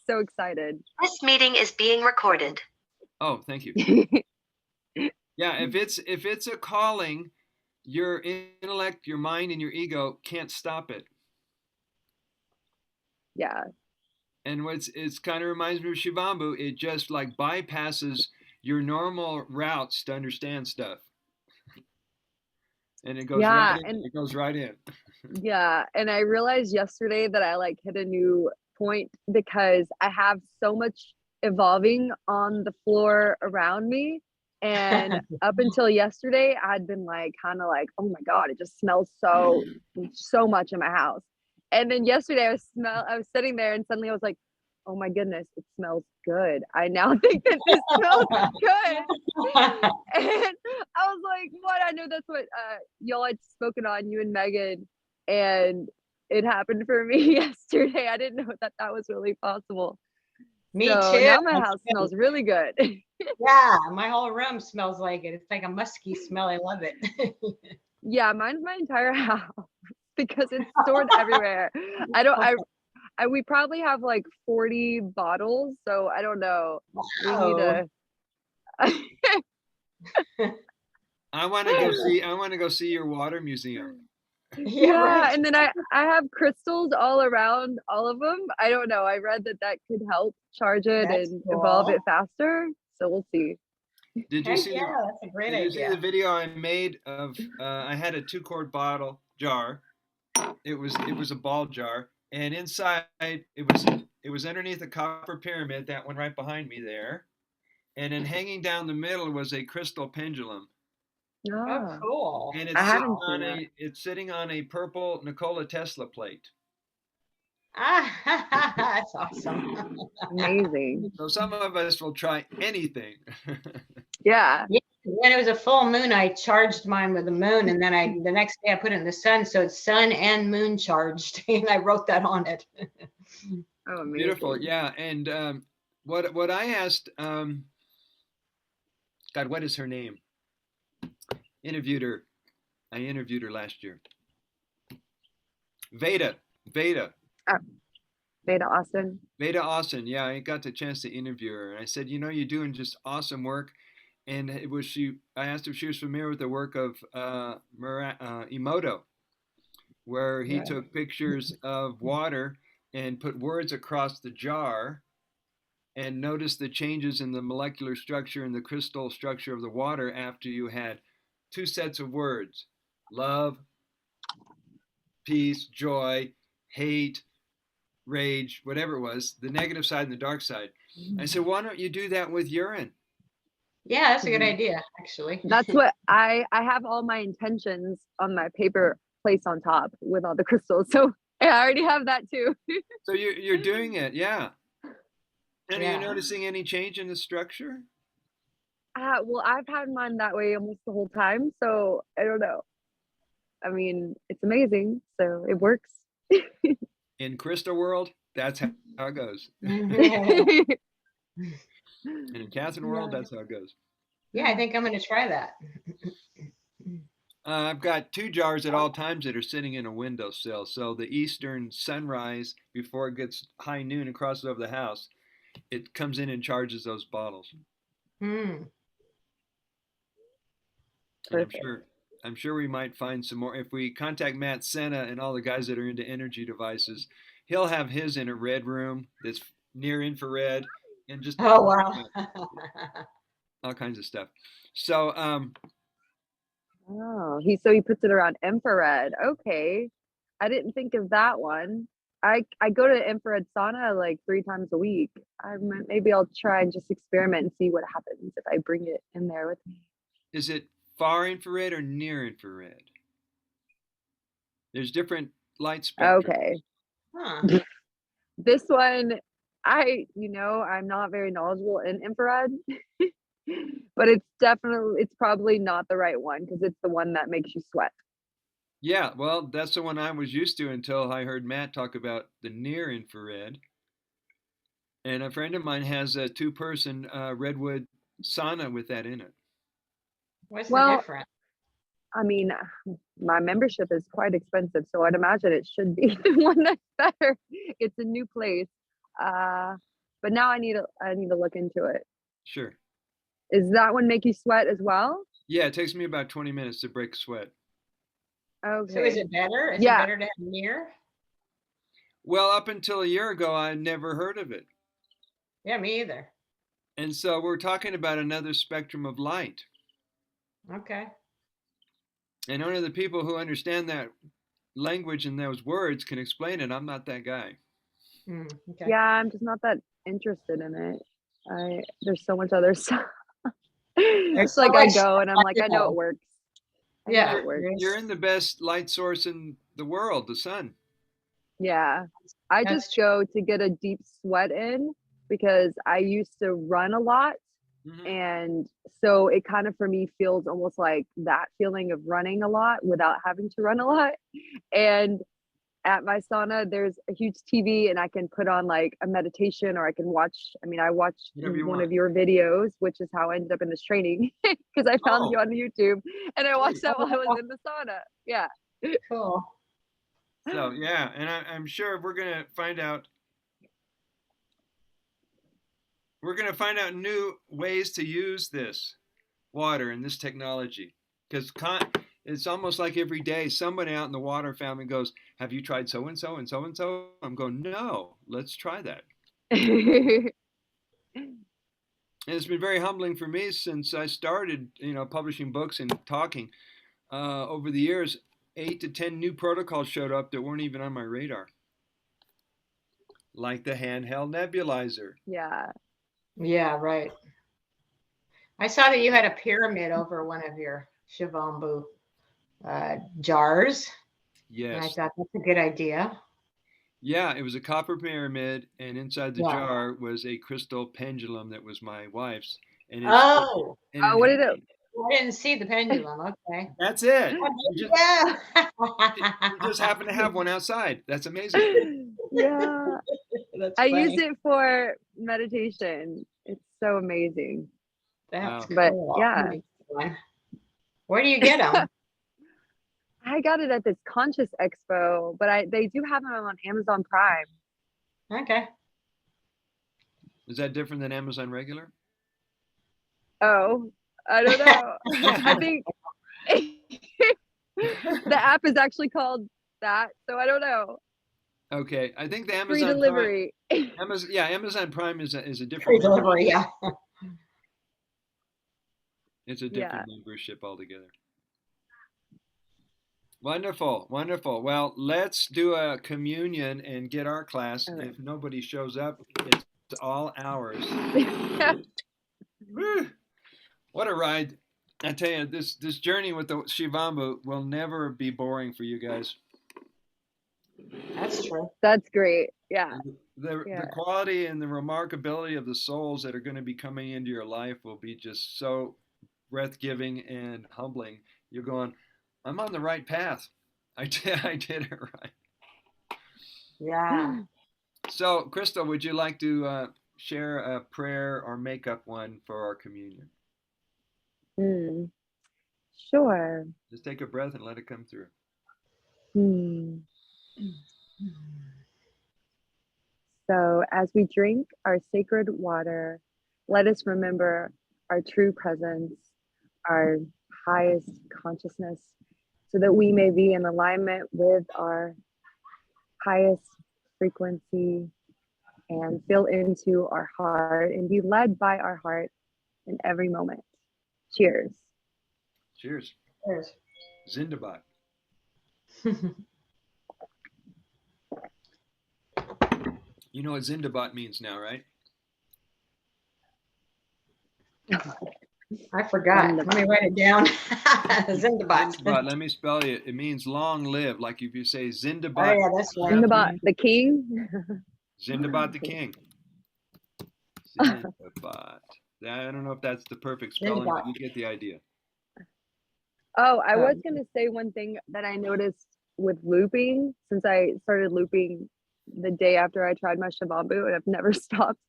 So excited. This meeting is being recorded. Oh, thank you. Yeah, if it's a calling, your intellect, your mind, and your ego can't stop it. Yeah. And it's kind of reminds me of Shivambu. It just like bypasses your normal routes to understand stuff, and it goes right Yeah. in. And It goes right in. yeah. And I realized yesterday that I like hit a new point because I have so much evolving on the floor around me. And up until yesterday, I'd been like, kind of like, oh my God, it just smells so much in my house. And then yesterday I was sitting there and suddenly I was like, oh my goodness, it smells good. I now think that this smells good. And I was like, what? I know that's what y'all had spoken on, you and Megan, and it happened for me yesterday. I didn't know that was really possible. Me So too. now my house smells really good. Yeah, my whole room smells like it. It's like a musky smell. I love it. Yeah, mine's my entire house because it's stored everywhere. We probably have like 40 bottles, so I don't know. We need Wow. I want to go see your water museum. Yeah, right. and then I have crystals all around all of them. I don't know. I read that could help charge it That's and cool. evolve it faster. So we'll see. Did you Heck see yeah, that's a great Did you see the idea. video I made of? I had a 2-quart bottle jar. It was a ball jar, and inside it was underneath a copper pyramid, that one right behind me there, and then hanging down the middle was a crystal pendulum. Oh, Ah, cool. And I haven't seen that. it's sitting on a purple Nikola Tesla plate. Ah, that's awesome. Amazing. So some of us will try anything. Yeah. Yeah, when it was a full moon, I charged mine with the moon, and then the next day I put it in the sun, so it's sun and moon charged, and I wrote that on it. Oh, amazing. Beautiful, yeah. And what I asked, God, what is her name? Interviewed her. I interviewed her last year. Veda. Oh, Beta Austin. Veda Austin. Yeah, I got the chance to interview her, and I said, you know, you're doing just awesome work. And I asked if she was familiar with the work of Emoto, where he took pictures of water and put words across the jar and noticed the changes in the molecular structure and the crystal structure of the water after you had 2 sets of words: love, peace, joy, hate, rage, whatever it was, the negative side and the dark side. I said, why don't you do that with urine? Yeah, that's a good idea, actually. That's what I have all my intentions on my paper placed on top with all the crystals. So I already have that too. So you're doing it, yeah. And are Yeah. you noticing any change in the structure? Well, I've had mine that way almost the whole time. So I don't know. I mean, it's amazing. So it works. In crystal world, that's how it goes. And in Catherine world, that's how it goes. Yeah, I think I'm going to try that. I've got 2 jars at all times that are sitting in a windowsill. So the eastern sunrise, before it gets high noon and crosses over the house, it comes in and charges those bottles. Hmm. And I'm sure we might find some more. If we contact Matt Senna and all the guys that are into energy devices, he'll have his in a red room that's near infrared and just Oh, wow. all kinds of stuff. So he puts it around infrared. Okay. I didn't think of that one. I go to infrared sauna like 3 times a week. Maybe I'll try and just experiment and see what happens if I bring it in there with me. is it far infrared or near infrared? There's different light spectrum. Okay. Huh. This one, I'm not very knowledgeable in infrared, but it's probably not the right one because it's the one that makes you sweat. Yeah, well, that's the one I was used to until I heard Matt talk about the near infrared. And a friend of mine has a 2-person redwood sauna with that in it. What's the difference? I mean, my membership is quite expensive, so I'd imagine it should be the one that's better. It's a new place. But now I need to look into it. Sure. Is that one make you sweat as well? Yeah, it takes me about 20 minutes to break a sweat. Okay. So is it better? Is it Yeah. better to have a mirror? Well, up until a year ago, I never heard of it. Yeah, me either. And so we're talking about another spectrum of light. Okay. And only the people who understand that language and those words can explain it. I'm not that guy. Okay. Yeah, I'm just not that interested in it. There's so much other stuff. It's so like I much go and I'm like, I know know. it works. I know Yeah. it works. You're in the best light source in the world, the sun. Yeah. I That's just go to get a deep sweat in because I used to run a lot. Mhm. And so it kind of for me feels almost like that feeling of running a lot without having to run a lot. And at my sauna, there's a huge TV and I can put on like a meditation or I can watch. I mean, I watched Whatever you one want. of your videos, which is how I ended up in this training because I found you Oh, on YouTube and I watched sweet. that while I was in the sauna. Yeah. cool. So yeah, and I'm sure we're gonna find out. We're gonna find out new ways to use this water and this technology because it's almost like every day somebody out in the water family goes, "Have you tried so and so and so and so?" I'm going, "No, let's try that." And it's been very humbling for me since I started, publishing books and talking. Over the years, 8 to 10 new protocols showed up that weren't even on my radar, like the handheld nebulizer. Yeah. Yeah, right. I saw that you had a pyramid over one of your Shivambu jars. And I Yes. thought that's a good idea. Yeah, it was a copper pyramid, and inside the Yeah. jar was a crystal pendulum that was my wife's. And Oh, Oh, what did it? I didn't see the pendulum. Okay. That's it. Yeah. You just happen to have one outside. That's amazing. Yeah. That's I funny. use it for meditation. It's so amazing. That's Wow. But cool. yeah. Where do you get them? I got it at this Conscious Expo, but they do have them on Amazon Prime. Okay. Is that different than Amazon regular? Oh, I don't know. I think the app is actually called that, so I don't know. Okay, I think the Free Amazon delivery. Prime, Amazon Prime is a Free different delivery. Yeah. It's a Yeah. different membership altogether. Wonderful, wonderful. Well, let's do a communion and get our class. Okay. If nobody shows up, it's all ours. Whew. What a ride. I tell you, this journey with the Shivambu will never be boring for you guys. That's true. That's great. Yeah. The quality and the remarkability of the souls that are going to be coming into your life will be just so breath-giving and humbling. You're going, I'm on the right path. I did it right. Yeah. So, Crystal, would you like to share a prayer or make up one for our communion? Sure. Just take a breath and let it come through. So, as we drink our sacred water, let us remember our true presence, our highest consciousness, so that we may be in alignment with our highest frequency and feel into our heart and be led by our heart in every moment. Cheers. Cheers. Cheers. Zindabad. You know what Zindabad means now, right? I forgot. Let me write it down. Zindabad. Zindabad, let me spell it. It means long live. Like if you say Zindabad. Oh, yeah, that's right. Zindabad, the king. Zindabad the king. Zindabad. I don't know if that's the perfect spelling, but you get the idea. Oh, I was going to say one thing that I noticed with looping, since I started looping the day after I tried my Shivambu and I've never stopped.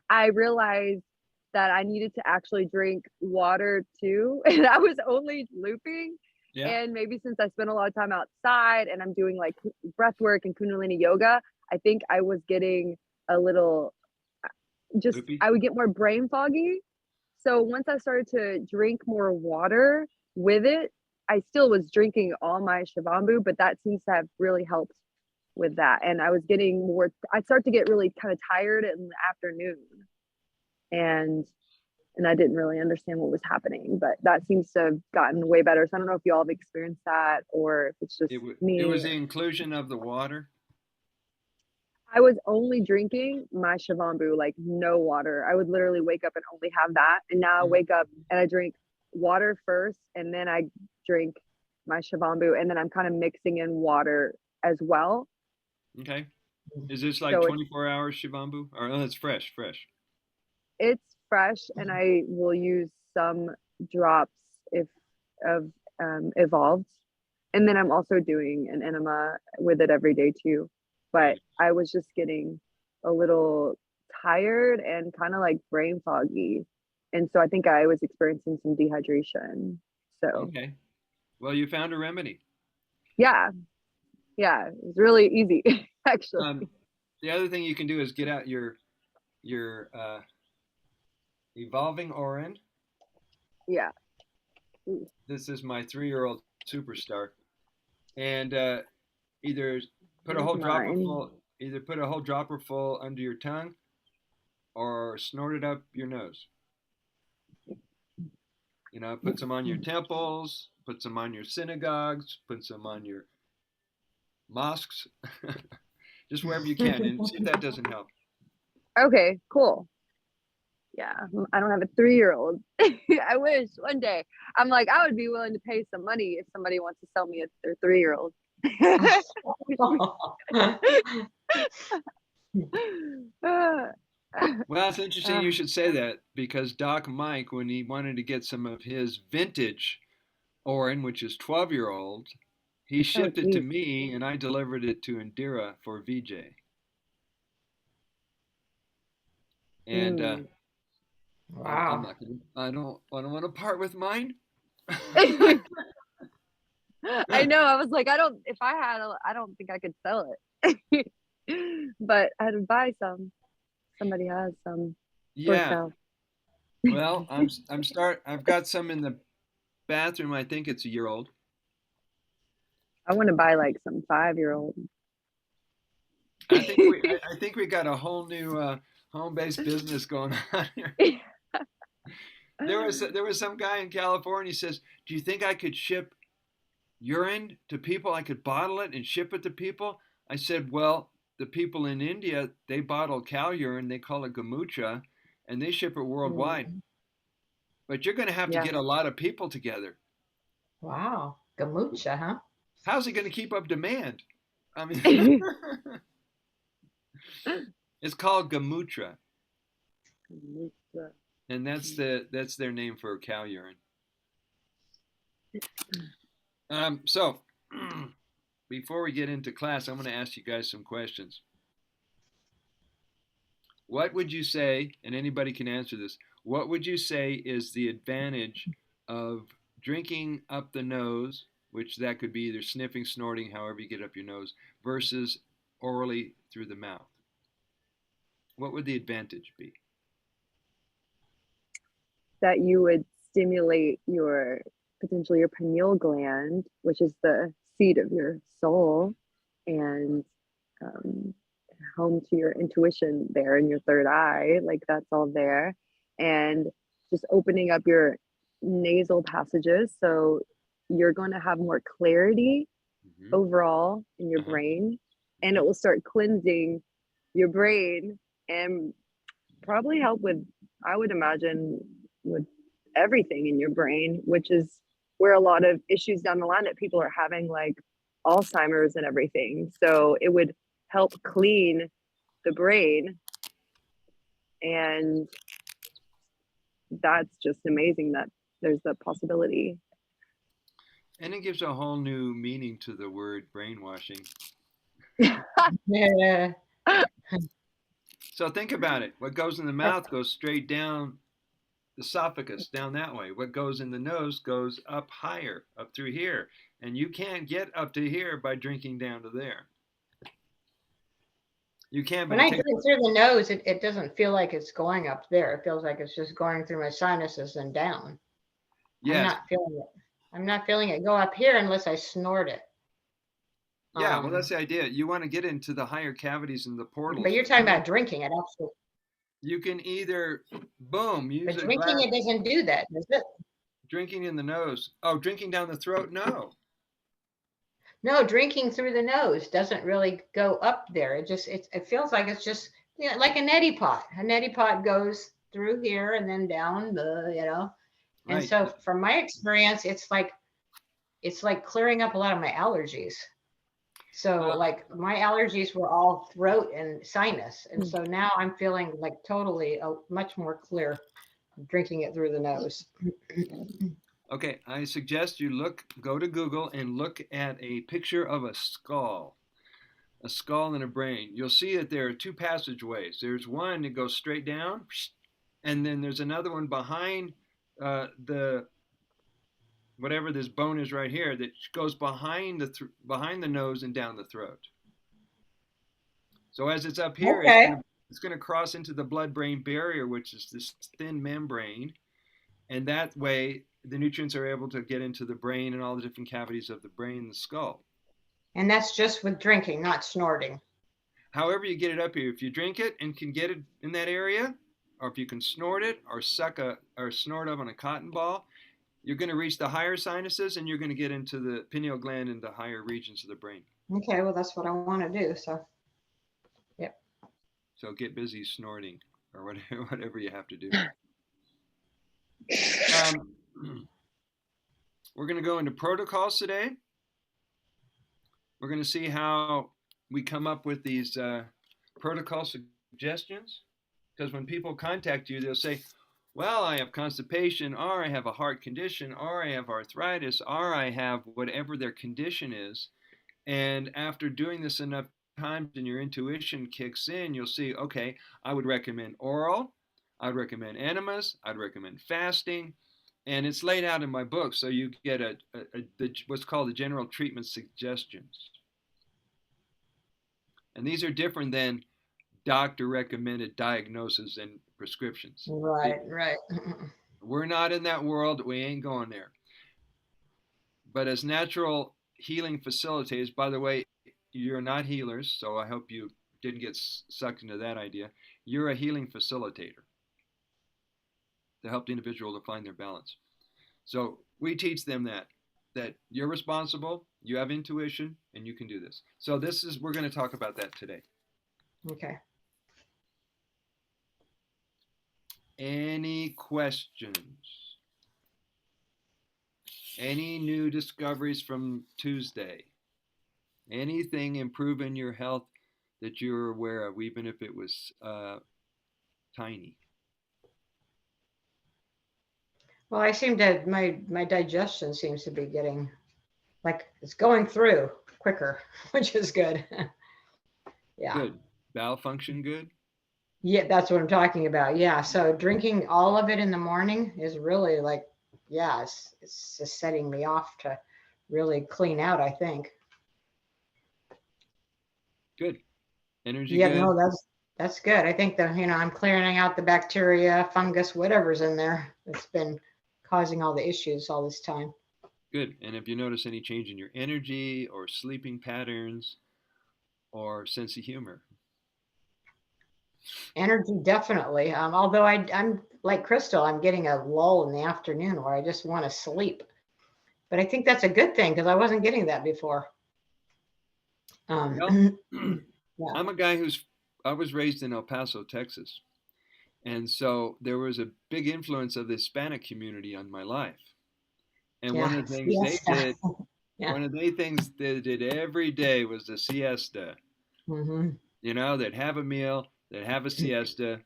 I realized that I needed to actually drink water too. And I was only looping. Yeah. And maybe since I spent a lot of time outside and I'm doing like breath work and Kundalini yoga, I think I was getting a little, just, Loopy? I would get more brain foggy. So once I started to drink more water with it, I still was drinking all my Shivambu, but that seems to have really helped with that. And I was getting more, I start to get really kind of tired in the afternoon. And I didn't really understand what was happening, but that seems to have gotten way better. So I don't know if you all have experienced that or if it's just me. It was the inclusion of the water. I was only drinking my Shivambu, like no water. I would literally wake up and only have that. And now I wake up and I drink water first, and then I drink my Shivambu, and then I'm kind of mixing in water as well. Okay. Is this like So 24 hours Shivambu? Or oh, it's fresh. it's fresh, and I will use some drops if of evolved. And then I'm also doing an enema with it every day too. But I was just getting a little tired and kind of like brain foggy. And so I think I was experiencing some dehydration. So Okay. Well, you found a remedy. yeah, it was really easy actually. The other thing you can do is get out your evolving Orin. Yeah. This is my 3-year-old superstar, and either put a Here's whole dropper mine. full, either put a whole dropper full under your tongue, or snort it up your nose. You know, put some on your temples, put some on your synagogues, put some on your mosques, just wherever you can, and see if that doesn't help. Okay, cool. Yeah, I don't have a 3-year-old. I wish one day. I'm like, I would be willing to pay some money if somebody wants to sell me their 3-year-old. Well, it's interesting you should say that, because Doc Mike, when he wanted to get some of his vintage Orin, which is 12-year-old, he shipped it to me and I delivered it to Indira for VJ. And wow. I'm not gonna, I don't want to part with mine. I know. I was like, if I had, I don't think I could sell it. But I'd buy some. Somebody has some. Yeah. Well, I've got some in the bathroom. I think it's a year old. I want to buy like some 5-year-old. I think we got a whole new home-based business going on here. There was some guy in California who says, "Do you think I could ship urine to people? I could bottle it and ship it to people?" I said, "Well, the people in India, they bottle cow urine, they call it gamucha, and they ship it worldwide. But you're going to have to get a lot of people together." Wow, gamucha, huh? How's he going to keep up demand? I mean, it's called gamutra, and that's their name for cow urine. So before we get into class, I'm going to ask you guys some questions. What would you say, and anybody can answer this, what would you say is the advantage of drinking up the nose, which that could be either sniffing, snorting, however you get up your nose, versus orally through the mouth? What would the advantage be? That you would stimulate potentially your pineal gland, which is the seat of your soul, and home to your intuition there in your third eye, like that's all there, and just opening up your nasal passages, so you're going to have more clarity overall in your brain, and it will start cleansing your brain and probably help with, I would imagine, with everything in your brain, which is where a lot of issues down the line that people are having, like Alzheimer's and everything. So it would help clean the brain, and that's just amazing that there's that possibility. And it gives a whole new meaning to the word brainwashing. Yeah. So think about it. What goes in the mouth goes straight down the esophagus, down that way. What goes in the nose goes up higher, up through here. And you can't get up to here by drinking down to there. You can, but When I drink through the nose, it doesn't feel like it's going up there. It feels like it's just going through my sinuses and down. Yes. I'm not feeling it. I'm not feeling it go up here unless I snort it. Yeah, well, that's the idea. You want to get into the higher cavities in the portals. But you're talking about drinking it, absolutely. You can either, boom, use but drinking it doesn't do that, does it? Drinking in the nose. Oh, drinking down the throat? No. No, drinking through the nose doesn't really go up there. It feels like it's just like a neti pot. A neti pot goes through here and then down the. And Right. so from my experience, it's like clearing up a lot of my allergies. So like my allergies were all throat and sinus. And so now I'm feeling like totally much more clear drinking it through the nose. Okay, I suggest you go to Google and look at a picture of a skull and a brain. You'll see that there are two passageways. There's one that goes straight down, and then there's another one behind whatever this bone is right here that goes behind the nose and down the throat. So as it's up here, it's going to cross into the blood-brain barrier, which is this thin membrane, and that way the nutrients are able to get into the brain and all the different cavities of the brain and the skull. And that's just with drinking, not snorting. However you get it up here, if you drink it and can get it in that area, or if you can snort it or snort up on a cotton ball, you're going to reach the higher sinuses and you're going to get into the pineal gland and the higher regions of the brain. Okay, well, that's what I want to do. So, yep. So get busy snorting or whatever you have to do. We're going to go into protocols today. We're going to see how we come up with these protocol suggestions. Because when people contact you, they'll say, well, I have constipation, or I have a heart condition, or I have arthritis, or I have whatever their condition is. And after doing this enough times and your intuition kicks in, you'll see, okay, I would recommend oral, I would recommend enemas, I'd recommend fasting. And it's laid out in my book, so you get what's called the general treatment suggestions. And these are different than doctor recommended diagnoses and prescriptions. Right. We're not in that world. We ain't going there. But as natural healing facilitators, by the way, you're not healers, so I hope you didn't get sucked into that idea. You're a healing facilitator to help the individual to find their balance. So we teach them that you're responsible, you have intuition, and you can do this. So we're going to talk about that today. Okay. Any questions? Any new discoveries from Tuesday? Anything improving your health that you're aware of, even if it was tiny? Well, I seem to, my digestion seems to be getting, like it's going through quicker, which is good. Yeah. Good. Bowel function good? Yeah, that's what I'm talking about. Yeah. So drinking all of it in the morning is really like, yeah, it's just setting me off to really clean out, I think. Good. Energy Yeah, good? no, that's good. I think I'm clearing out the bacteria, fungus, whatever's in there that's been causing all the issues all this time. Good. And if you notice any change in your energy or sleeping patterns or sense of humor? Energy, definitely. Although I'm like Crystal, I'm getting a lull in the afternoon where I just want to sleep. But I think that's a good thing because I wasn't getting that before. Well, yeah. I'm a guy I was raised in El Paso, Texas. And so there was a big influence of the Hispanic community on my life. And one of the things they did, one of the things they did every day was the siesta. Mm-hmm. They'd have a meal, they'd have a siesta,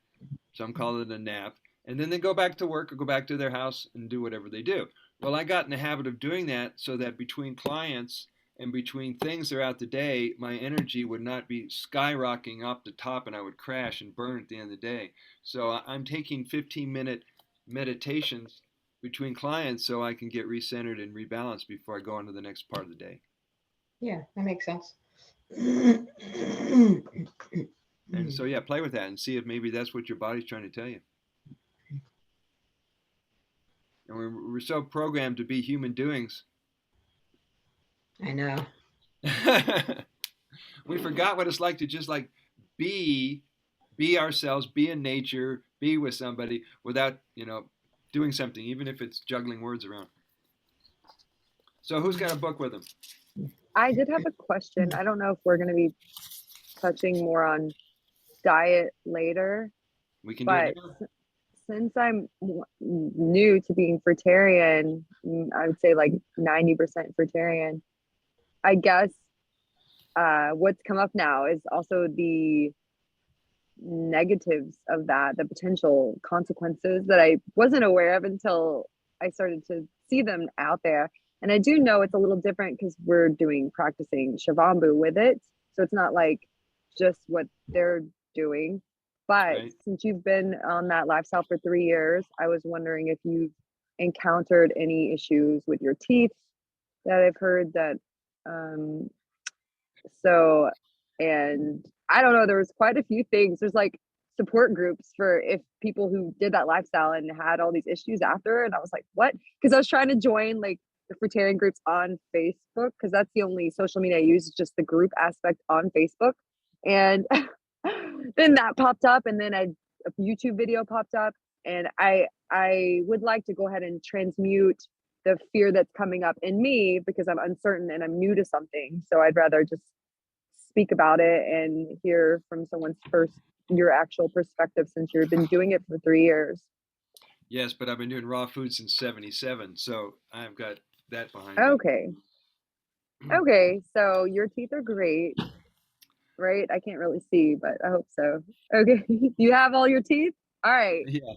some call it a nap, and then they go back to work or go back to their house and do whatever they do. Well, I got in the habit of doing that so that between clients and between things throughout the day, my energy would not be skyrocketing up the top and I would crash and burn at the end of the day. So I'm taking 15-minute meditations between clients so I can get recentered and rebalanced before I go on to the next part of the day. Yeah, that makes sense. So yeah, play with that and see if maybe that's what your body's trying to tell you. And we're so programmed to be human doings. I know. We forgot what it's like to just like be be ourselves, be in nature, be with somebody without, doing something, even if it's juggling words around. So who's got a book with them? I did have a question. I don't know if we're going to be touching more on diet later, We can do but it now. since I'm new to being fruitarian, I would say like 90% fruitarian. I guess what's come up now is also the negatives of that, the potential consequences that I wasn't aware of until I started to see them out there. And I do know it's a little different because we're practicing Shavambu with it. So it's not like just what they're doing. But Right. since you've been on that lifestyle for 3 years, I was wondering if you've encountered any issues with your teeth that I've heard that um so, and I don't know, there was quite a few things. There's like support groups for if people who did that lifestyle and had all these issues after. And I was like, what? Because I was trying to join like the fruitarian groups on Facebook because that's the only social media I use, just the group aspect on Facebook. And then that popped up, and then a YouTube video popped up, and I would like to go ahead and transmute the fear that's coming up in me because I'm uncertain and I'm new to something. So I'd rather just speak about it and hear from your actual perspective since you've been doing it for 3 years. Yes, but I've been doing raw food since '77, so I've got that behind Okay. me. Okay. So your teeth are great, right? I can't really see, but I hope so. Okay. You have all your teeth? All right. Yeah.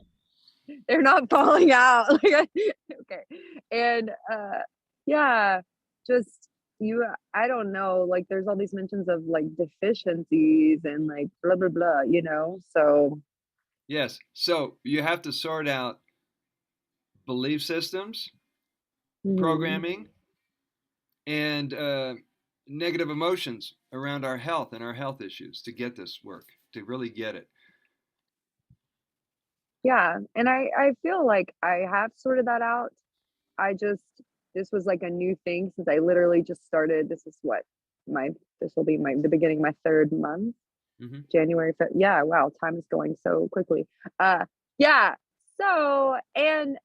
They're not falling out. Okay. And yeah, just I don't know, like there's all these mentions of like deficiencies and like blah blah blah. So Yes. So you have to sort out belief systems, mhm. programming, and negative emotions around our health and our health issues to get this work, to really get it. Yeah, and I feel like I have sorted that out. I just this was like a new thing since I literally just started. My this will be the beginning of my third month. Hmm. January, yeah, wow, time is going so quickly. Uh, yeah. So, and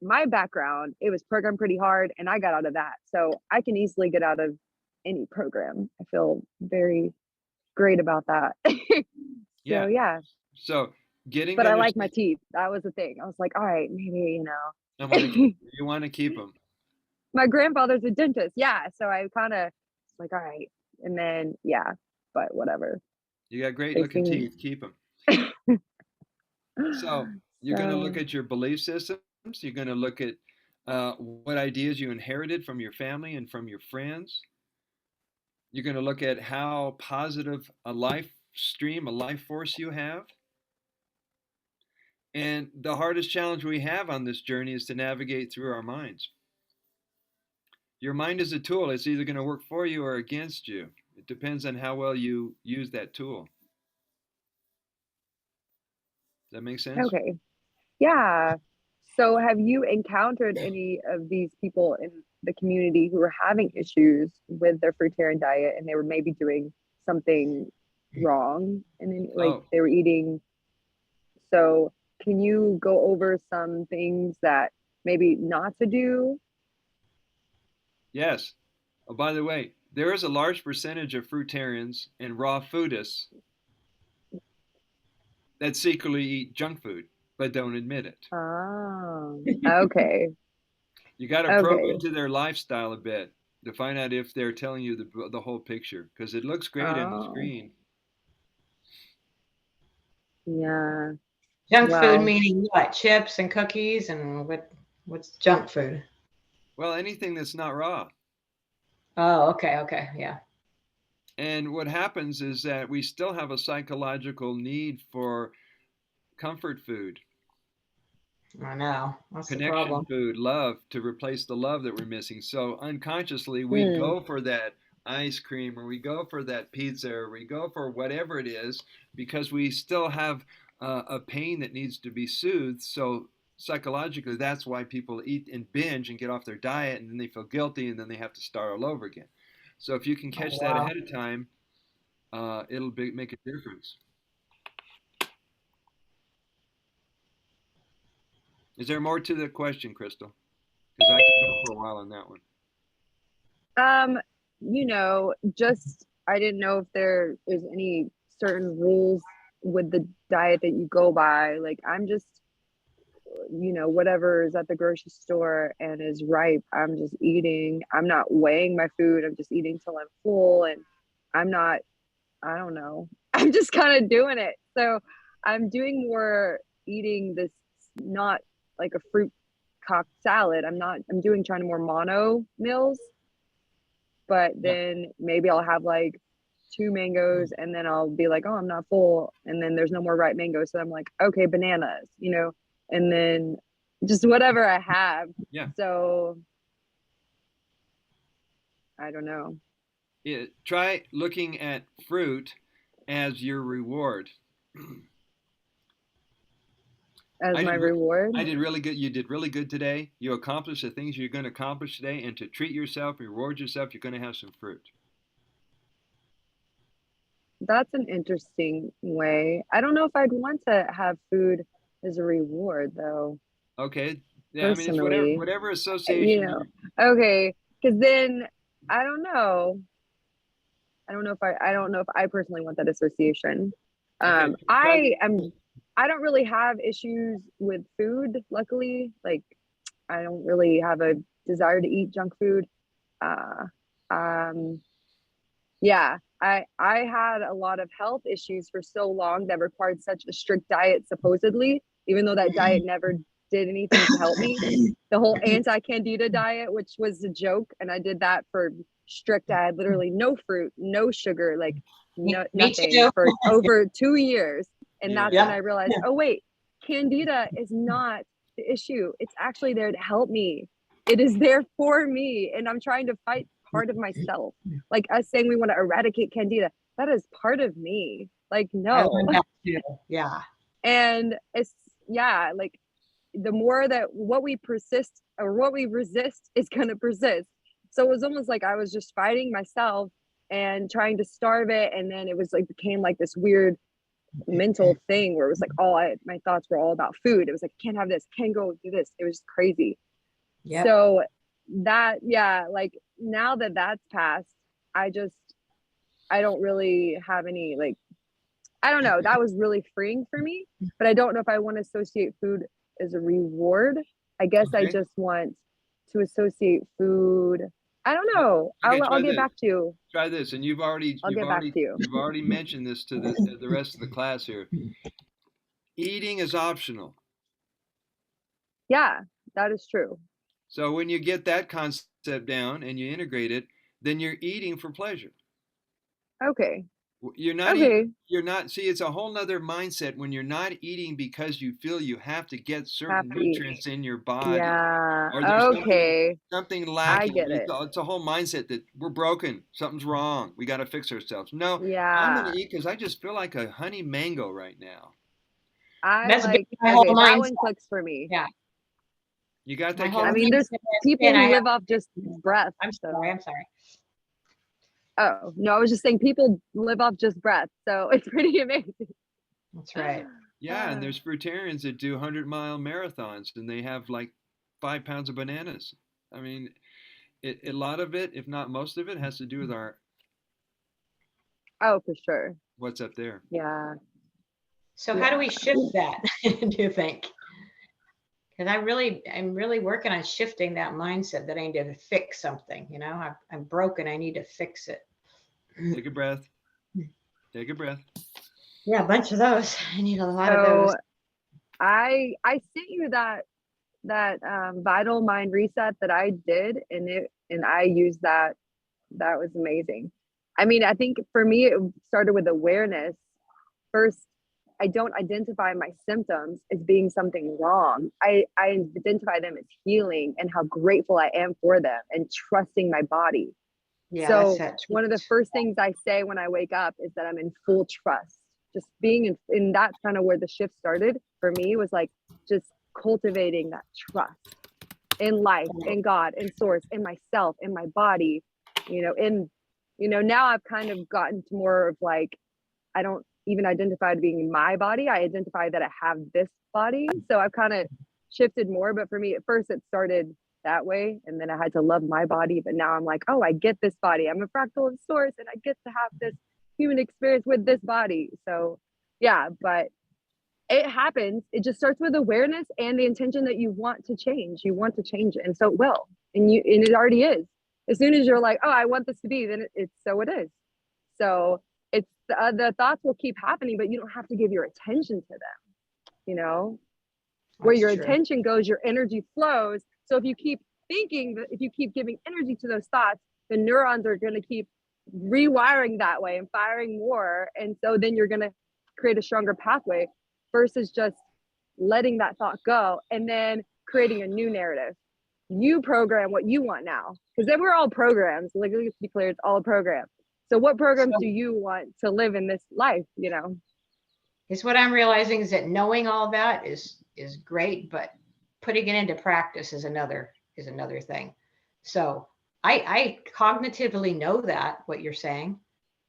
my background, it was programmed pretty hard, and I got out of that. So I can easily get out of any program. I feel very great about that. So Yeah. yeah, So getting but to I like my understand, teeth. That was the thing. I was like, all right, maybe you want to keep them. my grandfather's a dentist. Yeah, so I kind of like, all right, and then yeah, but whatever. You got great They looking seem teeth. Keep them. So you're going to look so. at your belief systems. You're going to look at what ideas you inherited from your family and from your friends. You're going to look at how positive a life stream, a life force you have. And the hardest challenge we have on this journey is to navigate through our minds. Your mind is a tool. It's either going to work for you or against you. It depends on how well you use that tool. Does that make sense? Okay. Yeah. So have you encountered any of these people in the community who were having issues with their fruitarian diet and they were maybe doing something wrong and then like Oh, they were eating? So can you go over some things that maybe not to do? yes. Oh, by the way, there is a large percentage of fruitarians and raw foodists that secretly eat junk food but don't admit it. Oh, okay. You got to probe Okay. into their lifestyle a bit to find out if they're telling you the whole picture because it looks great on the Oh, screen. yeah. Junk food Well, meaning what? Chips and cookies and what's junk food? Well, anything that's not raw. Oh, okay, okay, yeah. And what happens is that we still have a psychological need for comfort food, I know. That's the connection problem. food, love to replace the love that we're missing. So unconsciously, we hmm. go for that ice cream, or we go for that pizza, or we go for whatever it is, because we still have a pain that needs to be soothed. So psychologically, that's why people eat and binge and get off their diet, and then they feel guilty, and then they have to start all over again. So if you can Oh, catch that wow. ahead of time, make a difference. Is there more to the question, Crystal? Because I could go for a while on that one. Um, just I didn't know if there is any certain rules with the diet that you go by. Like I'm just, whatever is at the grocery store and is ripe, I'm just eating. I'm not weighing my food. I'm just eating till I'm full, and I'm not, I don't know. I'm just kind of doing it. So I'm doing more eating this, not like a fruit cocked salad. I'm doing trying to more mono meals, but Yeah. then maybe I'll have like two mangoes and then I'll be like, oh, I'm not full. And then there's no more ripe mangoes. So I'm like, okay, bananas, and then just whatever I have. Yeah. So I don't know. Yeah. Try looking at fruit as your reward. As I my did. reward. I did really good. You did really good today. You accomplished the things you're going to accomplish today, and to treat yourself, reward yourself, you're going to have some fruit. That's an interesting way. I don't know if I'd want to have food as a reward though, Okay. Yeah. I mean, it's whatever personally. whatever You association know, you. okay. Because then I don't know. I don't know if I personally want that association. Okay. Try. I don't really have issues with food, luckily. Like I don't really have a desire to eat junk food. Uh, um, yeah, I had a lot of health issues for so long that required such a strict diet, supposedly, even though that diet never did anything to help me. The whole anti-candida diet, which was a joke, and I did that for strict. I had literally no fruit, no sugar, like no Me nothing too. for over 2 years. And that's Yeah. when I Yep. realized, oh wait, candida is not the issue. It's actually there to help me. It is there for me, and I'm trying to fight part of myself. Like us saying we want to eradicate candida, that is part of me. Like I no. learned that too. Yeah. And it's, yeah, like the more that what we persist or what we resist is going to persist. So it was almost like I was just fighting myself and trying to starve it, and then it was like became like this weird mental thing where it was like my thoughts were all about food. It was like, can't have this, can't go do this. It was just crazy. Yep. So that, yeah, like now that that's passed, I don't really have any, like, I don't know, that was really freeing for me, but I don't know if I want to associate food as a reward. I guess I Okay. just want to associate food. I don't know. Okay. I'll Try get this. back to you. Try this, and you've already I'll you've get back already to you. you've already mentioned this to the rest of the class here. Eating is optional. Yeah, that is true. So when you get that concept down and you integrate it, then you're eating for pleasure. Okay. You're not eating. Okay. You're not. See, it's a whole nother mindset when you're not eating because you feel you have to get certain Have to eat. nutrients in your body, Yeah. or there's Okay. something I lacking. get it. It's a whole mindset that we're broken, something's wrong, we got to fix ourselves. No, I'm going Yeah. to eat because I just feel like a honey mango right now. I That's been like, my whole okay, that mindset. one clicks for me. Yeah. You got My that, whole I Kathy? mean, there's mindset has people been, I who have, live off just breath. I'm So, sorry. I'm sorry. oh, no, I was just saying people live off just breath. So it's pretty amazing. That's right. Yeah, and there's fruitarians that do 100-mile marathons and they have like 5 pounds of bananas. I mean, a lot of it, if not most of it, has to do with our Oh, for sure. what's up there. Yeah. So how do we shift that, do you think? Because I'm really working on shifting that mindset that I need to fix something. I'm broken. I need to fix it. Take a breath. Take a breath. Yeah, a bunch of those. I need a lot of So those. I sent you that vital mind reset that I did, and I used that. That was amazing. I mean, I think for me it started with awareness. First, I don't identify my symptoms as being something wrong. I identify them as healing and how grateful I am for them and trusting my body. Yeah, So that's one of the first things I say when I wake up is that I'm in full trust. Just being in that's kind of where the shift started for me, was like just cultivating that trust in life, in God, in source, in myself, in my body, now I've kind of gotten to more of like, I don't even identify to being in my body. I identify that I have this body. So I've kind of shifted more. But for me, at first it started that way. And then I had to love my body. But now I'm like, oh, I get this body. I'm a fractal of source and I get to have this human experience with this body. So yeah, but it happens. It just starts with awareness and the intention that you want to change. You want to change it. And so it will. And it already is. As soon as you're like, oh, I want this to be, then it's so it is. So it's the thoughts will keep happening, but you don't have to give your attention to them. Where your attention goes, your energy flows. So if you keep thinking, if you keep giving energy to those thoughts, the neurons are going to keep rewiring that way and firing more. And so then you're going to create a stronger pathway versus just letting that thought go and then creating a new narrative. You program what you want now, because then we're all programs. Like, let's be clear, it's all a program. So what programs do you want to live in this life? It's what I'm realizing is that knowing all that is great, but putting it into practice is another thing. So I cognitively know that what you're saying,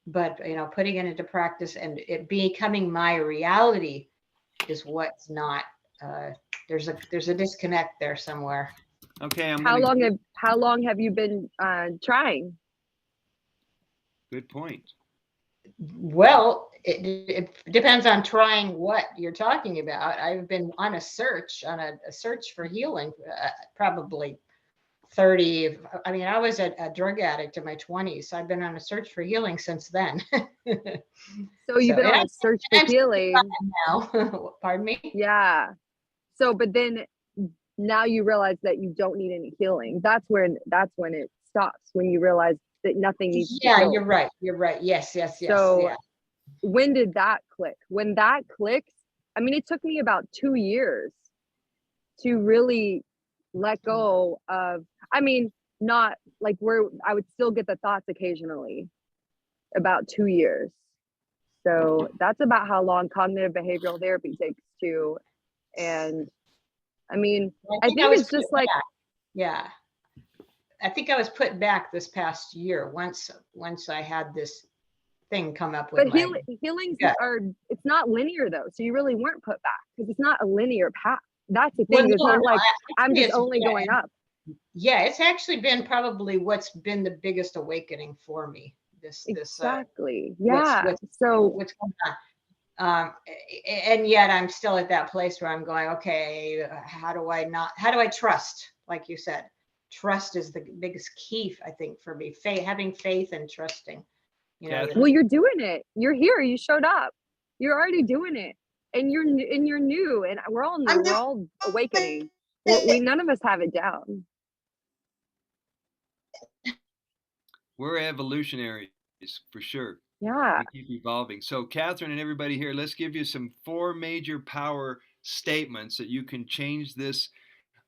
but putting it into practice and it becoming my reality is what's not. There's a disconnect there somewhere. Okay, how long have you been trying? Good point. Well, it depends on trying what you're talking about. I've been on a search for healing, probably 30. I mean, I was a drug addict in my 20s. So I've been on a search for healing since then. So you've been on a search for healing now. Pardon me? Yeah. So, but then now you realize that you don't need any healing. That's when it stops, when you realize that nothing needs to be healed. You're right. Yes. So yeah. When did that click? When that clicked, I mean, it took me about 2 years to really let go of, not like where I would still get the thoughts occasionally, about 2 years. So that's about how long cognitive behavioral therapy takes too. And I think it's just like, yeah, I think I was put back this past year once I had this thing come up with. But healings are, it's not linear though. So you really weren't put back because it's not a linear path. That's the thing. It's not like I'm just only going up. Yeah, it's actually been probably what's been the biggest awakening for me. Exactly. Yeah. So what's going on? And yet I'm still at that place where I'm going, okay, how do I trust? Like you said, trust is the biggest key, I think, for me. Having faith and trusting. Well, you're doing it. You're here. You showed up. You're already doing it, and you're new, and we're all new. We're all awakening. We none of us have it down. We're evolutionaries for sure. Yeah. We keep evolving. So, Catherine and everybody here, let's give you some 4 major power statements that you can change this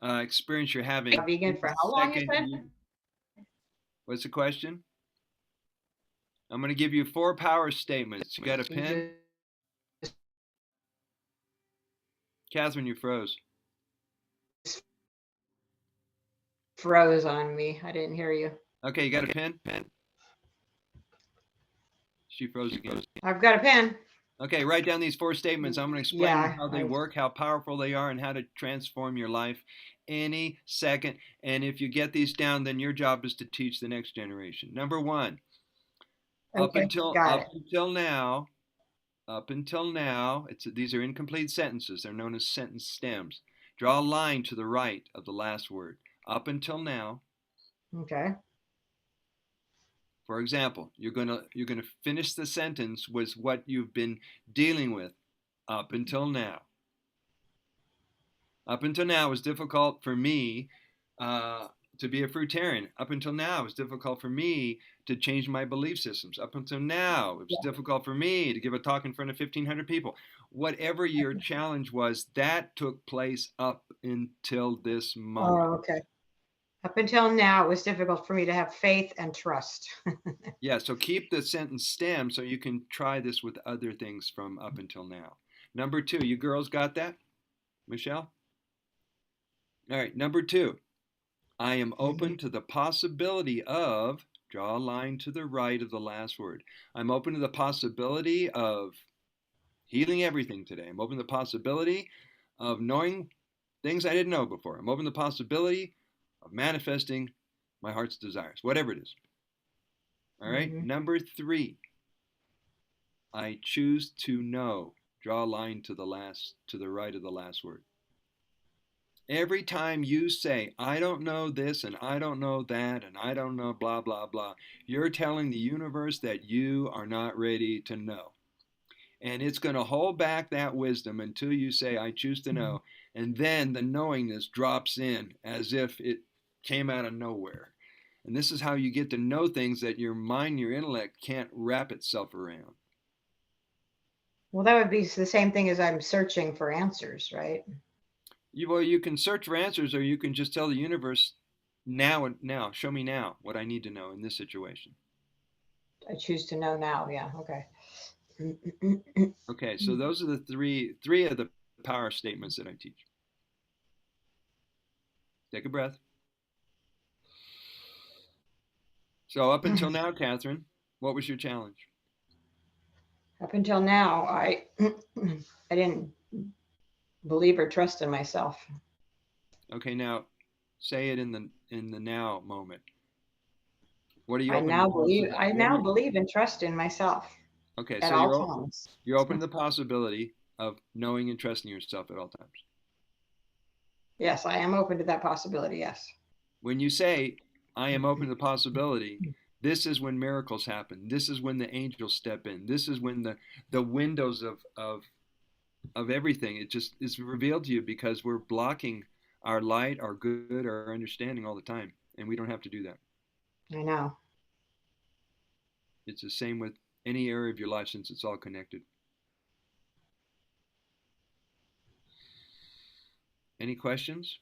experience you're having. Vegan for how long, you said? What's the question? I'm going to give you 4 power statements. You got a pen? Catherine, you froze. Froze on me. I didn't hear you. Okay, you got a pen? She froze again. I've got a pen. Okay, write down these 4 statements. I'm going to explain how they work, how powerful they are, and how to transform your life any second. And if you get these down, then your job is to teach the next generation. Number 1, up until now, these are incomplete sentences. They're known as sentence stems. Draw a line to the right of the last word. Up until now. Okay. For example, you're gonna finish the sentence with what you've been dealing with up until now. Up until now, it was difficult for me to be a fruitarian. Up until now, it was difficult for me to change my belief systems. Up until now, it was difficult for me to give a talk in front of 1,500 people. Whatever your challenge was, that took place up until this moment. Oh, okay. Up until now, it was difficult for me to have faith and trust. Yeah, so keep the sentence stem so you can try this with other things from up until now. Number 2, you girls got that? Michelle? All right, number 2. I am open to the possibility of, draw a line to the right of the last word. I'm open to the possibility of healing everything today. I'm open to the possibility of knowing things I didn't know before. I'm open to the possibility of manifesting my heart's desires, whatever it is. All right. Number 3, I choose to know. Draw a line to the right of the last word. Every time you say, I don't know this and I don't know that and I don't know blah, blah, blah, you're telling the universe that you are not ready to know. And it's going to hold back that wisdom until you say, I choose to know. And then the knowingness drops in as if it came out of nowhere. And this is how you get to know things that your mind, your intellect can't wrap itself around. Well, that would be the same thing as I'm searching for answers, right? You can search for answers, or you can just tell the universe, now, show me now what I need to know in this situation. I choose to know now. Yeah. Okay. Okay, so those are the three of the power statements that I teach. Take a breath. So up until now, Catherine, what was your challenge? Up until now, I didn't believe or trust in myself. Okay, now say it in the now moment. What are you I open now to? believe. I now believe and trust in myself. Okay, at so all times. you're open to the possibility of knowing and trusting yourself at all times. Yes, I am open to that possibility. Yes. When you say, I am open to the possibility, this is when miracles happen. This is when the angels step in. This is when the windows of everything, it just is revealed to you, because we're blocking our light, our good, our understanding all the time. And we don't have to do that. I know. It's the same with any area of your life, since it's all connected. Any questions?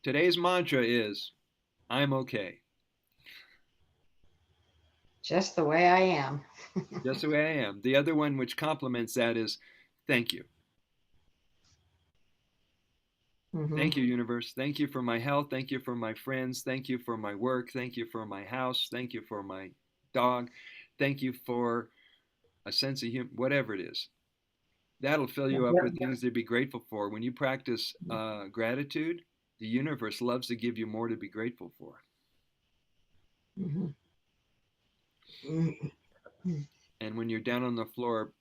Today's mantra is, I'm okay. Just the way I am. Just the way I am. The other one, which complements that, is thank you. Thank you, universe. Thank you for my health. Thank you for my friends. Thank you for my work. Thank you for my house. Thank you for my dog. Thank you for a sense of humor, whatever it is. That'll fill you up with things to be grateful for. When you practice gratitude, the universe loves to give you more to be grateful for. And when you're down on the floor,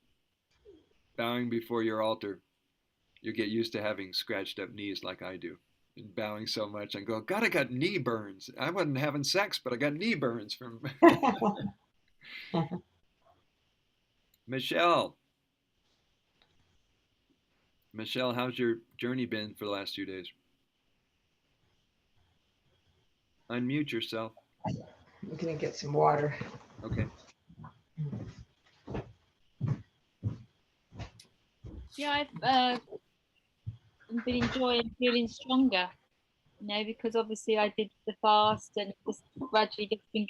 bowing before your altar, you get used to having scratched up knees like I do. And bowing so much and go, God, I got knee burns. I wasn't having sex, but I got knee burns from Michelle. Michelle, how's your journey been for the last 2 days? Unmute yourself. I'm gonna get some water. Okay. Yeah, I've been enjoying feeling stronger, because obviously I did the fast and just gradually just been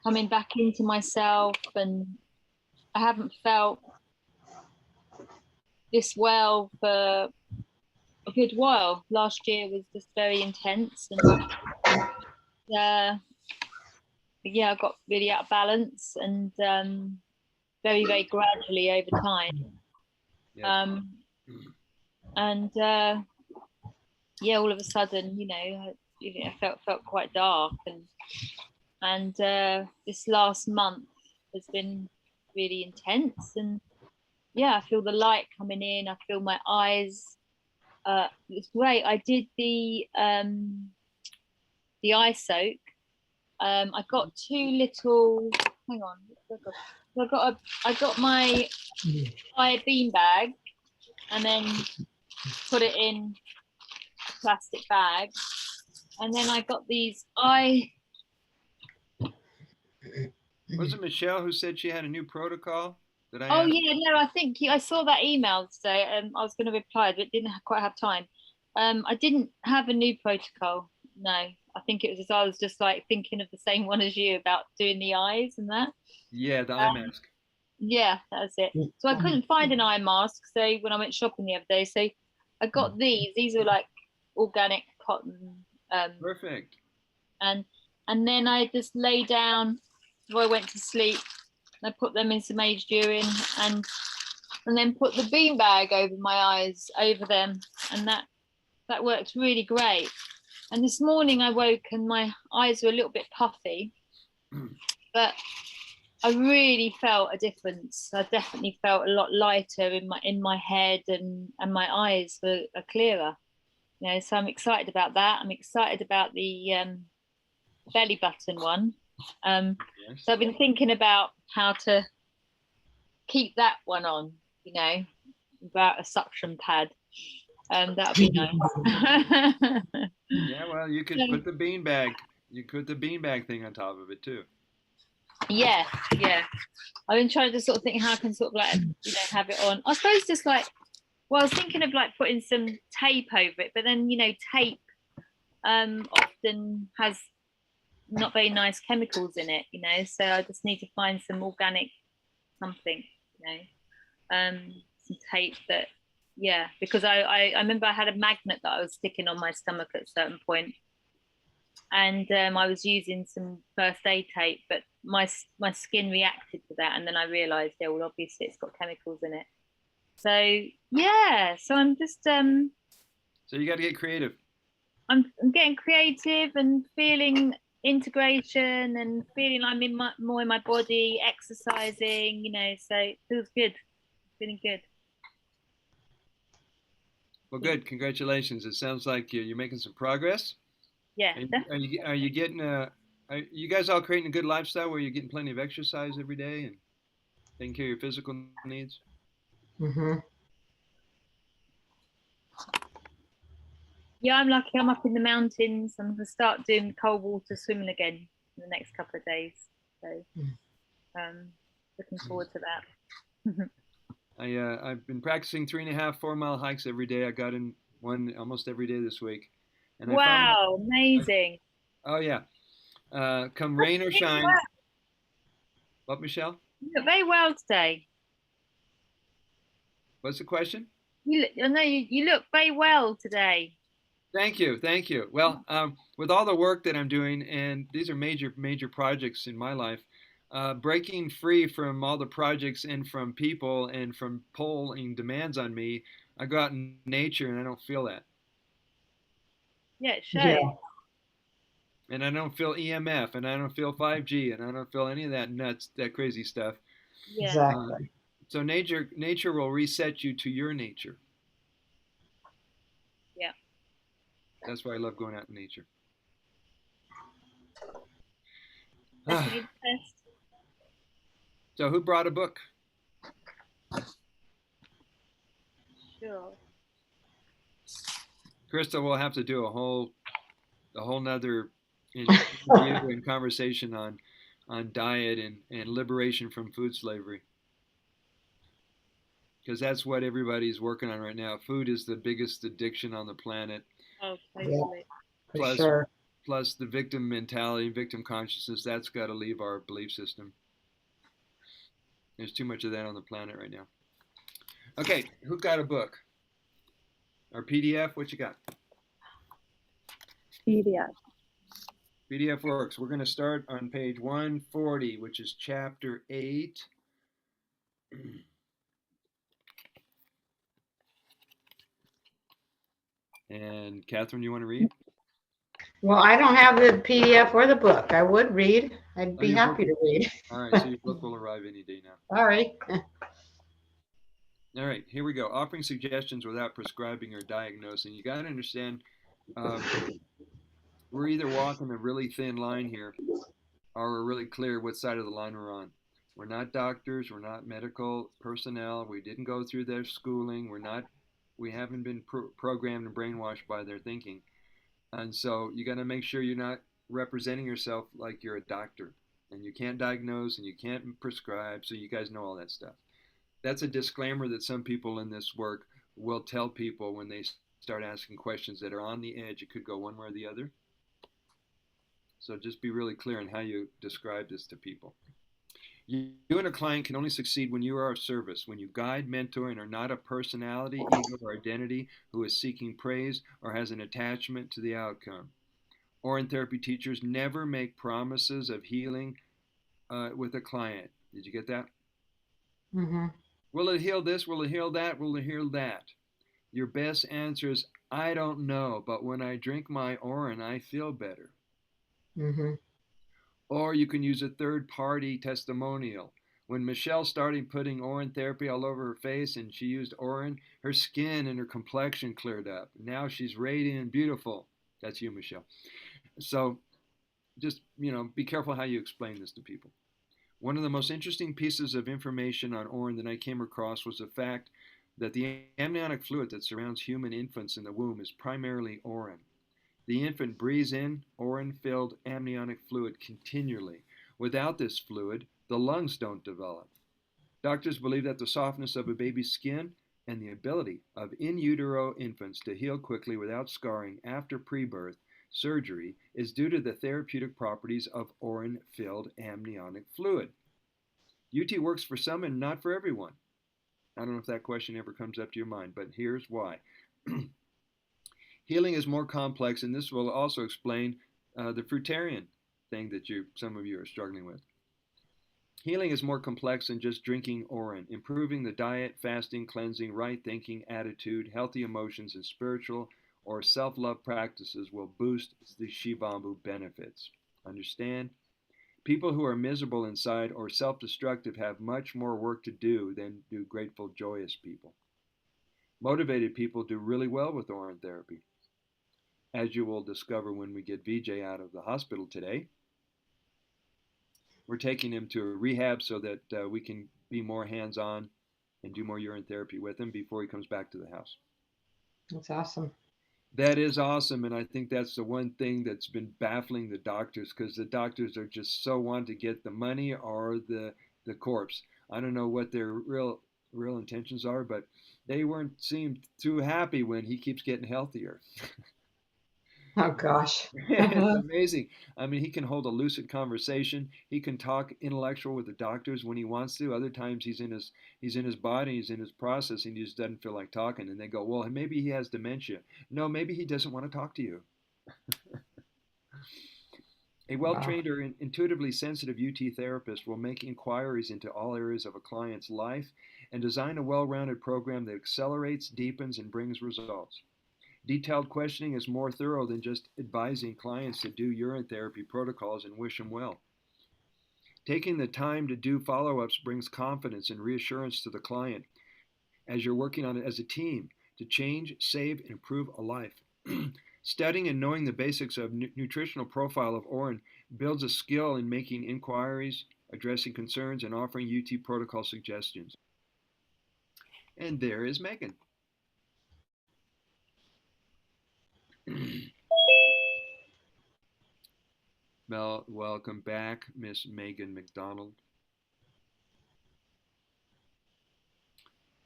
coming back into myself, and I haven't felt this well for a good while. Last year was just very intense, and I got really out of balance, and very, very gradually over time. Yes. And all of a sudden, I felt quite dark, and this last month has been really intense, and I feel the light coming in. I feel my eyes. It's great. I did the eye soak. I got 2 little. Hang on. I got my eye bean bag, and then put it in a plastic bag, and then I got these eye. Was it Michelle who said she had a new protocol? I think I saw that email today, and I was going to reply, but didn't quite have time. I didn't have a new protocol. No, I think it was I was just like thinking of the same one as you about doing the eyes and that. Yeah, the eye mask. Yeah, that's it. So I couldn't find an eye mask. So when I went shopping the other day, so I got these. These are like organic cotton. Perfect. And then I just lay down before I went to sleep. I put them in some aged urine and then put the beanbag over my eyes over them, and that works really great. And this morning I woke and my eyes were a little bit puffy, but I really felt a difference. I definitely felt a lot lighter in my head, and my eyes are clearer. You know, so I'm excited about that. I'm excited about the belly button one. Yes. So I've been thinking about how to keep that one on, you know, without a suction pad. That would be nice. Yeah, well, you could put the beanbag. You could put the beanbag thing on top of it too. Yeah, yeah. I've been trying to sort of think how I can sort of like, you know, have it on. I suppose just like, well, I was thinking of like putting some tape over it, but then, you know, tape often has not very nice chemicals in it, you know, so I just need to find some organic something, you know, some tape that, yeah, because I remember I had a magnet that I was sticking on my stomach at a certain point, and I was using some first aid tape, but my skin reacted to that, and then I realized, yeah, well, obviously it's got chemicals in it. So yeah, so I'm just So you got to get creative. I'm getting creative and feeling integration and feeling I'm in more in my body, exercising, you know, so it feels good, feeling good. Well, good. Congratulations. It sounds like you're making some progress. Yeah, And are you getting are you guys all creating a good lifestyle where you're getting plenty of exercise every day and taking care of your physical needs? Mm-hmm. yeah, I'm lucky. I'm up in the mountains. I'm gonna start doing cold water swimming again in the next couple of days. So, looking forward to that. I've been practicing 3.5, 4 mile hikes every day. I got in one almost every day this week, and I found Wow, amazing. oh yeah, come rain or shine. What, Michelle? You look very well today. What's the question? I know you look very well today. Thank you, thank you. Well, with all the work that I'm doing, and these are major projects in my life, breaking free from all the projects and from people and from pulling demands on me, I go out in nature and I don't feel that. Yeah, it shows. Yeah. And I don't feel EMF, and I don't feel 5G, and I don't feel any of that nuts, that crazy stuff. Yeah. Exactly. So nature will reset you to your nature. Yeah. That's why I love going out in nature. Definitely the best. So who brought a book? Sure. Krista will have to do a whole nother interview and conversation on diet and liberation from food slavery, because that's what everybody's working on right now. Food is the biggest addiction on the planet. Oh, Yeah, totally. for Plus, sure. plus the victim mentality, victim consciousness. That's got to leave our belief system. There's too much of that on the planet right now. Okay, who got a book? Or PDF? What you got? PDF. PDF works. We're going to start on page 140, which is chapter 8. And Catherine, you want to read? Well, I don't have the PDF or the book. I would read. I'd be your book- happy to read. All right, so your book will arrive any day now. Sorry. All right, here we go. Offering suggestions without prescribing or diagnosing. You got to understand, we're either walking a really thin line here, or we're really clear what side of the line we're on. We're not doctors. We're not medical personnel. We didn't go through their schooling. We haven't been programmed and brainwashed by their thinking. And so you got to make sure you're not representing yourself like you're a doctor, and you can't diagnose and you can't prescribe. So you guys know all that stuff. That's a disclaimer that some people in this work will tell people when they start asking questions that are on the edge. It could go one way or the other. So just be really clear on how you describe this to people. You and a client can only succeed when you are of service, when you guide, mentor, and are not a personality, ego, or identity who is seeking praise or has an attachment to the outcome. Urine therapy teachers never make promises of healing with a client. Did you get that? Mm-hmm. Will it heal this? Will it heal that? Will it heal that? Your best answer is, I don't know, but when I drink my urine, I feel better. Mm-hmm. Or you can use a third party testimonial. When Michelle started putting urine therapy all over her face and she used urine, her skin and her complexion cleared up. Now she's radiant and beautiful. That's you, Michelle. So just, be careful how you explain this to people. One of the most interesting pieces of information on urine that I came across was the fact that the amniotic fluid that surrounds human infants in the womb is primarily urine. The infant breathes in urine-filled amniotic fluid continually. Without this fluid, the lungs don't develop. Doctors believe that the softness of a baby's skin and the ability of in utero infants to heal quickly without scarring after pre-birth surgery is due to the therapeutic properties of urine-filled amniotic fluid. UT works for some and not for everyone. I don't know if that question ever comes up to your mind, but here's why. Healing is more complex, and this will also explain the fruitarian thing that some of you are struggling with. Healing is more complex than just drinking urine. Improving the diet, fasting, cleansing, right thinking, attitude, healthy emotions, and spiritual or self-love practices will boost the Shivambu benefits. Understand? People who are miserable inside or self-destructive have much more work to do than do grateful, joyous people. Motivated people do really well with urine therapy. As you will discover when we get VJ out of the hospital today, we're taking him to a rehab so that we can be more hands-on and do more urine therapy with him before he comes back to the house. That's awesome. That is awesome, and I think that's the one thing that's been baffling the doctors, because the doctors are just so want to get the money or the corpse. I don't know what their real intentions are, but they weren't seemed too happy when he keeps getting healthier. Oh gosh. It's amazing. I mean, he can hold a lucid conversation. He can talk intellectual with the doctors when he wants to. Other times he's in his body, he's in his process, and he just doesn't feel like talking. And they go, well, maybe he has dementia. No, maybe he doesn't want to talk to you. A well-trained or intuitively sensitive UT therapist will make inquiries into all areas of a client's life and design a well-rounded program that accelerates, deepens, and brings results. Detailed questioning is more thorough than just advising clients to do urine therapy protocols and wish them well. Taking the time to do follow-ups brings confidence and reassurance to the client as you're working on it as a team to change, save, and improve a life. Studying and knowing the basics of nutritional profile of urine builds a skill in making inquiries, addressing concerns, and offering UT protocol suggestions. And there is Megan. Welcome back, Miss Megan McDonald.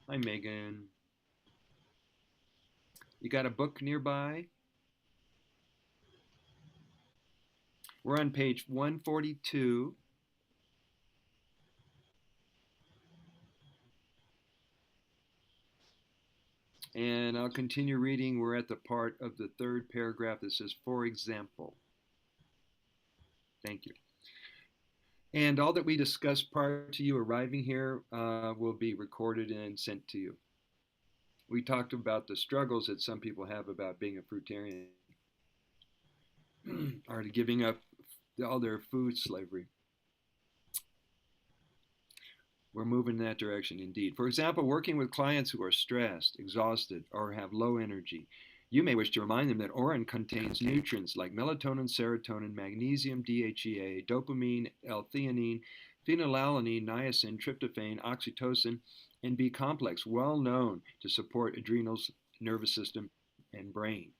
Hi, Megan. You got a book nearby? We're on page 142. And I'll continue reading. We're at the part of the third paragraph that says, for example. Thank you. And all that we discussed prior to you arriving here will be recorded and sent to you. We talked about the struggles that some people have about being a fruitarian or giving up all their food slavery. We're moving in that direction indeed. For example, working with clients who are stressed, exhausted, or have low energy, you may wish to remind them that urine contains nutrients like melatonin, serotonin, magnesium, DHEA, dopamine, L-theanine, phenylalanine, niacin, tryptophan, oxytocin, and B complex, well known to support adrenals, nervous system, and brain.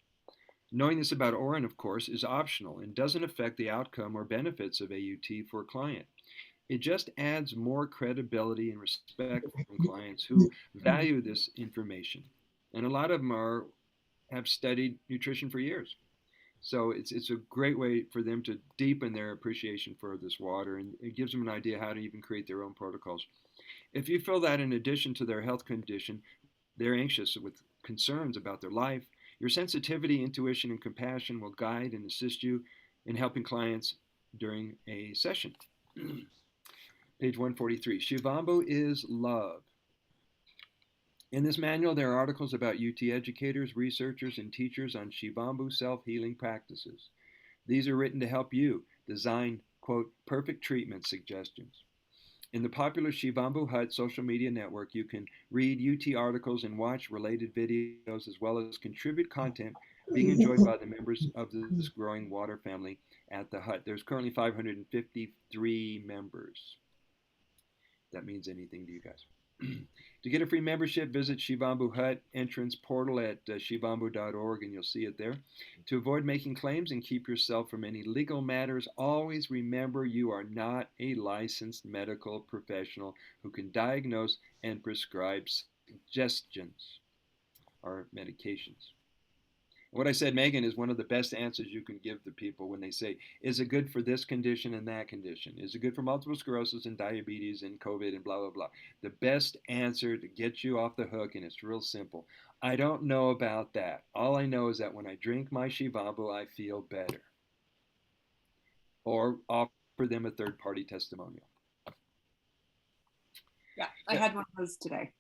Knowing this about urine, of course, is optional and doesn't affect the outcome or benefits of AUT for a client. It just adds more credibility and respect from clients who value this information. And a lot of them have studied nutrition for years. So it's a great way for them to deepen their appreciation for this water, and it gives them an idea how to even create their own protocols. If you feel that in addition to their health condition, they're anxious with concerns about their life, your sensitivity, intuition, and compassion will guide and assist you in helping clients during a session. Page 143. Shivambu is love. In this manual, there are articles about UT educators, researchers, and teachers on Shivambu self-healing practices. These are written to help you design, quote, perfect treatment suggestions. In the popular Shivambu Hut social media network, you can read UT articles and watch related videos, as well as contribute content being enjoyed by the members of this growing water family at the Hut. There's currently 553 members. That means anything to you guys. To get a free membership, visit Shivambu Hut entrance portal at shivambu.org, and you'll see it there. To avoid making claims and keep yourself from any legal matters, always remember you are not a licensed medical professional who can diagnose and prescribe suggestions or medications. What I said, Megan, is one of the best answers you can give to people when they say, is it good for this condition and that condition? Is it good for multiple sclerosis and diabetes and COVID and blah, blah, blah? The best answer to get you off the hook, and it's real simple. I don't know about that. All I know is that when I drink my Shivambu, I feel better. Or offer them a third-party testimonial. Yeah, I had one of those today.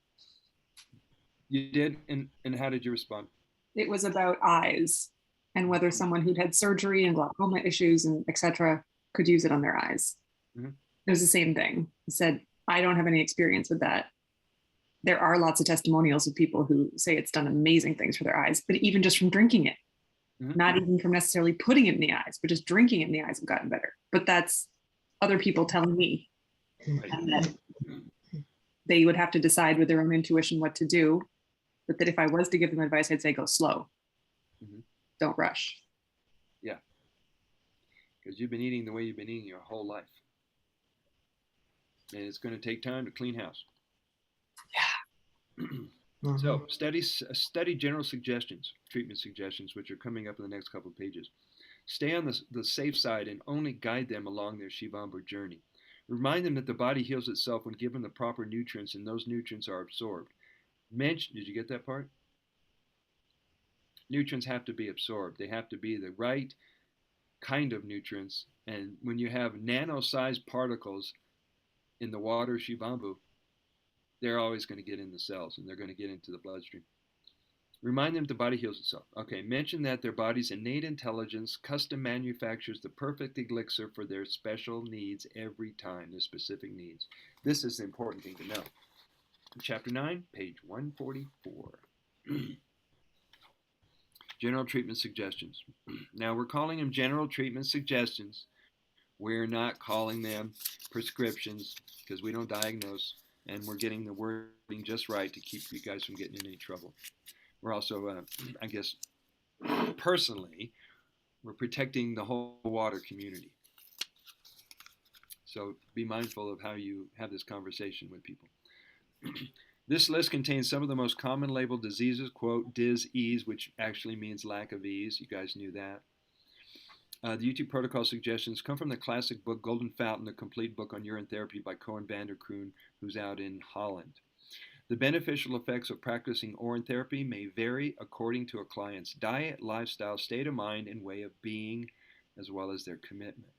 You did? And how did you respond? It was about eyes and whether someone who'd had surgery and glaucoma issues and etc. could use it on their eyes. Mm-hmm. It was the same thing. He said, I don't have any experience with that. There are lots of testimonials of people who say it's done amazing things for their eyes, but even just from drinking it, not even from necessarily putting it in the eyes, but just drinking it in the eyes have gotten better. But that's other people telling me. Right. And that they would have to decide with their own intuition what to do. But that if I was to give them advice, I'd say go slow. Don't rush. Yeah. Because you've been eating the way you've been eating your whole life. And it's going to take time to clean house. Yeah. So study general suggestions, treatment suggestions, which are coming up in the next couple of pages. Stay on the safe side and only guide them along their Shivambu journey. Remind them that the body heals itself when given the proper nutrients, and those nutrients are absorbed. Did you get that part? Nutrients have to be absorbed. They have to be the right kind of nutrients. And when you have nano-sized particles in the water Shivambu, they're always going to get in the cells and they're going to get into the bloodstream. Remind them the body heals itself. Okay, mention that their body's innate intelligence custom manufactures the perfect elixir for their special needs every time, their specific needs. This is the important thing to know. Chapter 9, page 144. General treatment suggestions. Now, we're calling them general treatment suggestions. We're not calling them prescriptions because we don't diagnose, and we're getting the wording just right to keep you guys from getting in any trouble. We're also, I guess, personally, we're protecting the whole water community. So be mindful of how you have this conversation with people. This list contains some of the most common labeled diseases, quote, dis-ease, which actually means lack of ease. You guys knew that. The UT protocol suggestions come from the classic book Golden Fountain, the complete book on urine therapy by Cohen van der Kroon, who's out in Holland. The beneficial effects of practicing urine therapy may vary according to a client's diet, lifestyle, state of mind, and way of being, as well as their commitment.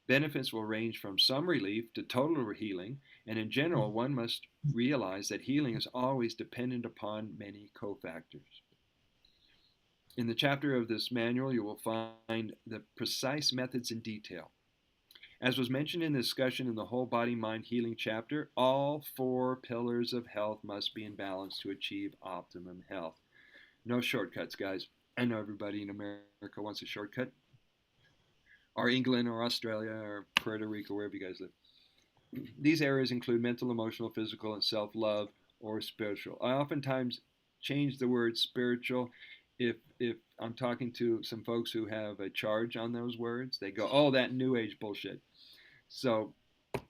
Benefits will range from some relief to total healing, and in general, one must realize that healing is always dependent upon many cofactors. In the chapter of this manual, you will find the precise methods in detail. As was mentioned in the discussion in the Whole Body Mind Healing chapter, all 4 pillars of health must be in balance to achieve optimum health. No shortcuts, guys. I know everybody in America wants a shortcut. Or England or Australia or Puerto Rico, wherever you guys live. These areas include mental, emotional, physical, and self-love or spiritual. I oftentimes change the word spiritual if I'm talking to some folks who have a charge on those words. They go, oh, that new age bullshit. So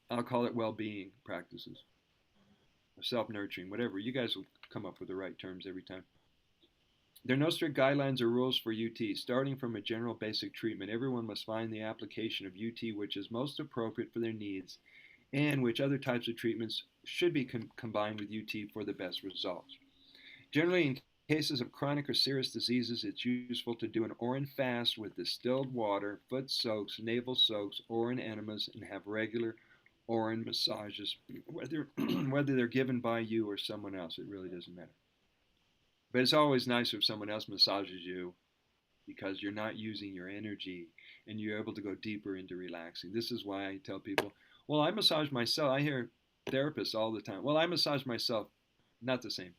I'll call it well-being practices, self-nurturing, whatever. You guys will come up with the right terms every time. There are no strict guidelines or rules for UT. Starting from a general basic treatment, everyone must find the application of UT which is most appropriate for their needs and which other types of treatments should be combined with UT for the best results. Generally, in cases of chronic or serious diseases, it's useful to do an Urine fast with distilled water, foot soaks, navel soaks, Urine enemas, and have regular Urine massages, whether they're given by you or someone else. It really doesn't matter. But it's always nicer if someone else massages you because you're not using your energy and you're able to go deeper into relaxing. This is why I tell people, well, I massage myself. I hear therapists all the time. Well, I massage myself. Not the same.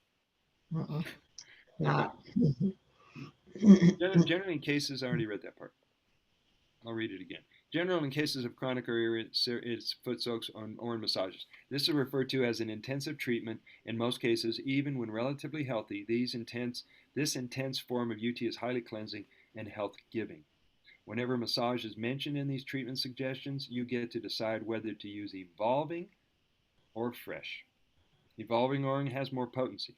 Not. Generally, in cases, I already read that part. I'll read it again. Generally, in cases of chronic or it's foot soaks on Urine massages. This is referred to as an intensive treatment. In most cases, even when relatively healthy, this intense form of UT is highly cleansing and health-giving. Whenever massage is mentioned in these treatment suggestions, you get to decide whether to use evolving or fresh. Evolving Urine has more potency.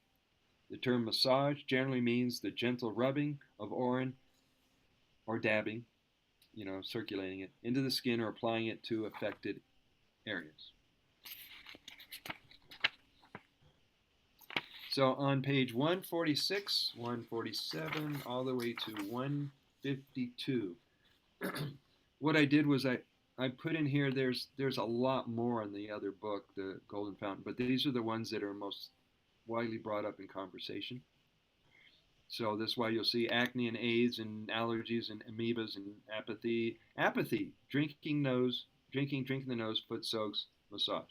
The term massage generally means the gentle rubbing of Urine or dabbing, circulating it into the skin or applying it to affected areas. So on page 146, 147, all the way to 152, what I did was I put in here, there's a lot more in the other book, the Golden Fountain, but these are the ones that are most widely brought up in conversation. So that's why you'll see acne and AIDS and allergies and amoebas and apathy. Apathy, drinking the nose, foot soaks, massage.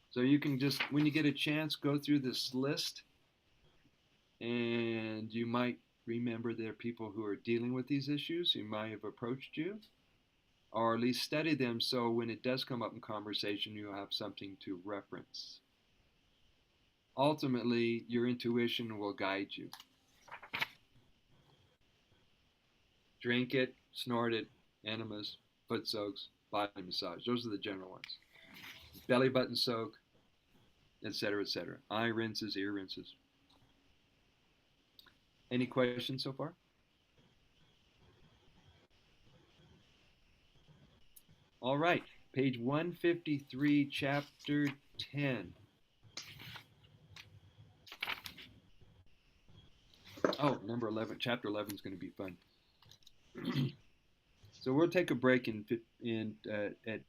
So you can just, when you get a chance, go through this list and you might remember there are people who are dealing with these issues who might have approached you, or at least study them so when it does come up in conversation, you'll have something to reference. Ultimately, your intuition will guide you. Drink it, snort it, enemas, foot soaks, body massage. Those are the general ones. Belly button soak, etc., etc. Eye rinses, ear rinses. Any questions so far? All right, page 153, chapter 10. Oh, number 11, chapter 11 is going to be fun. So we'll take a break at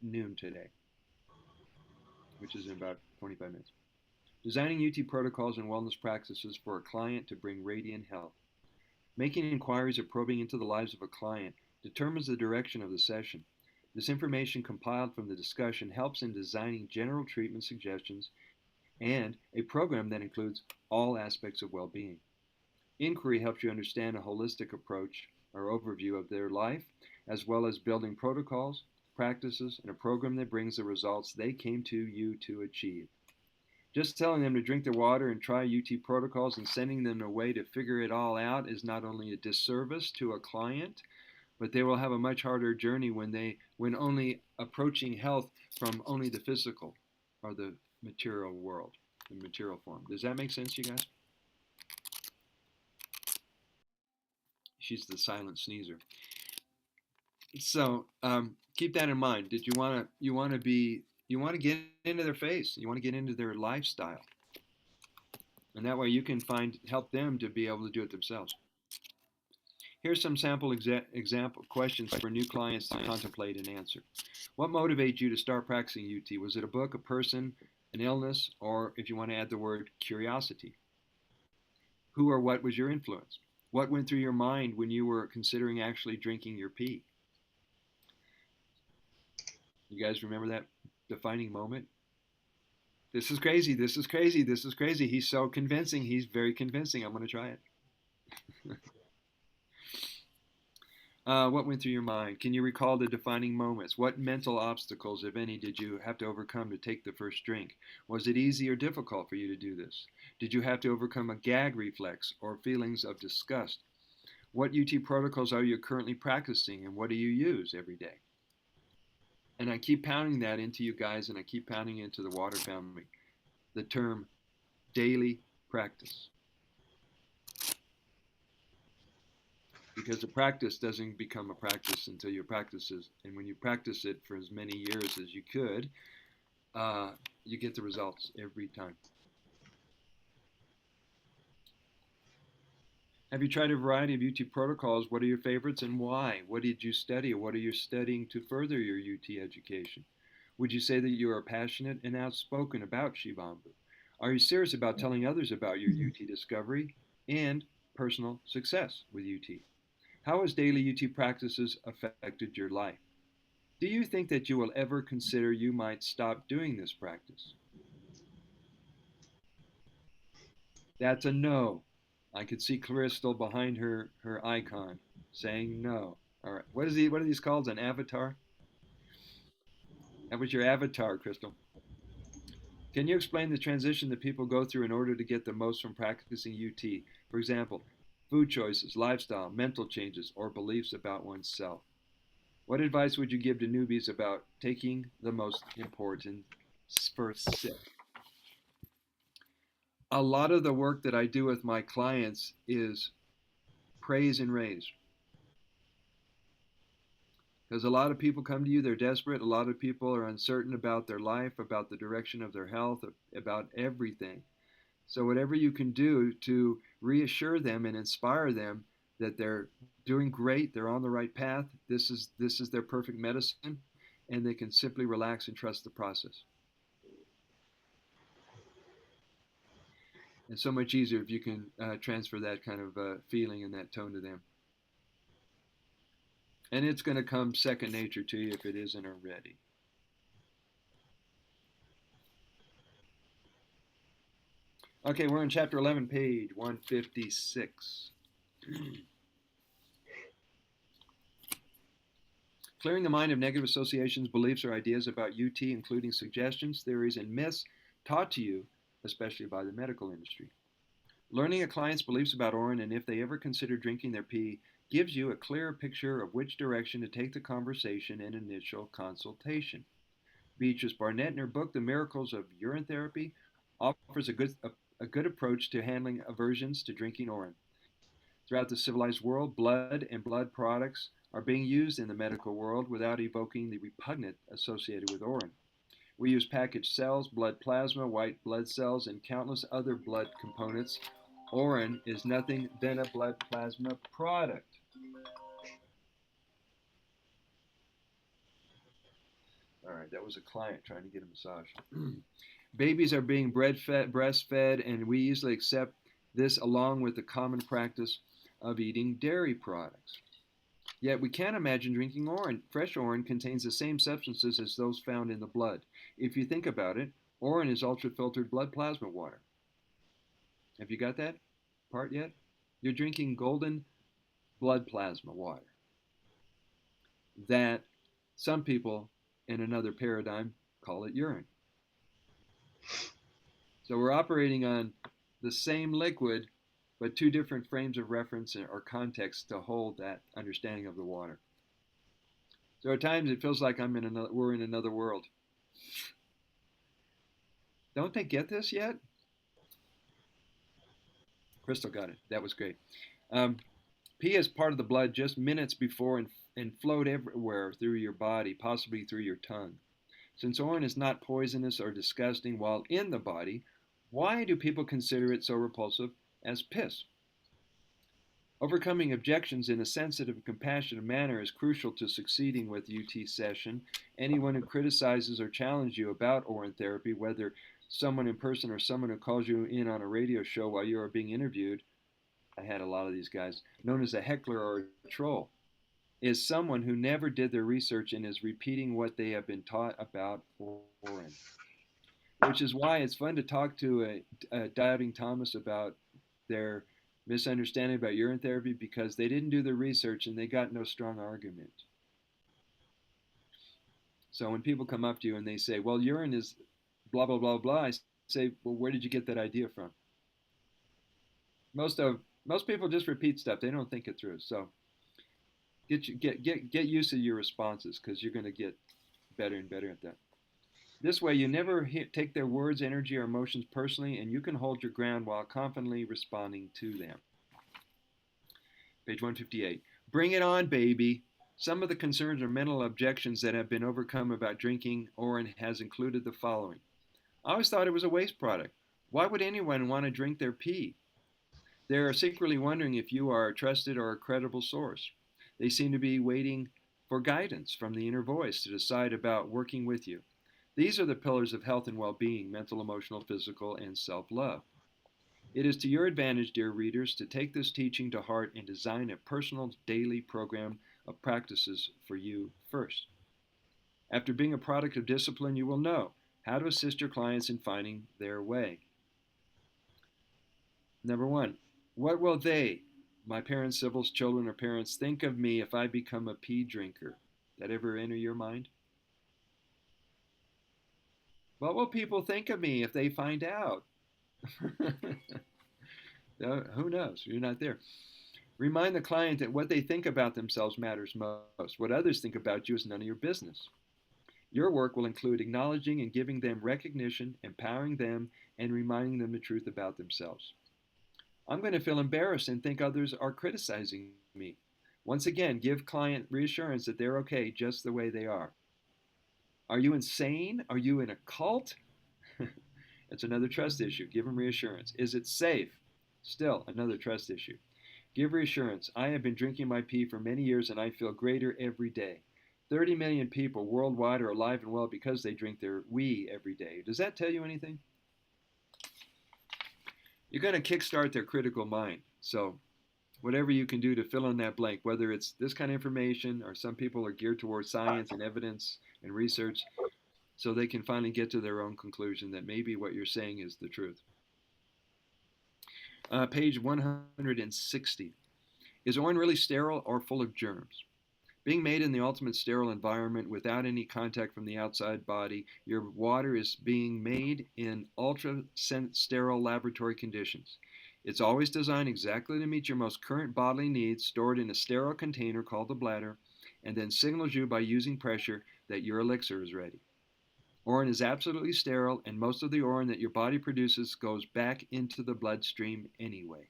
noon today, which is in about 25 minutes. Designing UT protocols and wellness practices for a client to bring radiant health. Making inquiries or probing into the lives of a client determines the direction of the session. This information compiled from the discussion helps in designing general treatment suggestions and a program that includes all aspects of well-being. Inquiry helps you understand a holistic approach or overview of their life, as well as building protocols, practices, and a program that brings the results they came to you to achieve. Just telling them to drink their water and try UT protocols and sending them away to figure it all out is not only a disservice to a client, but they will have a much harder journey when only approaching health from only the physical or the material world, the material form. Does that make sense, you guys? She's the silent sneezer. So keep that in mind. Did you want to get into their face? You want to get into their lifestyle, and that way you can help them to be able to do it themselves. Here's some sample example questions for new clients to contemplate and answer. What motivated you to start practicing UT? Was it a book, a person, an illness, or if you want to add the word curiosity? Who or what was your influence? What went through your mind when you were considering actually drinking your pee? You guys remember that defining moment? This is crazy, this is crazy, this is crazy. He's so convincing, he's very convincing. I'm going to try it. What went through your mind? Can you recall the defining moments? What mental obstacles, if any, did you have to overcome to take the first drink? Was it easy or difficult for you to do this? Did you have to overcome a gag reflex or feelings of disgust? What UT protocols are you currently practicing and what do you use every day? And I keep pounding that into you guys, and I keep pounding into the water family. The term daily practice. because the practice doesn't become a practice until you practice it. And when you practice it for as many years as you could, you get the results every time. Have you tried a variety of UT protocols? What are your favorites and why? What did you study, or what are you studying to further your UT education? Would you say that you are passionate and outspoken about Shivambu? Are you serious about telling others about your UT discovery and personal success with UT? How has daily UT practices affected your life? Do you think that you will ever consider you might stop doing this practice? That's a no. I could see Crystal behind her icon saying no. All right. What are these called? An avatar? That was your avatar, Crystal. Can you explain the transition that people go through in order to get the most from practicing UT? For example, food choices, lifestyle, mental changes, or beliefs about oneself. What advice would you give to newbies about taking the most important first sip? A lot of the work that I do with my clients is praise and raise. Because a lot of people come to you, they're desperate. A lot of people are uncertain about their life, about the direction of their health, about everything. So whatever you can do to reassure them and inspire them that they're doing great, they're on the right path, this is their perfect medicine, and they can simply relax and trust the process. It's so much easier if you can transfer that kind of feeling and that tone to them. And it's going to come second nature to you if it isn't already. Okay, we're in chapter 11, page 156. Clearing the mind of negative associations, beliefs, or ideas about UT, including suggestions, theories, and myths taught to you, especially by the medical industry. Learning a client's beliefs about Orin and if they ever consider drinking their pee gives you a clearer picture of which direction to take the conversation and initial consultation. Beatrice Barnett, in her book, The Miracles of Urine Therapy, offers a good approach to handling aversions to drinking Orin. Throughout the civilized world, blood and blood products are being used in the medical world without evoking the repugnant associated with Orin. We use packaged cells, blood plasma, white blood cells, and countless other blood components. Orin is nothing than a blood plasma product. All right, that was a client trying to get a massage. Babies are being breastfed, and we easily accept this along with the common practice of eating dairy products. Yet we can't imagine drinking Orin. Fresh Orin contains the same substances as those found in the blood. If you think about it, Orin is ultra-filtered blood plasma water. Have you got that part yet? You're drinking golden blood plasma water that some people in another paradigm call it urine. So we're operating on the same liquid, but two different frames of reference or context to hold that understanding of the water. So at times it feels like we're in another world. Don't they get this yet? Crystal got it. That was great. Pee is part of the blood just minutes before and flowed everywhere through your body, possibly through your tongue. Since Orin is not poisonous or disgusting while in the body, why do people consider it so repulsive as piss? Overcoming objections in a sensitive, compassionate manner is crucial to succeeding with UT session. Anyone who criticizes or challenges you about Orin therapy, whether someone in person or someone who calls you in on a radio show while you are being interviewed, I had a lot of these guys, known as a heckler or a troll, is someone who never did their research and is repeating what they have been taught about Orin. Which is why it's fun to talk to a doubting Thomas about their misunderstanding about urine therapy, because they didn't do the research and they got no strong argument. So when people come up to you and they say, well, urine is blah, blah, blah, blah, I say, well, where did you get that idea from? Most people just repeat stuff. They don't think it through. So get used to your responses, because you're going to get better and better at that. This way, you never take their words, energy, or emotions personally, and you can hold your ground while confidently responding to them. Page 158. Bring it on, baby. Some of the concerns or mental objections that have been overcome about drinking Orin has included the following. I always thought it was a waste product. Why would anyone want to drink their pee? They are secretly wondering if you are a trusted or a credible source. They seem to be waiting for guidance from the inner voice to decide about working with you. These are the pillars of health and well-being: mental, emotional, physical, and self-love. It is to your advantage, dear readers, to take this teaching to heart and design a personal daily program of practices for you first. After being a product of discipline, you will know how to assist your clients in finding their way. Number one, what will they, my parents, siblings, children, or parents, think of me if I become a pee drinker? That ever enter your mind? What will people think of me if they find out? Who knows? You're not there. Remind the client that what they think about themselves matters most. What others think about you is none of your business. Your work will include acknowledging and giving them recognition, empowering them, and reminding them the truth about themselves. I'm going to feel embarrassed and think others are criticizing me. Once again, give client reassurance that they're okay just the way they are. Are you insane? Are you in a cult? It's another trust issue. Give them reassurance. Is it safe? Still another trust issue. Give reassurance. I have been drinking my pee for many years and I feel greater every day. 30 million people worldwide are alive and well because they drink their wee every day. Does that tell you anything? You're going to kickstart their critical mind. So whatever you can do to fill in that blank, whether it's this kind of information or some people are geared towards science and evidence and research, so they can finally get to their own conclusion that maybe what you're saying is the truth. Page 160. Is Orin really sterile or full of germs? Being made in the ultimate sterile environment without any contact from the outside body, your water is being made in ultra-sterile laboratory conditions. It's always designed exactly to meet your most current bodily needs, stored in a sterile container called the bladder, and then signals you by using pressure that your elixir is ready. Orin is absolutely sterile, and most of the orin that your body produces goes back into the bloodstream anyway.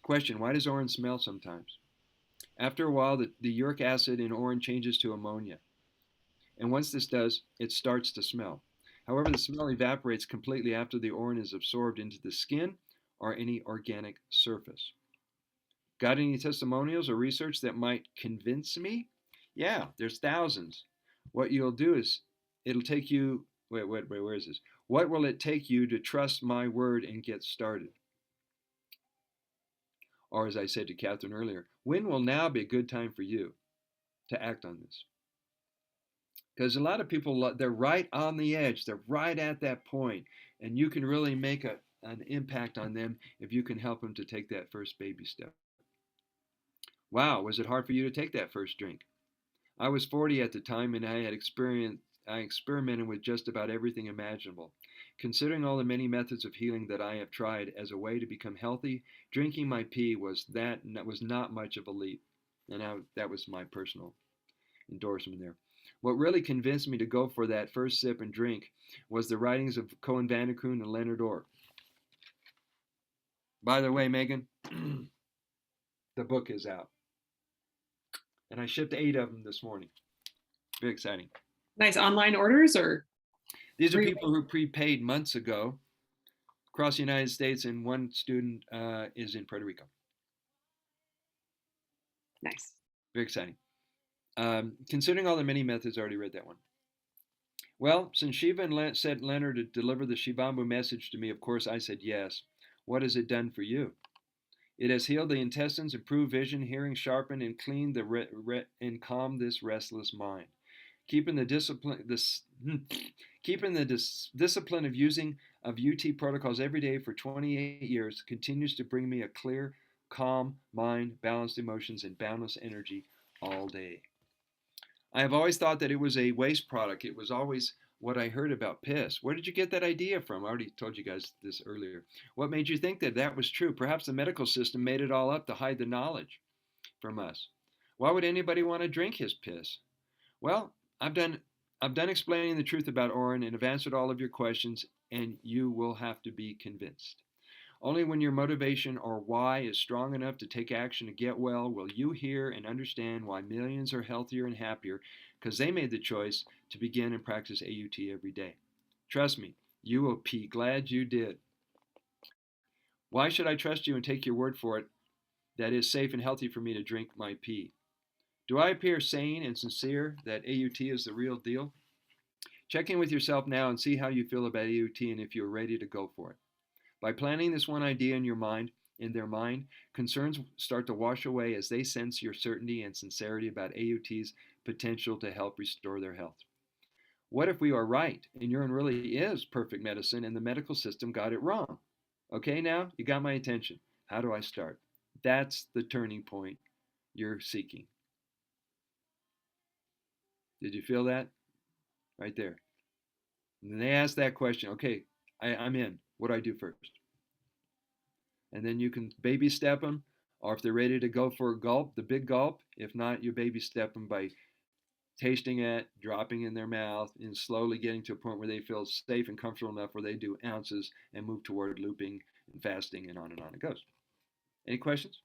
Question: why does orin smell sometimes? After a while, the uric acid in orin changes to ammonia. And once this does, it starts to smell. However, the smell evaporates completely after the orin is absorbed into the skin or any organic surface. Got any testimonials or research that might convince me? Yeah, there's thousands. What you'll do is, it'll take you, wait, where is this? What will it take you to trust my word and get started? Or as I said to Catherine earlier, when will now be a good time for you to act on this? Because a lot of people, they're right on the edge. They're right at that point. And you can really make an impact on them if you can help them to take that first baby step. Wow, was it hard for you to take that first drink? I was 40 at the time and I experimented with just about everything imaginable. Considering all the many methods of healing that I have tried as a way to become healthy, drinking my pee was not much of a leap. And that was my personal endorsement there. What really convinced me to go for that first sip and drink was the writings of Cohen Vanderkoon and Leonard Orr. By the way, Megan, the book is out. And I shipped 8 of them this morning. Very exciting. Nice. Online orders or? These are people who prepaid months ago across the United States, and one student is in Puerto Rico. Nice. Very exciting. Considering all the many methods, I already read that one. Well, since Shiva sent Leonard to deliver the Shivambu message to me, of course I said yes. What has it done for you? It has healed the intestines, improved vision, hearing, sharpened, and cleaned and calmed this restless mind. Keeping the discipline of using of UT protocols every day for 28 years continues to bring me a clear, calm mind, balanced emotions, and boundless energy all day. I have always thought that it was a waste product. It was always what I heard about piss. Where did you get that idea from? I already told you guys this earlier. What made you think that that was true? Perhaps the medical system made it all up to hide the knowledge from us. Why would anybody want to drink his piss? Well, I've done explaining the truth about orin and have answered all of your questions, and you will have to be convinced. Only when your motivation or why is strong enough to take action to get well will you hear and understand why millions are healthier and happier because they made the choice to begin and practice AUT every day. Trust me, you will be glad you did. Why should I trust you and take your word for it that it's safe and healthy for me to drink my pee? Do I appear sane and sincere that AUT is the real deal? Check in with yourself now and see how you feel about AUT and if you're ready to go for it. By planting this one idea in their mind, concerns start to wash away as they sense your certainty and sincerity about AUT's potential to help restore their health. What if we are right and urine really is perfect medicine and the medical system got it wrong? Okay, now you got my attention. How do I start? That's the turning point you're seeking. Did you feel that? Right there. And they ask that question, okay, I'm in. What do I do first? And then you can baby step them, or if they're ready to go for a gulp, the big gulp. If not, you baby step them by tasting it, dropping in their mouth, and slowly getting to a point where they feel safe and comfortable enough where they do ounces and move toward looping and fasting and on it goes. Any questions?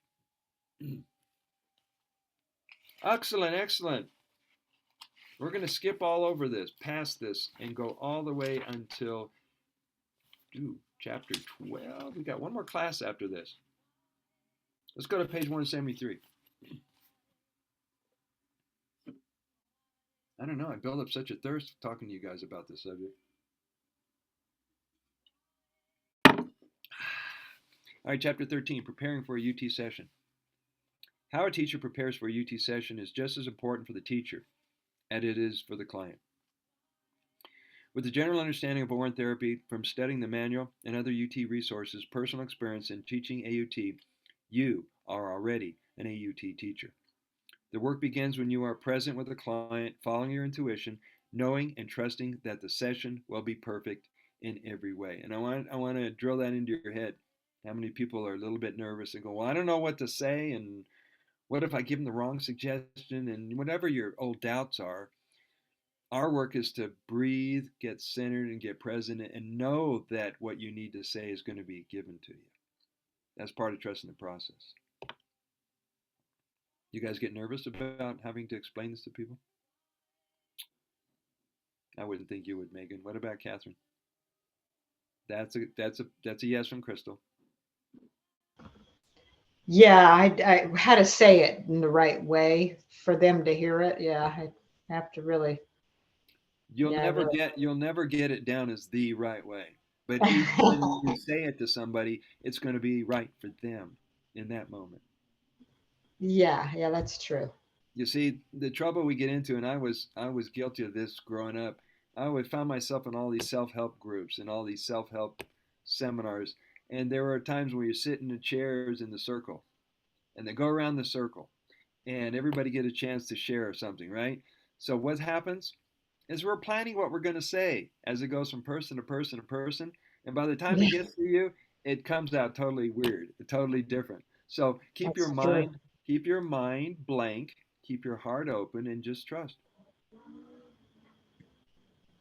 Excellent, excellent. We're going to skip all over this, past this, and go all the way until chapter 12. We got one more class after this. Let's go to page 173. I don't know. I built up such a thirst talking to you guys about this subject. All right, chapter 13, preparing for a UT session. How a teacher prepares for a UT session is just as important for the teacher as it is for the client. With the general understanding of Urine Therapy from studying the manual and other UT resources, personal experience in teaching AUT, you are already an AUT teacher. The work begins when you are present with the client, following your intuition, knowing and trusting that the session will be perfect in every way. And I want to drill that into your head. How many people are a little bit nervous and go, well, I don't know what to say, and what if I give them the wrong suggestion, and whatever your old doubts are. Our work is to breathe, get centered, and get present, and know that what you need to say is going to be given to you. That's part of trusting the process. You guys get nervous about having to explain this to people? I wouldn't think you would, Megan. What about Catherine? That's a yes from Crystal. Yeah, I had to say it in the right way for them to hear it. Yeah, I have to really. You'll never get it down as the right way. But each time you say it to somebody, it's going to be right for them in that moment. Yeah, that's true. You see, the trouble we get into, and I was guilty of this growing up. I would find myself in all these self-help groups and all these self-help seminars, and there were times where you sit in the chairs in the circle, and they go around the circle, and everybody get a chance to share something, right? So what happens is we're planning what we're going to say as it goes from person to person to person, and by the time it gets to you, it comes out totally weird, totally different. So keep your mind blank, keep your heart open, and just trust.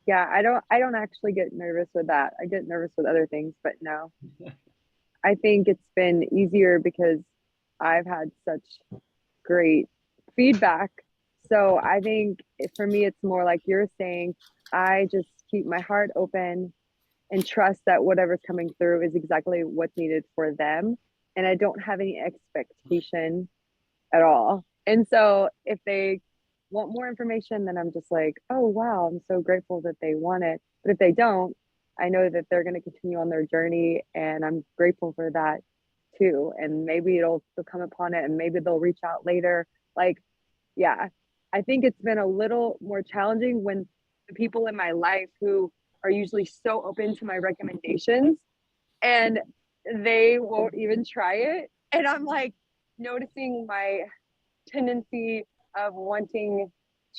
Yeah, I don't actually get nervous with that. I get nervous with other things, but no. I think it's been easier because I've had such great feedback. So I think for me, it's more like you're saying, I just keep my heart open and trust that whatever's coming through is exactly what's needed for them. And I don't have any expectation at all. And so if they want more information, then I'm just like, oh, wow, I'm so grateful that they want it. But if they don't, I know that they're going to continue on their journey, and I'm grateful for that too. And maybe they'll come upon it, and maybe they'll reach out later. Like, yeah, I think it's been a little more challenging when the people in my life who are usually so open to my recommendations and they won't even try it. And I'm like noticing my tendency of wanting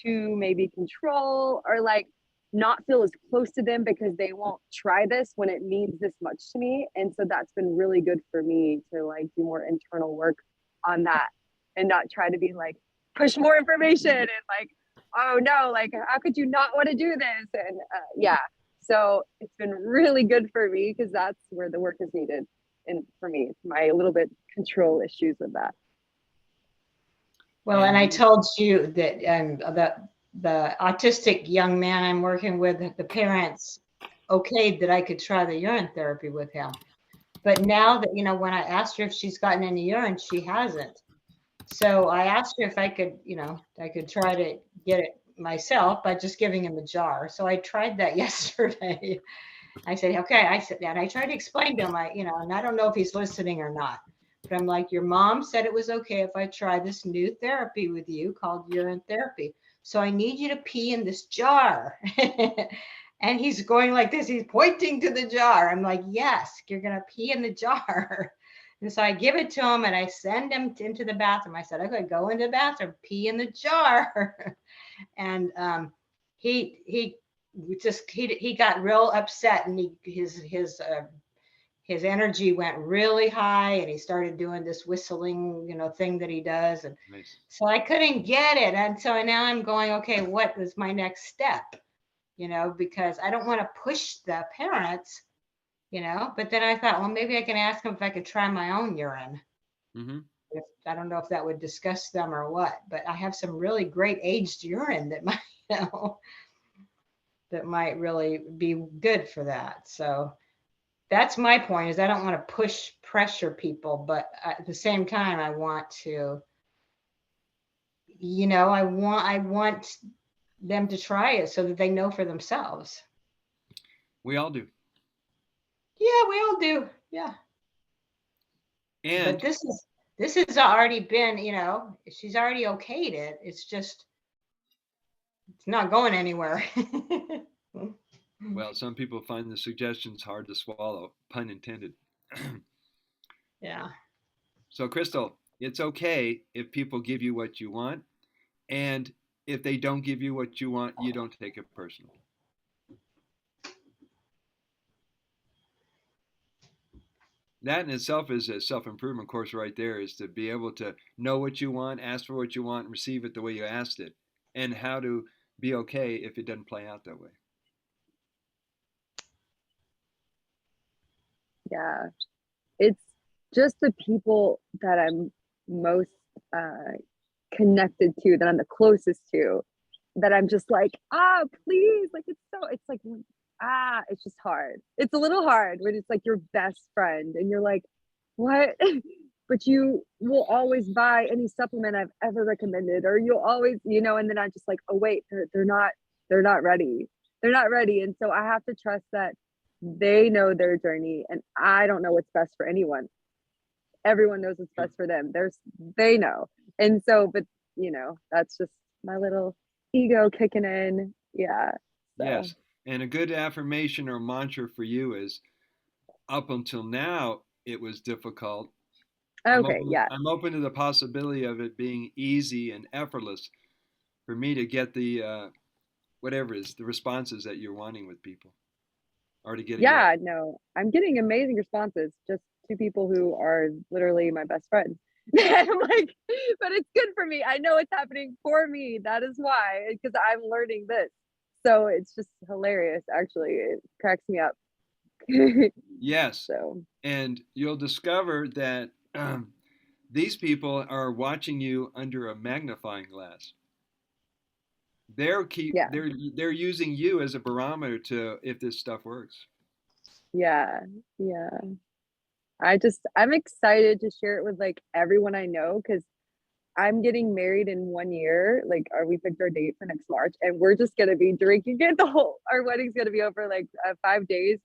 to maybe control or like not feel as close to them because they won't try this when it means this much to me. And so that's been really good for me to like do more internal work on that and not try to be like push more information and like, oh no, like how could you not want to do this? And yeah, so it's been really good for me because that's where the work is needed. and for me, it's my little bit control issues with that. Well, and I told you that the autistic young man I'm working with, the parents okayed that I could try the urine therapy with him. But now that, when I asked her if she's gotten any urine, she hasn't. So I asked her if I could, I could try to get it myself by just giving him a jar. So I tried that yesterday. I said, okay, and I tried to explain to him, and I don't know if he's listening or not. But I'm like, your mom said it was okay if I try this new therapy with you called urine therapy. So I need you to pee in this jar. And he's going like this. He's pointing to the jar. I'm like, yes, you're going to pee in the jar. And so I give it to him and I send him into the bathroom. I said, okay, go into the bathroom, pee in the jar. And he got real upset, and his energy went really high, and he started doing this whistling, thing that he does. And Nice. So I couldn't get it. And so now I'm going, okay, what is my next step? Because I don't want to push the parents, but then I thought, well, maybe I can ask them if I could try my own urine. Mm-hmm. I don't know if that would disgust them or what, but I have some really great aged urine that might, that might really be good for that. So that's my point, is I don't want to pressure people, but at the same time, I want to, I want them to try it so that they know for themselves. We all do. Yeah, we all do. Yeah. And but this has already been, she's already okayed it. It's not going anywhere. well, some people find the suggestions hard to swallow, pun intended. Yeah. So, Crystal, it's okay if people give you what you want, and if they don't give you what you want, you don't take it personally. That in itself is a self-improvement course right there, is to be able to know what you want, ask for what you want, and receive it the way you asked it, and how to be okay if it doesn't play out that way. Yeah, it's just the people that I'm most connected to, that I'm the closest to, that I'm just like, please, like, it's like, it's just hard. It's a little hard when it's like your best friend and you're like, what? But you will always buy any supplement I've ever recommended, or you'll always, and then I'm just like, oh wait, they're not ready. They're not ready. And so I have to trust that they know their journey, and I don't know what's best for anyone. Everyone knows what's best for them. They know. And so, but that's just my little ego kicking in. Yeah. So. Yes. And a good affirmation or mantra for you is, up until now, it was difficult. Okay. I'm open to the possibility of it being easy and effortless for me to get the whatever it is, the responses that you're wanting with people, or to get no, I'm getting amazing responses. Just two people who are literally my best friends. I'm like, but it's good for me. I know it's happening for me. That is why, because I'm learning this. So it's just hilarious. Actually, it cracks me up. Yes. So. And you'll discover that these people are watching you under a magnifying glass. They're using you as a barometer to if this stuff works. Yeah. I'm excited to share it with like everyone I know, because I'm getting married in 1 year. Like, we picked our date for next March, and we're just gonna be drinking it our wedding's gonna be over like 5 days,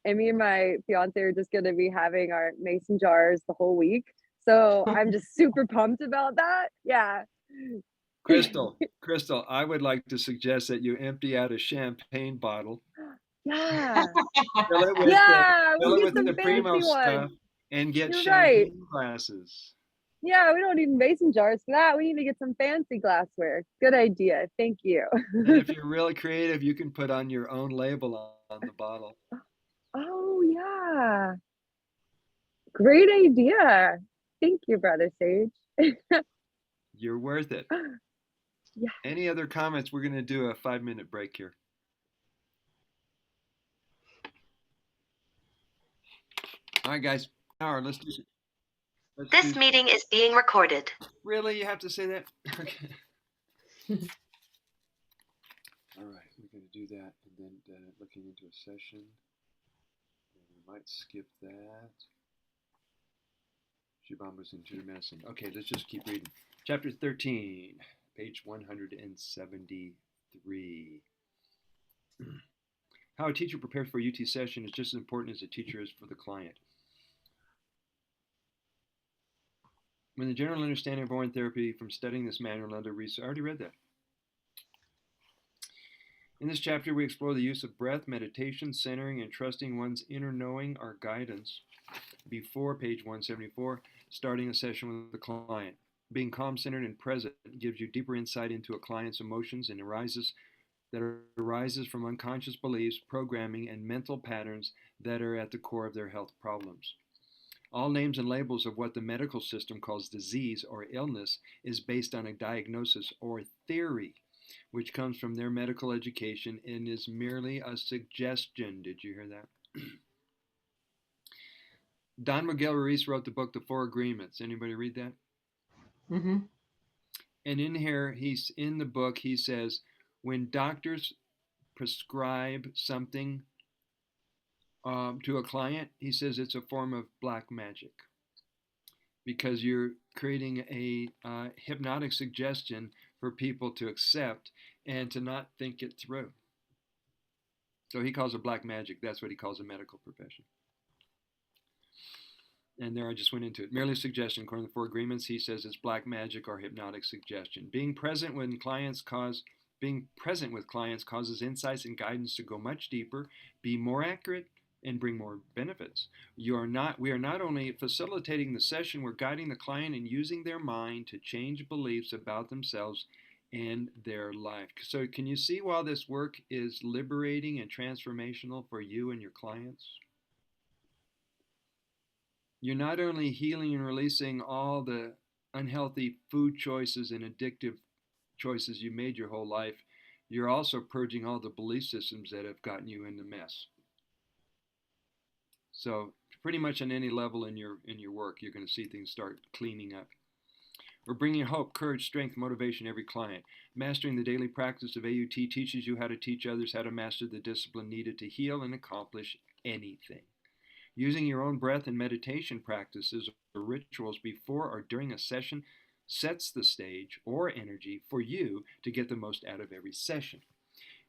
and me and my fiance are just gonna be having our mason jars the whole week. So I'm just super pumped about that. Yeah. Crystal, I would like to suggest that you empty out a champagne bottle. Yeah. Fill it with the primo stuff, and get champagne glasses. Yeah, we don't need mason jars for that. We need to get some fancy glassware. Good idea. Thank you. And if you're really creative, you can put on your own label on the bottle. Oh, yeah. Great idea. Thank you, Brother Sage. You're worth it. Yeah. Any other comments? We're going to do a 5-minute break here. All right, guys. hour. Let's This meeting is being recorded. Really? You have to say that? Okay. All right, we're going to do that, and then looking into a session. And we might skip that. Shubhamba's into medicine. Okay, let's just keep reading. Chapter 13, page 173. How a teacher prepares for a UT session is just as important as a teacher is for the client. When the general understanding of Urine Therapy from studying this manual and other research, I already read that. In this chapter, we explore the use of breath, meditation, centering, and trusting one's inner knowing or guidance before page 174, starting a session with the client. Being calm, centered, and present gives you deeper insight into a client's emotions and arises from unconscious beliefs, programming, and mental patterns that are at the core of their health problems. All names and labels of what the medical system calls disease or illness is based on a diagnosis or theory, which comes from their medical education and is merely a suggestion. Did you hear that? Don Miguel Ruiz wrote the book, The Four Agreements. Anybody read that? Mm-hmm. And in the book, he says, when doctors prescribe something to a client, he says it's a form of black magic because you're creating a hypnotic suggestion for people to accept and to not think it through. So he calls it black magic. That's what he calls a medical profession. And there I just went into it. Merely suggestion, according to the Four Agreements, he says it's black magic or hypnotic suggestion. Being present with clients causes insights and guidance to go much deeper, be more accurate, and bring more benefits. We are not only facilitating the session, we're guiding the client and using their mind to change beliefs about themselves and their life. So can you see why this work is liberating and transformational for you and your clients? You're not only healing and releasing all the unhealthy food choices and addictive choices you made your whole life, you're also purging all the belief systems that have gotten you in the mess. So pretty much on any level in your work, you're going to see things start cleaning up. We're bringing hope, courage, strength, motivation to every client. Mastering the daily practice of AUT teaches you how to teach others how to master the discipline needed to heal and accomplish anything. Using your own breath and meditation practices or rituals before or during a session sets the stage or energy for you to get the most out of every session.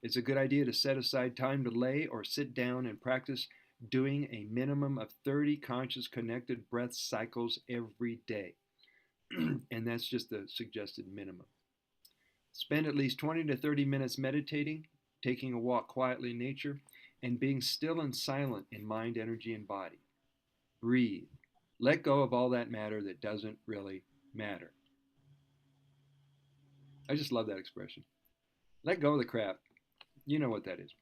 It's a good idea to set aside time to lay or sit down and practice doing a minimum of 30 conscious connected breath cycles every day. And that's just the suggested minimum. Spend at least 20 to 30 minutes meditating, taking a walk quietly in nature, and being still and silent in mind, energy, and body. Breathe. Let go of all that matter that doesn't really matter. I just love that expression. Let go of the crap. You know what that is.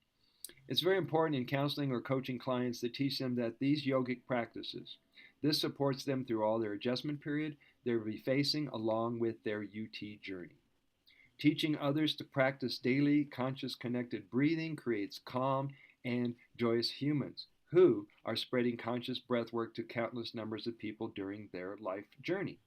It's very important in counseling or coaching clients to teach them that these yogic practices, this supports them through all their adjustment period they will be facing along with their UT journey. Teaching others to practice daily conscious connected breathing creates calm and joyous humans who are spreading conscious breath work to countless numbers of people during their life journey.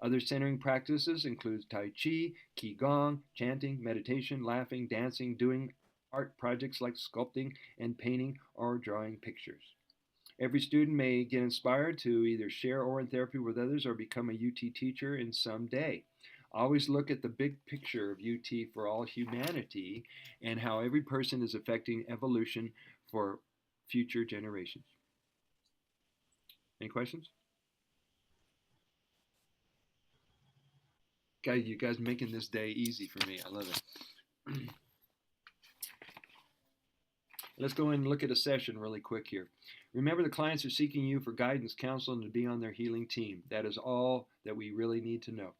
Other centering practices include Tai Chi, Qigong, chanting, meditation, laughing, dancing, doing art projects like sculpting and painting or drawing pictures. Every student may get inspired to either share Urine Therapy with others or become a UT teacher in some day. Always look at the big picture of UT for all humanity and how every person is affecting evolution for future generations. Any questions? Guys, you guys making this day easy for me. I love it. Let's go in and look at a session really quick here. Remember, the clients are seeking you for guidance, counsel, and to be on their healing team. That is all that we really need to know.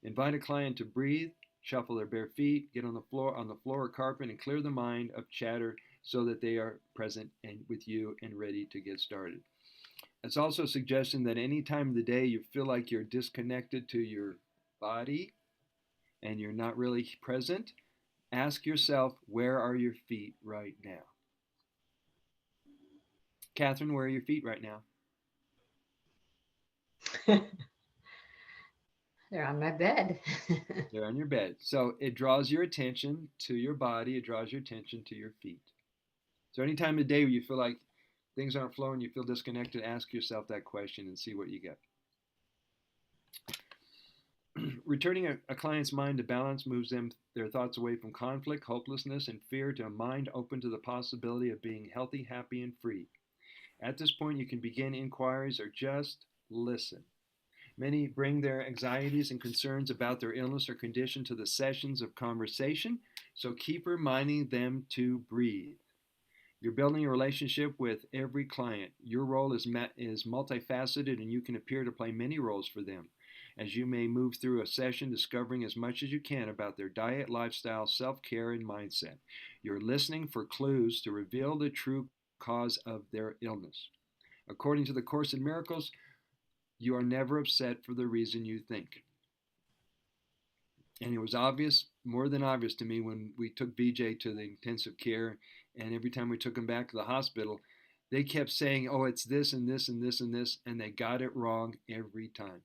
Invite a client to breathe, shuffle their bare feet, get on the floor or carpet, and clear the mind of chatter so that they are present and with you and ready to get started. It's also a suggestion that any time of the day you feel like you're disconnected to your body and you're not really present, ask yourself, where are your feet right now? Catherine, where are your feet right now? They're on my bed. They're on your bed. So it draws your attention to your body. It draws your attention to your feet. So any time of day where you feel like things aren't flowing, you feel disconnected, ask yourself that question and see what you get. Returning a client's mind to balance moves their thoughts away from conflict, hopelessness, and fear to a mind open to the possibility of being healthy, happy, and free. At this point, you can begin inquiries or just listen. Many bring their anxieties and concerns about their illness or condition to the sessions of conversation, so keep reminding them to breathe. You're building a relationship with every client. Your role is multifaceted, and you can appear to play many roles for them. As you may move through a session discovering as much as you can about their diet, lifestyle, self-care, and mindset. You're listening for clues to reveal the true cause of their illness. According to the Course in Miracles, you are never upset for the reason you think. And it was obvious, more than obvious to me, when we took BJ to the intensive care, and every time we took him back to the hospital, they kept saying, oh, it's this and this and this and this, and they got it wrong every time.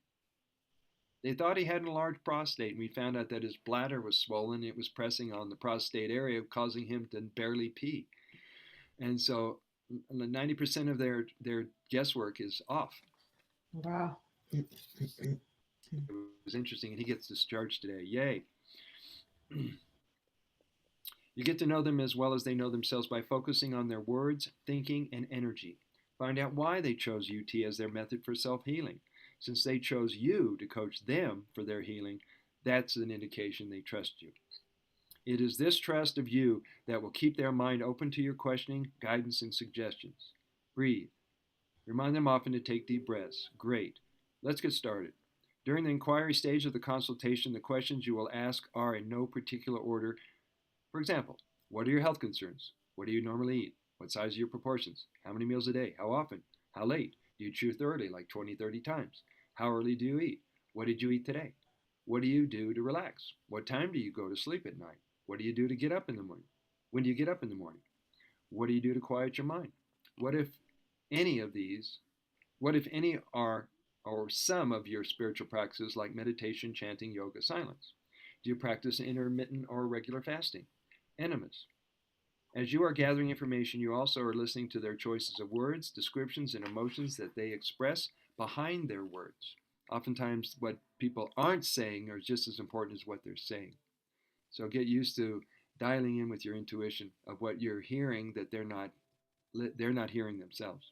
They thought he had an enlarged prostate, and we found out that his bladder was swollen. It was pressing on the prostate area, causing him to barely pee. And so 90% of their guesswork is off. Wow. It was interesting, and he gets discharged today. Yay. You get to know them as well as they know themselves by focusing on their words, thinking, and energy. Find out why they chose UT as their method for self-healing. Since they chose you to coach them for their healing, that's an indication they trust you. It is this trust of you that will keep their mind open to your questioning, guidance, and suggestions. Breathe. Remind them often to take deep breaths. Great. Let's get started. During the inquiry stage of the consultation, the questions you will ask are in no particular order. For example, what are your health concerns? What do you normally eat? What size are your proportions? How many meals a day? How often? How late? Do you chew thoroughly, like 20, 30 times? How early do you eat? What did you eat today? What do you do to relax? What time do you go to sleep at night? What do you do to get up in the morning? When do you get up in the morning? What do you do to quiet your mind? What if any are or some of your spiritual practices like meditation, chanting, yoga, silence? Do you practice intermittent or regular fasting? Enemas. As you are gathering information, you also are listening to their choices of words, descriptions, and emotions that they express behind their words. Oftentimes, what people aren't saying are just as important as what they're saying. So get used to dialing in with your intuition of what you're hearing that they're not hearing themselves.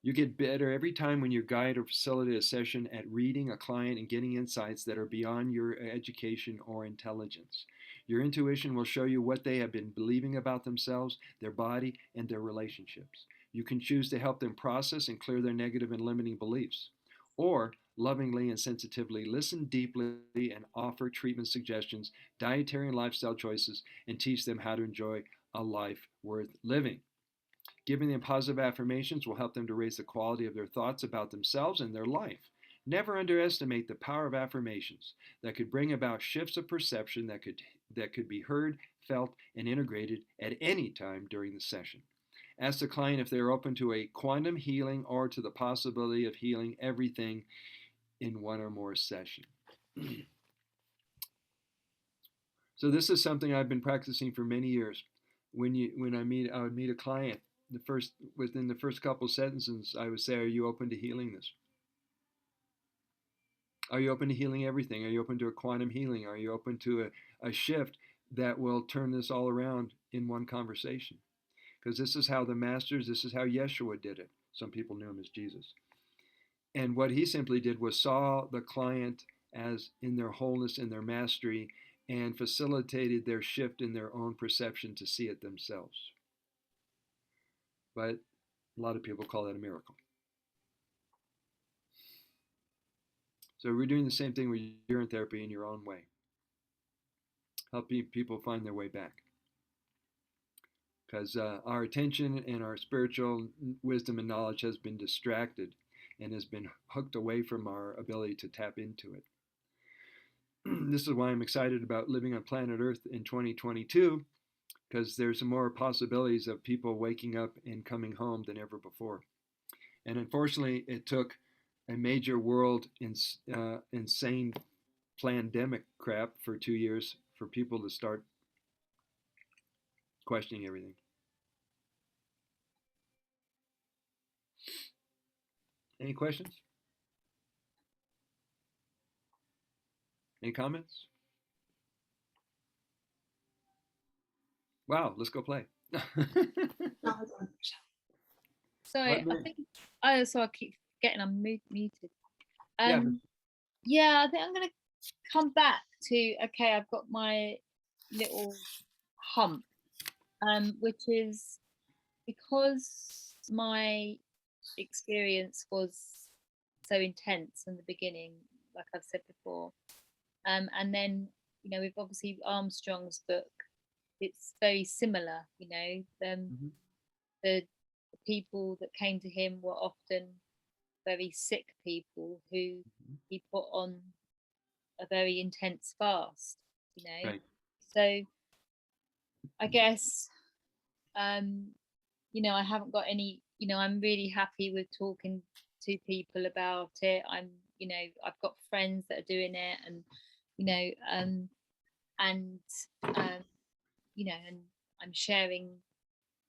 You get better every time when you guide or facilitate a session at reading a client and getting insights that are beyond your education or intelligence. Your intuition will show you what they have been believing about themselves, their body, and their relationships. You can choose to help them process and clear their negative and limiting beliefs, or lovingly and sensitively listen deeply and offer treatment suggestions, dietary and lifestyle choices, and teach them how to enjoy a life worth living. Giving them positive affirmations will help them to raise the quality of their thoughts about themselves and their life. Never underestimate the power of affirmations that could bring about shifts of perception that could be heard, felt, and integrated at any time during the session. Ask the client if they are open to a quantum healing or to the possibility of healing everything in one or more sessions. So this is something I've been practicing for many years. I would meet a client, within the first couple sentences, I would say, "Are you open to healing this? Are you open to healing everything? Are you open to a quantum healing? Are you open to a shift that will turn this all around in one conversation?" Because this is how this is how Yeshua did it. Some people knew him as Jesus. And what he simply did was saw the client as in their wholeness and their mastery and facilitated their shift in their own perception to see it themselves. But a lot of people call that a miracle. So we're doing the same thing with urine therapy in your own way, helping people find their way back. Because our attention and our spiritual wisdom and knowledge has been distracted and has been hooked away from our ability to tap into it. This is why I'm excited about living on planet Earth in 2022, because there's more possibilities of people waking up and coming home than ever before. And unfortunately, it took a major world insane pandemic crap for 2 years for people to start questioning everything. Any questions? Any comments? Wow, let's go play. Sorry, I think so I keep getting muted. Yeah. Yeah, I think I'm gonna come back to, okay, I've got my little hump, which is because my experience was so intense in the beginning, like I've said before, and then with obviously Armstrong's book, it's very similar. The people that came to him were often very sick people who he put on a very intense fast, Right. So I guess I haven't got any, I'm really happy with talking to people about it. I've got friends that are doing it, and and I'm sharing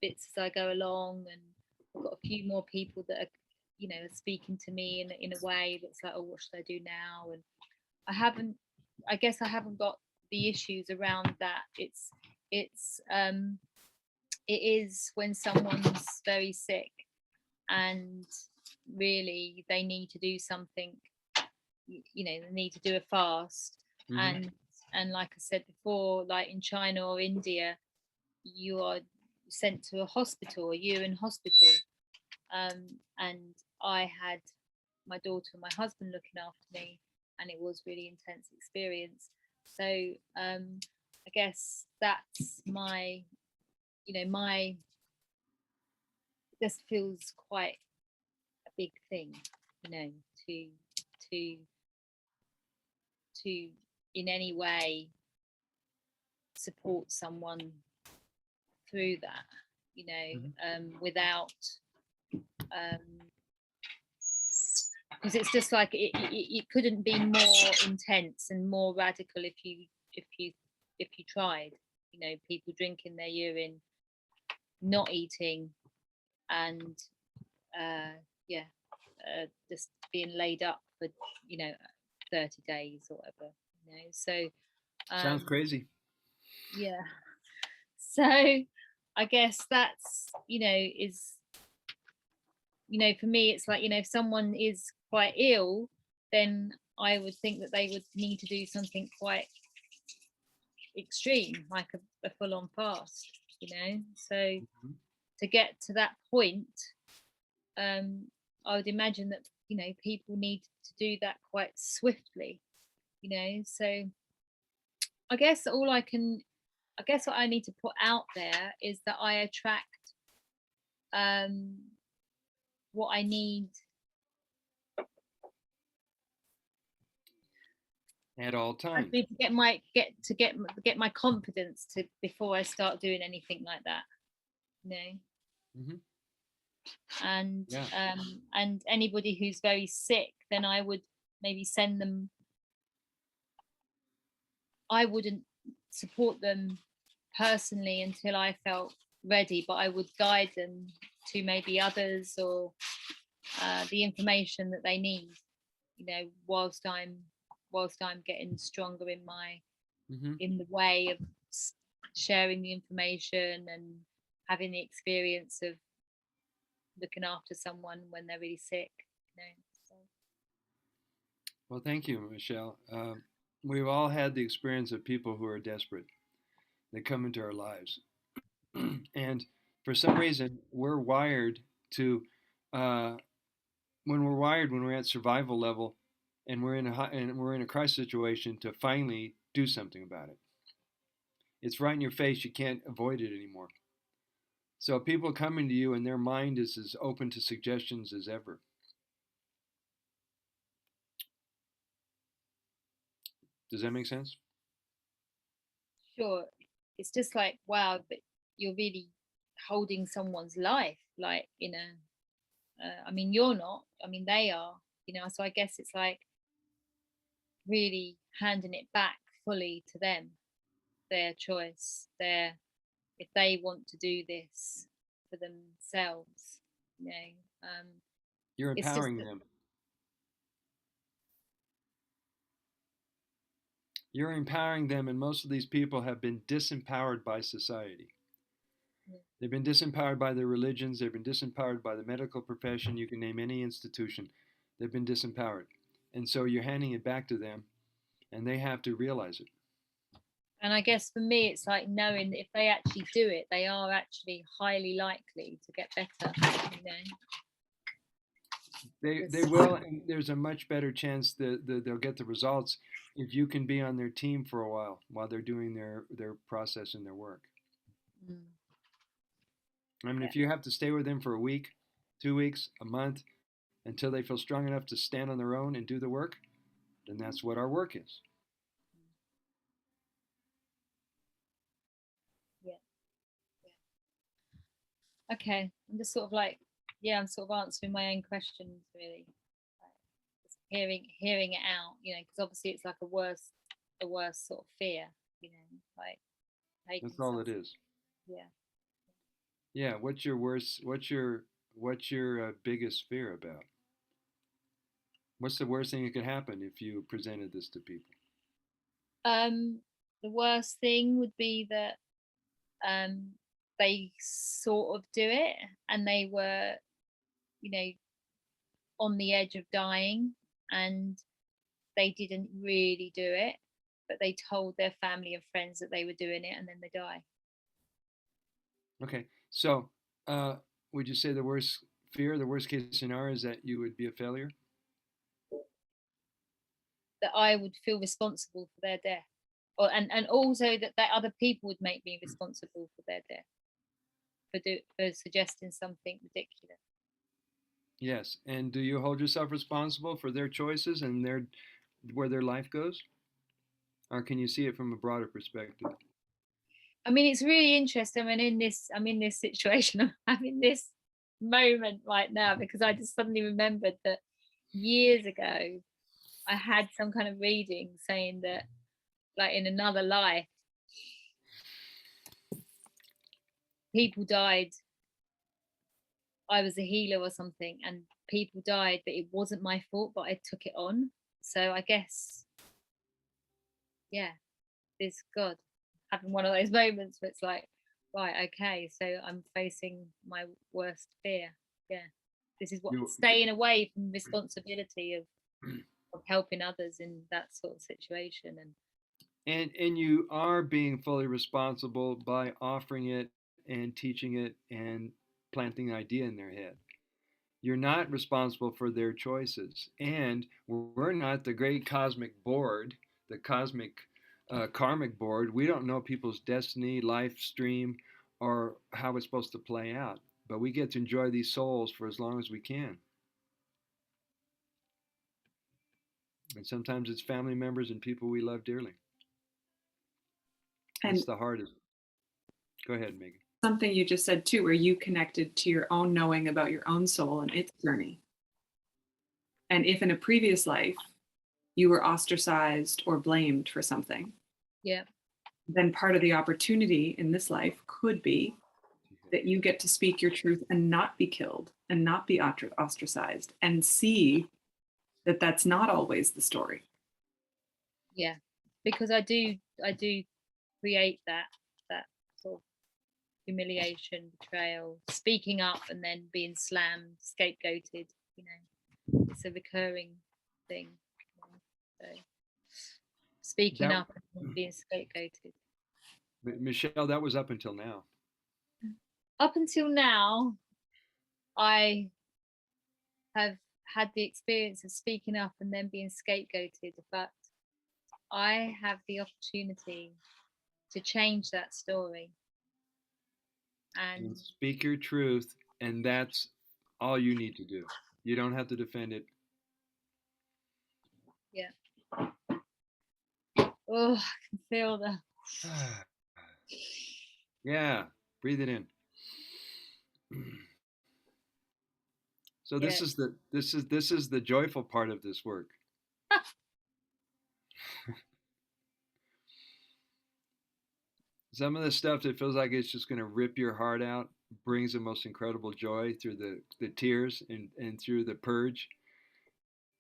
bits as I go along, and I've got a few more people that are speaking to me in a way that's like, oh, what should I do now? And I guess I haven't got the issues around that. It is when someone's very sick and really they need to do something, they need to do a fast. And like I said before, like in China or India, you are sent to a hospital, a urine hospital, and I had my daughter and my husband looking after me, and it was really intense experience. So I guess that's my this feels quite a big thing, to in any way support someone through that, without because it's just like it couldn't be more intense and more radical if you tried. People drinking their urine, not eating, and just being laid up for 30 days or whatever. So sounds crazy. Yeah. So I guess that's is for me, it's like if someone is quite ill, then I would think that they would need to do something quite extreme, like a full-on fast. So to get to that point, I would imagine that people need to do that quite swiftly. So I guess what I need to put out there is that I attract what I need at all times. To get my confidence to before I start doing anything like that. And and anybody who's very sick, then I would maybe send them. I wouldn't support them personally until I felt ready, but I would guide them to maybe others or the information that they need, whilst I'm getting stronger in my in the way of sharing the information and having the experience of looking after someone when they're really sick. So. Well, thank you, Michelle. We've all had the experience of people who are desperate. They come into our lives, and for some reason, we're wired to. When we're at survival level, and we're in a crisis situation, to finally do something about it. It's right in your face. You can't avoid it anymore. So people coming to you, and their mind is as open to suggestions as ever. Does that make sense? Sure. It's just like, wow, but you're really holding someone's life, like I mean, you're not. I mean, they are. So I guess it's like really handing it back fully to them, their choice, if they want to do this for themselves, You're it's just empowering them. You're empowering them, and most of these people have been disempowered by society. They've been disempowered by their religions. They've been disempowered by the medical profession. You can name any institution. They've been disempowered. And so you're handing it back to them, and they have to realize it. And I guess for me, it's like knowing that if they actually do it, they are actually highly likely to get better, They will, and there's a much better chance that they'll get the results if you can be on their team for a while they're doing their process and their work. I mean, if you have to stay with them for a week, 2 weeks, a month, until they feel strong enough to stand on their own and do the work, then that's what our work is. Okay, I'm just sort of like, I'm sort of answering my own questions, really. Just hearing it out, because obviously it's like a worse sort of fear, like that's all it is. Yeah. What's your biggest fear about? What's the worst thing that could happen if you presented this to people? The worst thing would be that they sort of do it and they were, on the edge of dying, and they didn't really do it, but they told their family and friends that they were doing it, and then they die. Okay, so would you say the worst case scenario is that you would be a failure? That I would feel responsible for their death, and also that other people would make me responsible for their death for suggesting something ridiculous. Yes, and do you hold yourself responsible for their choices and where their life goes, or can you see it from a broader perspective? I mean, it's really interesting. I'm in this situation. I'm in this moment right now because I just suddenly remembered that years ago I had some kind of reading saying that, like, in another life, people died. I was a healer or something, and people died, but it wasn't my fault, but I took it on. So I guess, this God having one of those moments where it's like, right, okay, so I'm facing my worst fear. This is what staying away from responsibility of helping others in that sort of situation. And you are being fully responsible by offering it and teaching it and planting an idea in their head. You're not responsible for their choices, and we're not the great cosmic board, the cosmic karmic board. We don't know people's destiny, life stream, or how it's supposed to play out, but we get to enjoy these souls for as long as we can. And sometimes it's family members and people we love dearly. That's the hardest. Go ahead, Megan. Something you just said too, where you connected to your own knowing about your own soul and its journey. And if in a previous life you were ostracized or blamed for something, then part of the opportunity in this life could be that you get to speak your truth and not be killed and not be ostracized, and see that that's not always the story. Yeah, because I do create that sort of humiliation, betrayal, speaking up and then being slammed, scapegoated. It's a recurring thing. So speaking up and being scapegoated. Michelle, that was up until now. Up until now, I have had the experience of speaking up and then being scapegoated, but I have the opportunity to change that story and speak your truth, and that's all you need to do. You don't have to defend it. Oh, I can feel the breathe it in. So this is the joyful part of this work. Some of the stuff that feels like it's just going to rip your heart out brings the most incredible joy through the tears and through the purge.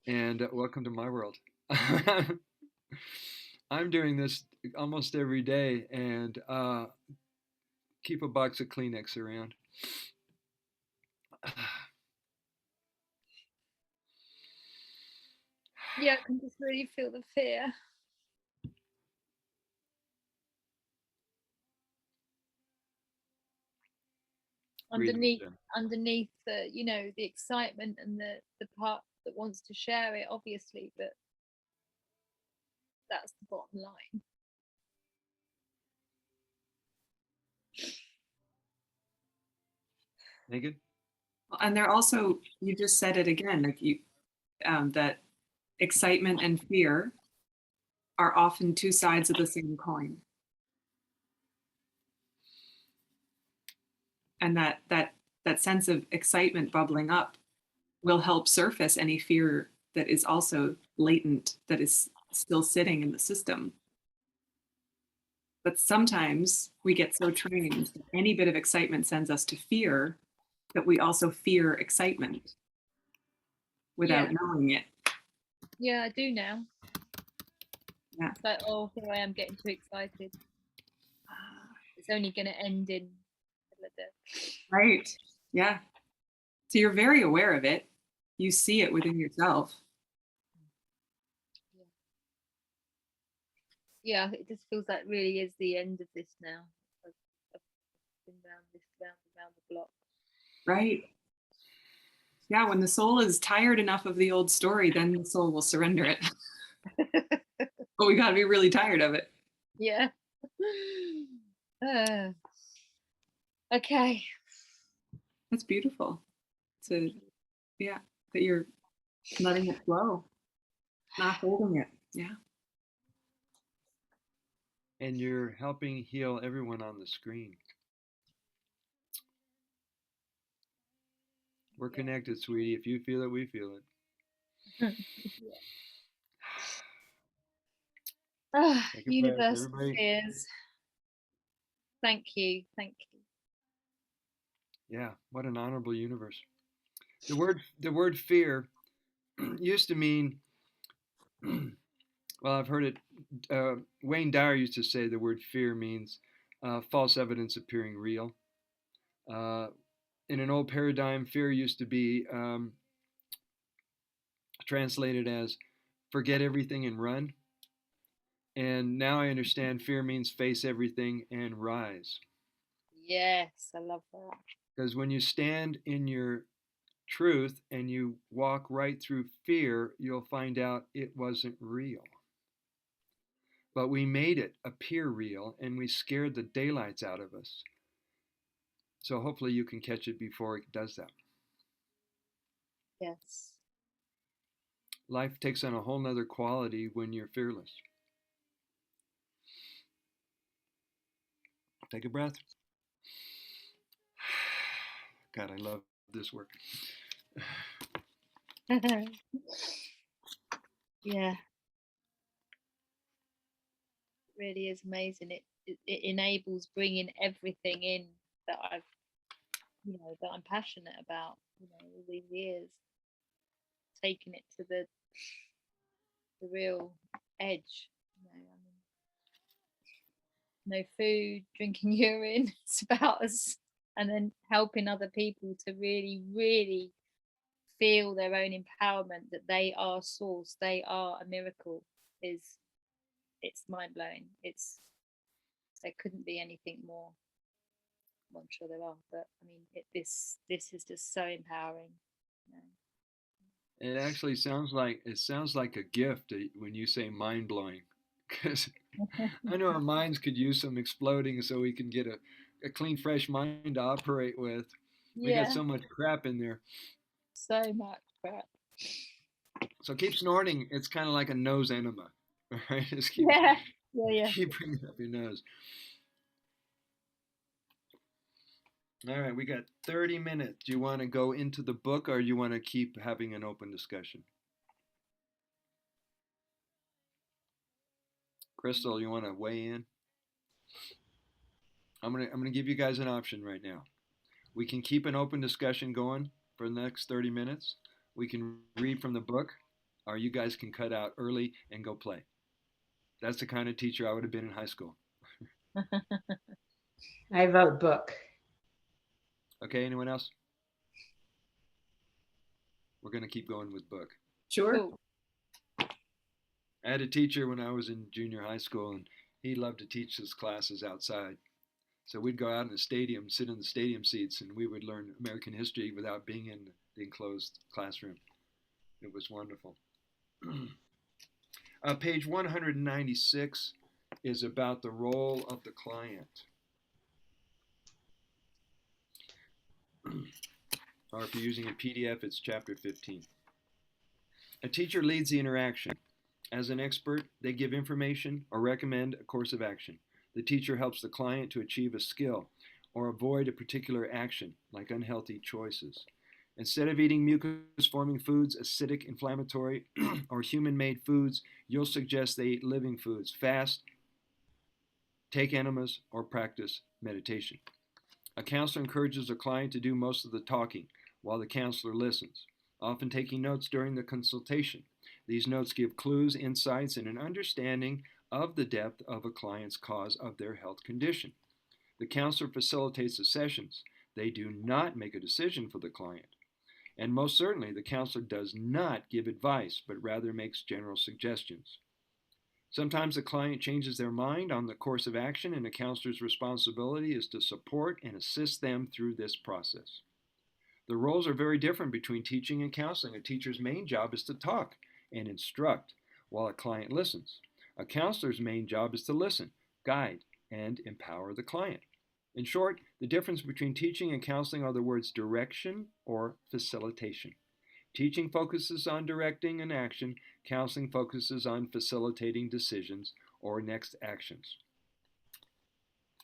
And welcome to my world. I'm doing this almost every day, and keep a box of Kleenex around. Yeah, I can just really feel the fear. Underneath the, you know, the excitement and the part that wants to share it, obviously, but that's the bottom line. Megan? And they're also, you just said it again, like that excitement and fear are often two sides of the same coin. And that sense of excitement bubbling up will help surface any fear that is also latent, that is still sitting in the system. But sometimes we get so trained that any bit of excitement sends us to fear, that we also fear excitement without knowing it. Yeah, I do now. Yeah. It's like, oh, here I am getting too excited. It's only going to end in a day. Right. Yeah. So you're very aware of it. You see it within yourself. Yeah, it just feels like really is the end of this now. I've been round the block. Right. Yeah, when the soul is tired enough of the old story, then the soul will surrender it. But we got to be really tired of it. Yeah. Okay. That's beautiful. So, yeah, that you're letting it flow, not holding it. Yeah. And you're helping heal everyone on the screen. We're connected, sweetie. If you feel it, we feel it. Universe spheres. Thank you. Yeah, what an honorable universe. The word fear used to mean, well, I've heard it. Wayne Dyer used to say the word fear means false evidence appearing real. In an old paradigm, fear used to be translated as forget everything and run. And now I understand fear means face everything and rise. Yes, I love that. Because when you stand in your truth and you walk right through fear, you'll find out it wasn't real. But we made it appear real and we scared the daylights out of us. So hopefully you can catch it before it does that. Yes. Life takes on a whole nother quality when you're fearless. Take a breath. God, I love this work. Yeah. It really is amazing. It enables bringing everything in that that I'm passionate about, all these years, taking it to the real edge. No food, drinking urine. It's about us, and then helping other people to really, really feel their own empowerment, that they are source, they are a miracle. It's mind blowing. There couldn't be anything more. Well, I'm sure there are, but I mean, this is just so empowering. It actually sounds like a gift when you say mind blowing, because I know our minds could use some exploding so we can get a clean, fresh mind to operate with. We got so much crap in there. So much crap. So keep snorting. It's kind of like a nose enema, right? Just keep bringing it up your nose. All right, we got 30 minutes. Do you want to go into the book or you want to keep having an open discussion? Crystal, you want to weigh in? I'm gonna give you guys an option right now. We can keep an open discussion going for the next 30 minutes. We can read from the book, or you guys can cut out early and go play. That's the kind of teacher I would have been in high school. I vote book. Okay, anyone else? We're going to keep going with book. Sure. Cool. I had a teacher when I was in junior high school, and he loved to teach his classes outside. So we'd go out in the stadium, sit in the stadium seats, and we would learn American history without being in the enclosed classroom. It was wonderful. Page 196 is about the role of the client. Or if you're using a PDF, it's chapter 15. A teacher leads the interaction. As an expert, they give information or recommend a course of action. The teacher helps the client to achieve a skill or avoid a particular action, like unhealthy choices. Instead of eating mucus-forming foods, acidic, inflammatory, or human-made foods, you'll suggest they eat living foods, fast, take enemas, or practice meditation. A counselor encourages a client to do most of the talking while the counselor listens, often taking notes during the consultation. These notes give clues, insights, and an understanding of the depth of a client's cause of their health condition. The counselor facilitates the sessions. They do not make a decision for the client. And most certainly, the counselor does not give advice, but rather makes general suggestions. Sometimes the client changes their mind on the course of action, and the counselor's responsibility is to support and assist them through this process. The roles are very different between teaching and counseling. A teacher's main job is to talk and instruct, while a client listens. A counselor's main job is to listen, guide, and empower the client. In short, the difference between teaching and counseling are the words direction or facilitation. Teaching focuses on directing an action, counseling focuses on facilitating decisions or next actions.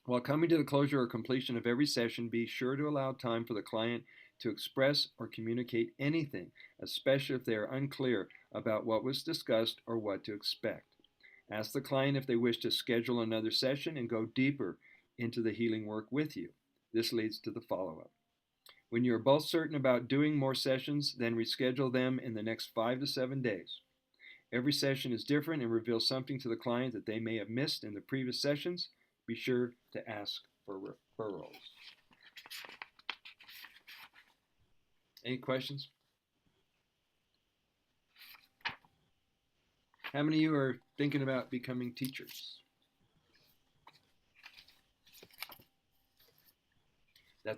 While coming to the closure or completion of every session, be sure to allow time for the client to express or communicate anything, especially if they are unclear about what was discussed or what to expect. Ask the client if they wish to schedule another session and go deeper into the healing work with you. This leads to the follow-up. When you are both certain about doing more sessions, then reschedule them in the next 5 to 7 days. Every session is different and reveals something to the client that they may have missed in the previous sessions. Be sure to ask for referrals. Any questions? How many of you are thinking about becoming teachers?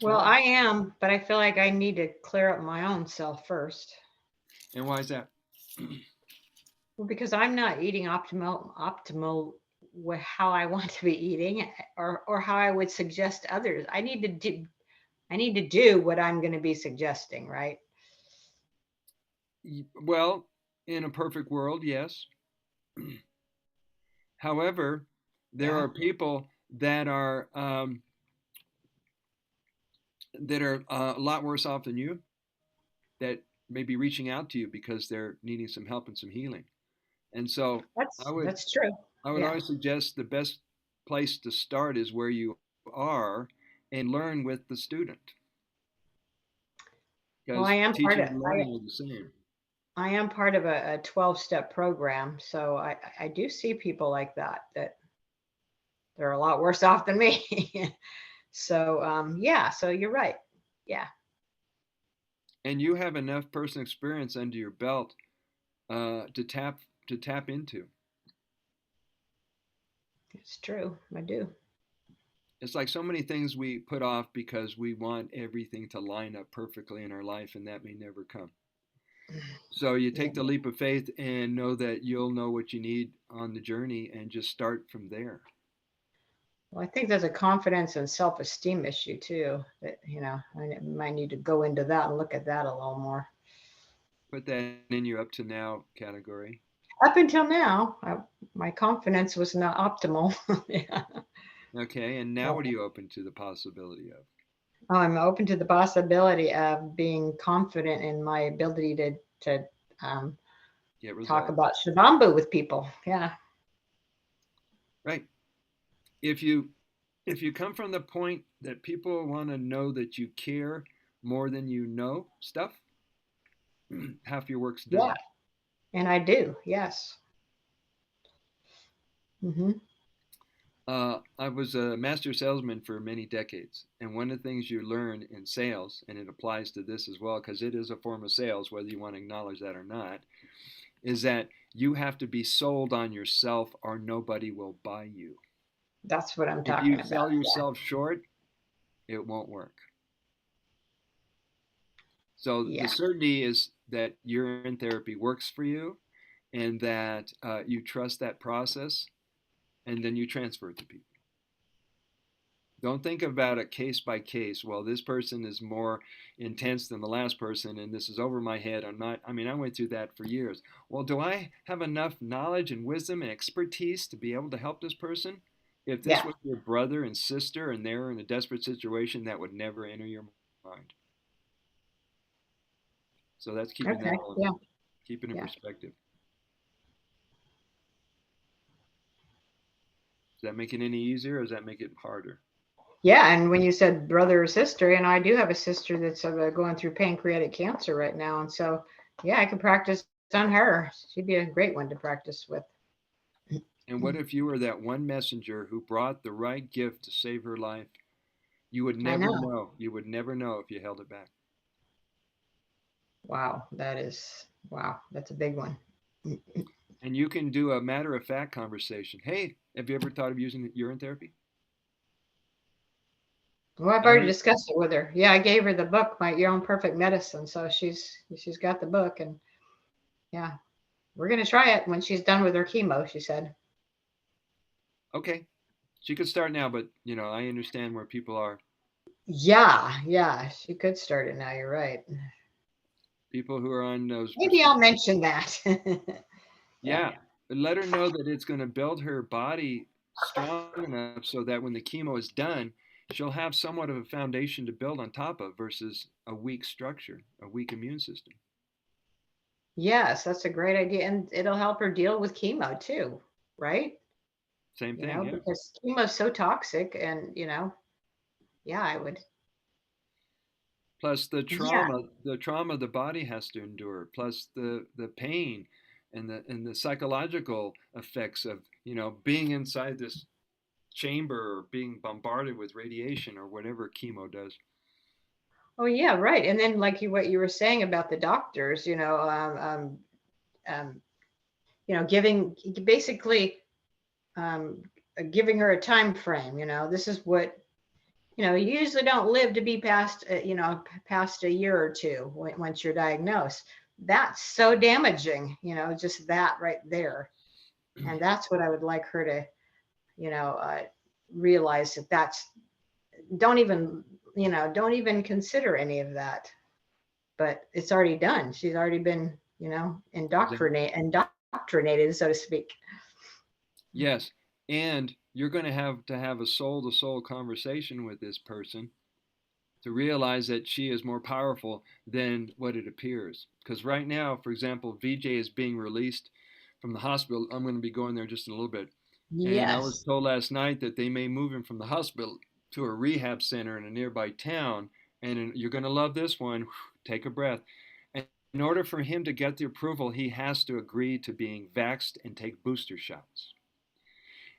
Well, I am, but I feel like I need to clear up my own self first. And why is that? Well, because I'm not eating optimal how I want to be eating, or how I would suggest others. I need to do what I'm going to be suggesting, right? Well, in a perfect world, yes. However, there are people that are a lot worse off than you, that may be reaching out to you because they're needing some help and some healing. And so that's true. I would always suggest the best place to start is where you are and learn with the student. Well, I am part of the same. I am part of a 12-step program, so I do see people like that they're a lot worse off than me. So so you're right. Yeah. And you have enough personal experience under your belt to tap into. It's true. I do. It's like so many things we put off because we want everything to line up perfectly in our life, and that may never come. So you take the leap of faith and know that you'll know what you need on the journey and just start from there. Well, I think there's a confidence and self-esteem issue too, that, I might need to go into that and look at that a little more. Put that in your up to now category. Up until now, my confidence was not optimal. Okay, and now what are you open to the possibility of? I'm open to the possibility of being confident in my ability to Get talk results. about Shivambu with people. Yeah. Right. If you come from the point that people want to know that you care more than you know stuff, half your work's done. Yeah. And I do. Yes. Mm-hmm. I was a master salesman for many decades, and one of the things you learn in sales, and it applies to this as well, because it is a form of sales, whether you want to acknowledge that or not, is that you have to be sold on yourself or nobody will buy you. That's what I'm If talking you about. sell yourself short, it won't work. So the certainty is that urine therapy works for you and that you trust that process and then you transfer it to people. Don't think about it case by case. Well, this person is more intense than the last person and this is over my head. I went through that for years. Well, do I have enough knowledge and wisdom and expertise to be able to help this person? If this was your brother and sister and they're in a desperate situation, that would never enter your mind. So that's keeping that all keeping in perspective. Does that make it any easier or does that make it harder? Yeah, and when you said brother or sister, and I do have a sister that's going through pancreatic cancer right now, and so yeah, I could practice on her. She'd be a great one to practice with. And what if you were that one messenger who brought the right gift to save her life? You would never know. You would never know if you held it back. Wow, that's a big one. And you can do a matter of fact conversation. Hey, have you ever thought of using urine therapy? Well, I've already discussed it with her. Yeah, I gave her the book, Your Own Perfect Medicine. So she's got the book, and yeah, we're gonna try it when she's done with her chemo, she said. Okay. She could start now, but I understand where people are. Yeah, she could start it now. You're right. People who are on those. Maybe I'll mention that. Yeah. But let her know that it's going to build her body strong enough so that when the chemo is done, she'll have somewhat of a foundation to build on top of versus a weak structure, a weak immune system. Yes, that's a great idea. And it'll help her deal with chemo too, right? Same thing, because chemo is so toxic and, yeah, I would. Plus the trauma the body has to endure, plus the pain and the psychological effects of, being inside this chamber or being bombarded with radiation or whatever chemo does. Oh yeah, right. And then like what you were saying about the doctors, giving basically giving her a time frame. This is what you usually don't live to be past past a year or two once you're diagnosed. That's so damaging, just that right there. And that's what I would like her to realize that's don't even consider any of that. But it's already done. She's already been indoctrinated, so to speak. Yes, and you're going to have a soul-to-soul conversation with this person to realize that she is more powerful than what it appears. Because right now, for example, VJ is being released from the hospital. I'm going to be going there just in a little bit. Yes. And I was told last night that they may move him from the hospital to a rehab center in a nearby town. And you're going to love this one. Take a breath. And in order for him to get the approval, he has to agree to being vaxxed and take booster shots.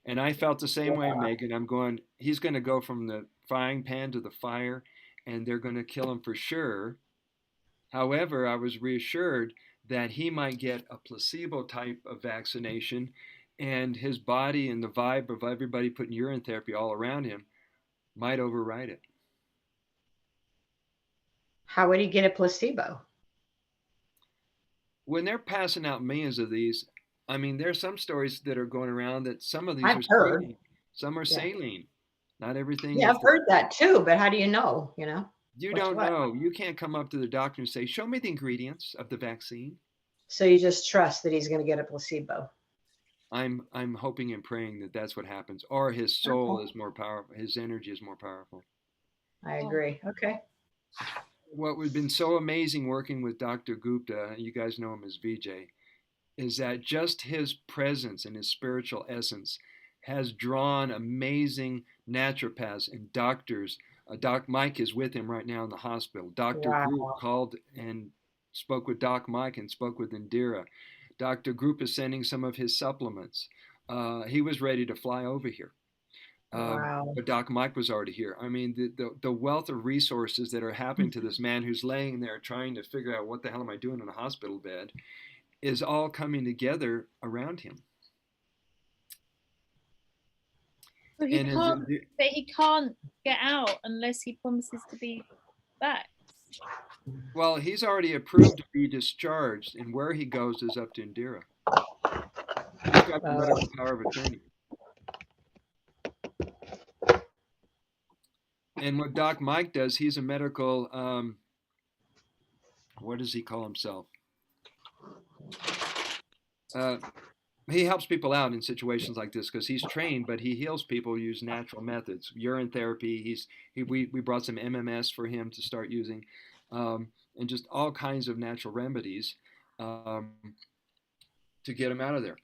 And I felt the same way, Megan. I'm going, he's going to go from the frying pan to the fire, and they're going to kill him for sure. However, I was reassured that he might get a placebo type of vaccination, and his body and the vibe of everybody putting urine therapy all around him might override it. How would he get a placebo? When they're passing out millions of these, there's some stories that are going around that some of these I've are heard. saline. Some are saline. Not everything. Yeah, I've heard that too, but how do you know, You don't know. You can't come up to the doctor and say, show me the ingredients of the vaccine. So you just trust that he's going to get a placebo. I'm hoping and praying that that's what happens. Or his soul is more powerful. His energy is more powerful. I agree. Okay. What would have been so amazing working with Dr. Gupta, you guys know him as VJ, is that just his presence and his spiritual essence has drawn amazing naturopaths and doctors. Doc Mike is with him right now in the hospital. Dr. Group Wow. called and spoke with Doc Mike and spoke with Indira. Dr. Group is sending some of his supplements. He was ready to fly over here. Wow. But Doc Mike was already here. I mean, the wealth of resources that are happening to this man who's laying there trying to figure out what the hell am I doing in a hospital bed is all coming together around him. So he And can't, but he can't get out unless he promises to be back. well, he's already approved to be discharged, and where he goes is up to Indira. He's got the medical power of attorney. And what Doc Mike does, he's a medical, what does he call himself? He helps people out in situations like this because he's trained, but he heals people use natural methods. Urine therapy. We brought some MMS for him to start using, and just all kinds of natural remedies to get him out of there.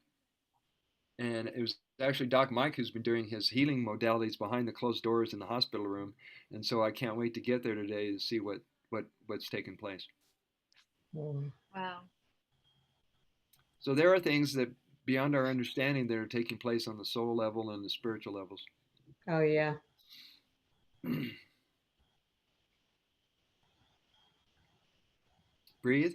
And it was actually Doc Mike who's been doing his healing modalities behind the closed doors in the hospital room, and so I can't wait to get there today to see what's taking place. Wow. So there are things that beyond our understanding that are taking place on the soul level and the spiritual levels. Oh yeah. Breathe.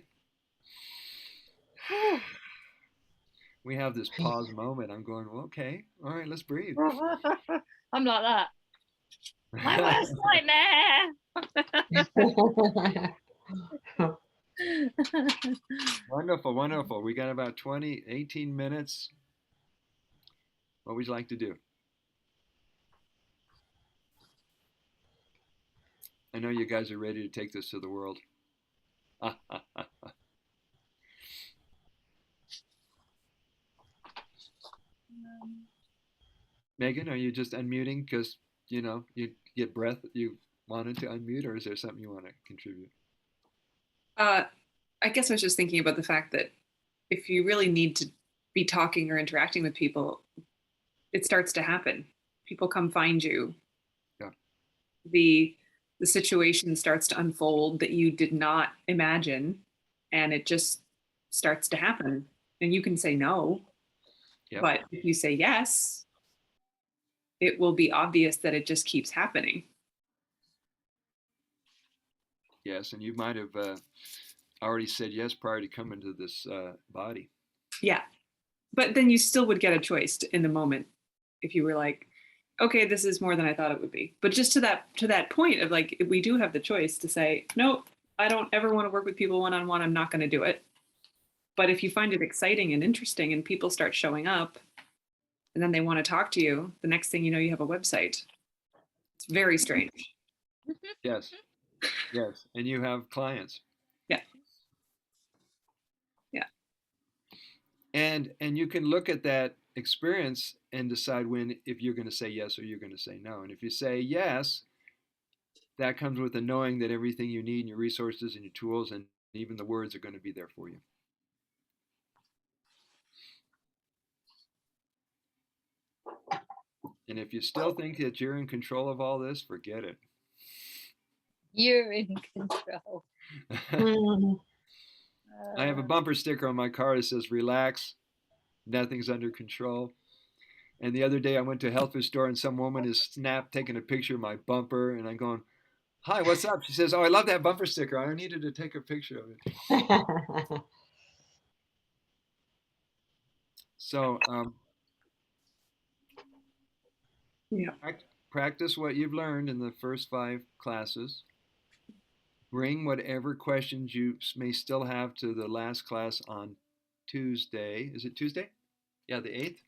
We have this pause moment. I'm going, well, okay, all right, let's breathe. I'm like that. My worst nightmare. Wonderful, wonderful. We got about 18 minutes. What would you like to do? I know you guys are ready to take this to the world. Megan, are you just unmuting because you get breath? You wanted to unmute, or is there something you want to contribute? I guess I was just thinking about the fact that if you really need to be talking or interacting with people, it starts to happen. People come find you. Yeah. The situation starts to unfold that you did not imagine, and it just starts to happen. And you can say no, Yep. but if you say yes, it will be obvious that it just keeps happening. Yes, and you might have already said yes prior to coming to this body. Yeah. But then you still would get a choice in the moment if you were like, okay, this is more than I thought it would be. But just to that point of like, we do have the choice to say, no, I don't ever want to work with people one-on-one. I'm not going to do it. But if you find it exciting and interesting and people start showing up and then they want to talk to you, the next thing you know, you have a website. It's very strange. Yes. Yes. And you have clients. Yeah. Yeah. And you can look at that experience and decide if you're going to say yes or you're going to say no. And if you say yes, that comes with the knowing that everything you need and your resources and your tools and even the words are going to be there for you. And if you still think that you're in control of all this, forget it. You're in control. I have a bumper sticker on my car that says, relax, nothing's under control. And the other day I went to a health food store and some woman is taking a picture of my bumper and I'm going, hi, what's up? She says, oh, I love that bumper sticker. I needed to take a picture of it. So yeah. Practice what you've learned in the first 5 classes. Bring whatever questions you may still have to the last class on Tuesday. Is it Tuesday? Yeah, the 8th.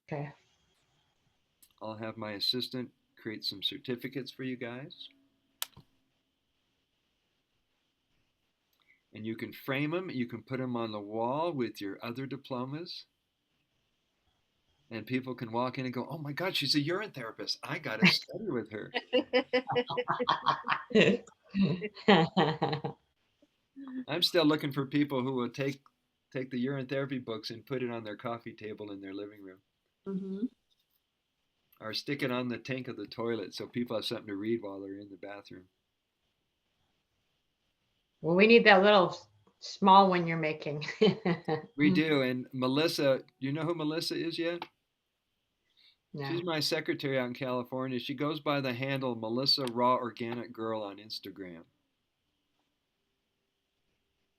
Okay. I'll have my assistant create some certificates for you guys. And you can frame them. You can put them on the wall with your other diplomas. and people can walk in and go, "Oh my God, she's a urine therapist. I got to study with her." I'm still looking for people who will take the urine therapy books and put it on their coffee table in their living room, Mm-hmm. or stick it on the tank of the toilet so people have something to read while they're in the bathroom. Well, we need that little small one you're making. We do. And Melissa, you know who Melissa is yet? No. She's my secretary out in California. She goes by the handle Melissa Raw Organic Girl on Instagram.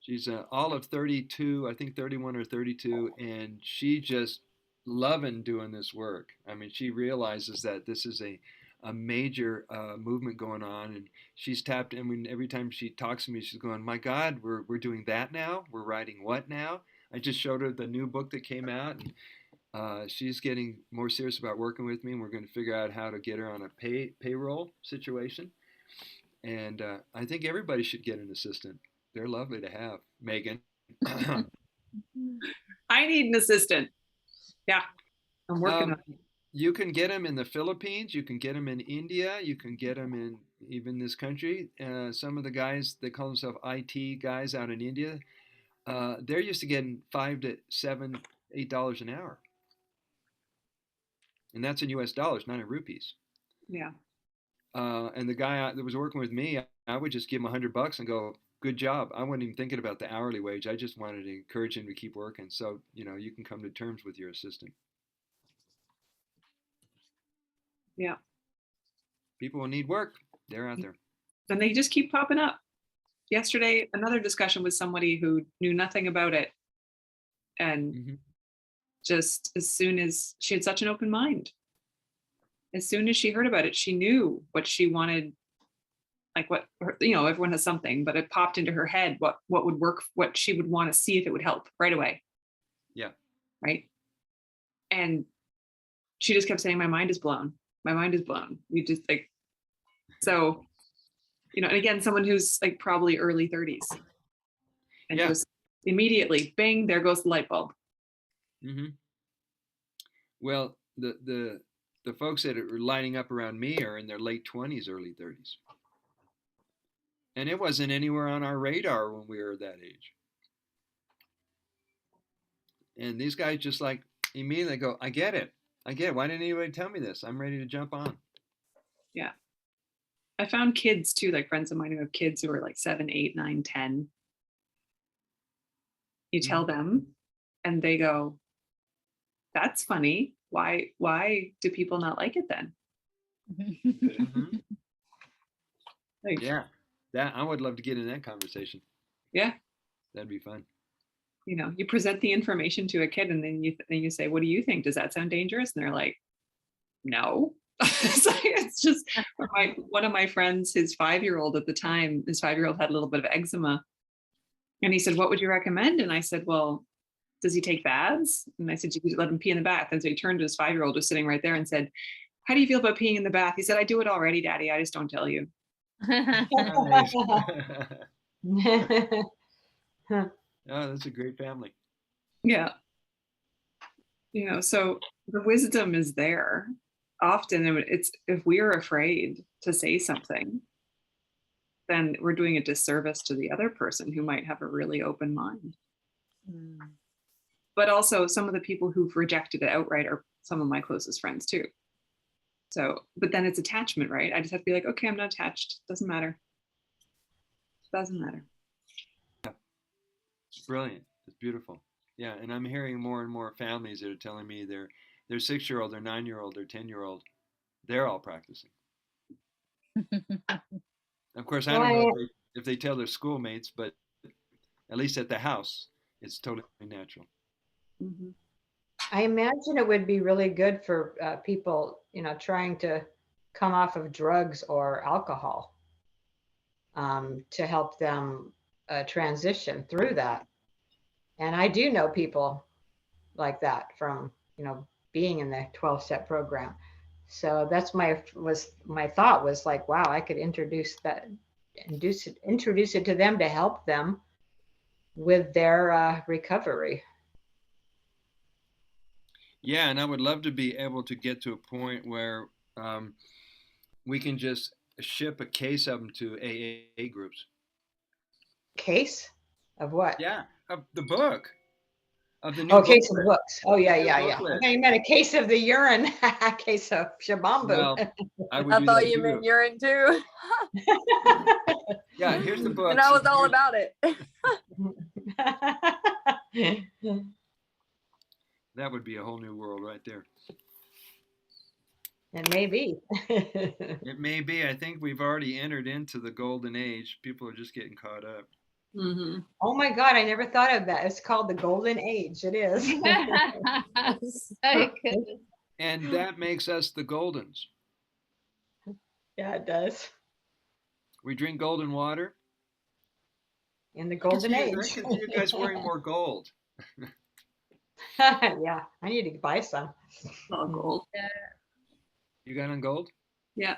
She's all of 32, I think 31 or 32, and she just loving doing this work. I mean, she realizes that this is a major movement going on, and she's tapped. I mean, every time she talks to me, she's going, "My God, we're doing that now. We're writing what now?" I just showed her the new book that came out, and she's getting more serious about working with me, and we're going to figure out how to get her on a payroll situation. And I think everybody should get an assistant. They're lovely to have. Megan. I need an assistant. Yeah, I'm working on it. You can get them in the Philippines. You can get them in India. You can get them in even this country. Some of the guys, they call themselves IT guys out in India. They're used to getting $5 to $7, $8 an hour, and that's in U.S. dollars, not in rupees. Yeah. And the guy that was working with me, I would just give him $100 and go, "Good job." I wasn't even thinking about the hourly wage. I just wanted to encourage him to keep working. So, you can come to terms with your assistant. Yeah. People will need work. They're out there. And they just keep popping up. Yesterday, another discussion with somebody who knew nothing about it. And just as soon as she had such an open mind, as soon as she heard about it, she knew what she wanted, like what, everyone has something, but it popped into her head what would work, what she would want to see if it would help right away. Yeah. Right. And she just kept saying, "My mind is blown. My mind is blown." You just like, so, and again, someone who's like probably early 30s. And just immediately, bang, there goes the light bulb. Well, the folks that are lining up around me are in their late 20s, early 30s. And it wasn't anywhere on our radar when we were that age. And these guys just like immediately go, "I get it. I get it. Why didn't anybody tell me this? I'm ready to jump on." Yeah. I found kids too, like friends of mine who have kids who are like 7, 8, 9, 10. You tell them and they go, "That's funny. Why do people not like it then?" Like, yeah. That I would love to get in that conversation. Yeah. That'd be fun. You present the information to a kid and then you say, "What do you think? Does that sound dangerous?" And they're like, "No." It's just one of my friends, his 5-year-old at the time, his 5-year-old had a little bit of eczema. And he said, "What would you recommend?" And I said, "Well, does he take baths?" And I said, "You could let him pee in the bath." And so he turned to his 5-year-old who's sitting right there and said, "How do you feel about peeing in the bath?" He said, "I do it already, Daddy. I just don't tell you." Nice. Oh, that's a great family. Yeah. So the wisdom is there. Often it's, if we are afraid to say something, then we're doing a disservice to the other person who might have a really open mind. But also some of the people who've rejected it outright are some of my closest friends too. So, but then it's attachment, right? I just have to be like, "Okay, I'm not attached. Doesn't matter. Doesn't matter." It's brilliant. It's beautiful. Yeah, and I'm hearing more and more families that are telling me their 6-year-old, their 9-year-old, their 10-year-old, they're all practicing. Of course, I don't know if they tell their schoolmates, but at least at the house, it's totally natural. I imagine it would be really good for people, trying to come off of drugs or alcohol, to help them transition through that. And I do know people like that from, being in the 12-step program. So that's my thought was like, wow, I could introduce it to them to help them with their recovery. Yeah, and I would love to be able to get to a point where we can just ship a case of them to AA groups. Case of what? Yeah, of the book, of the new Oh, case of booklet. books. Oh, yeah, New yeah, yeah. booklet. Okay, you meant a case of the urine, a case of shabambu. Well, I would I do thought that you too. meant urine too. Yeah, here's the book. And I was all about it. That would be a whole new world right there. It may be. It may be. I think we've already entered into the golden age. People are just getting caught up. Mm-hmm. Oh my God, I never thought of that. It's called the golden age. It is. So good. And that makes us the Goldens. Yeah, it does. We drink golden water. In the I can golden see age. I can see you guys wearing more gold. Yeah, I need to buy some. All gold. You got on gold? Yeah.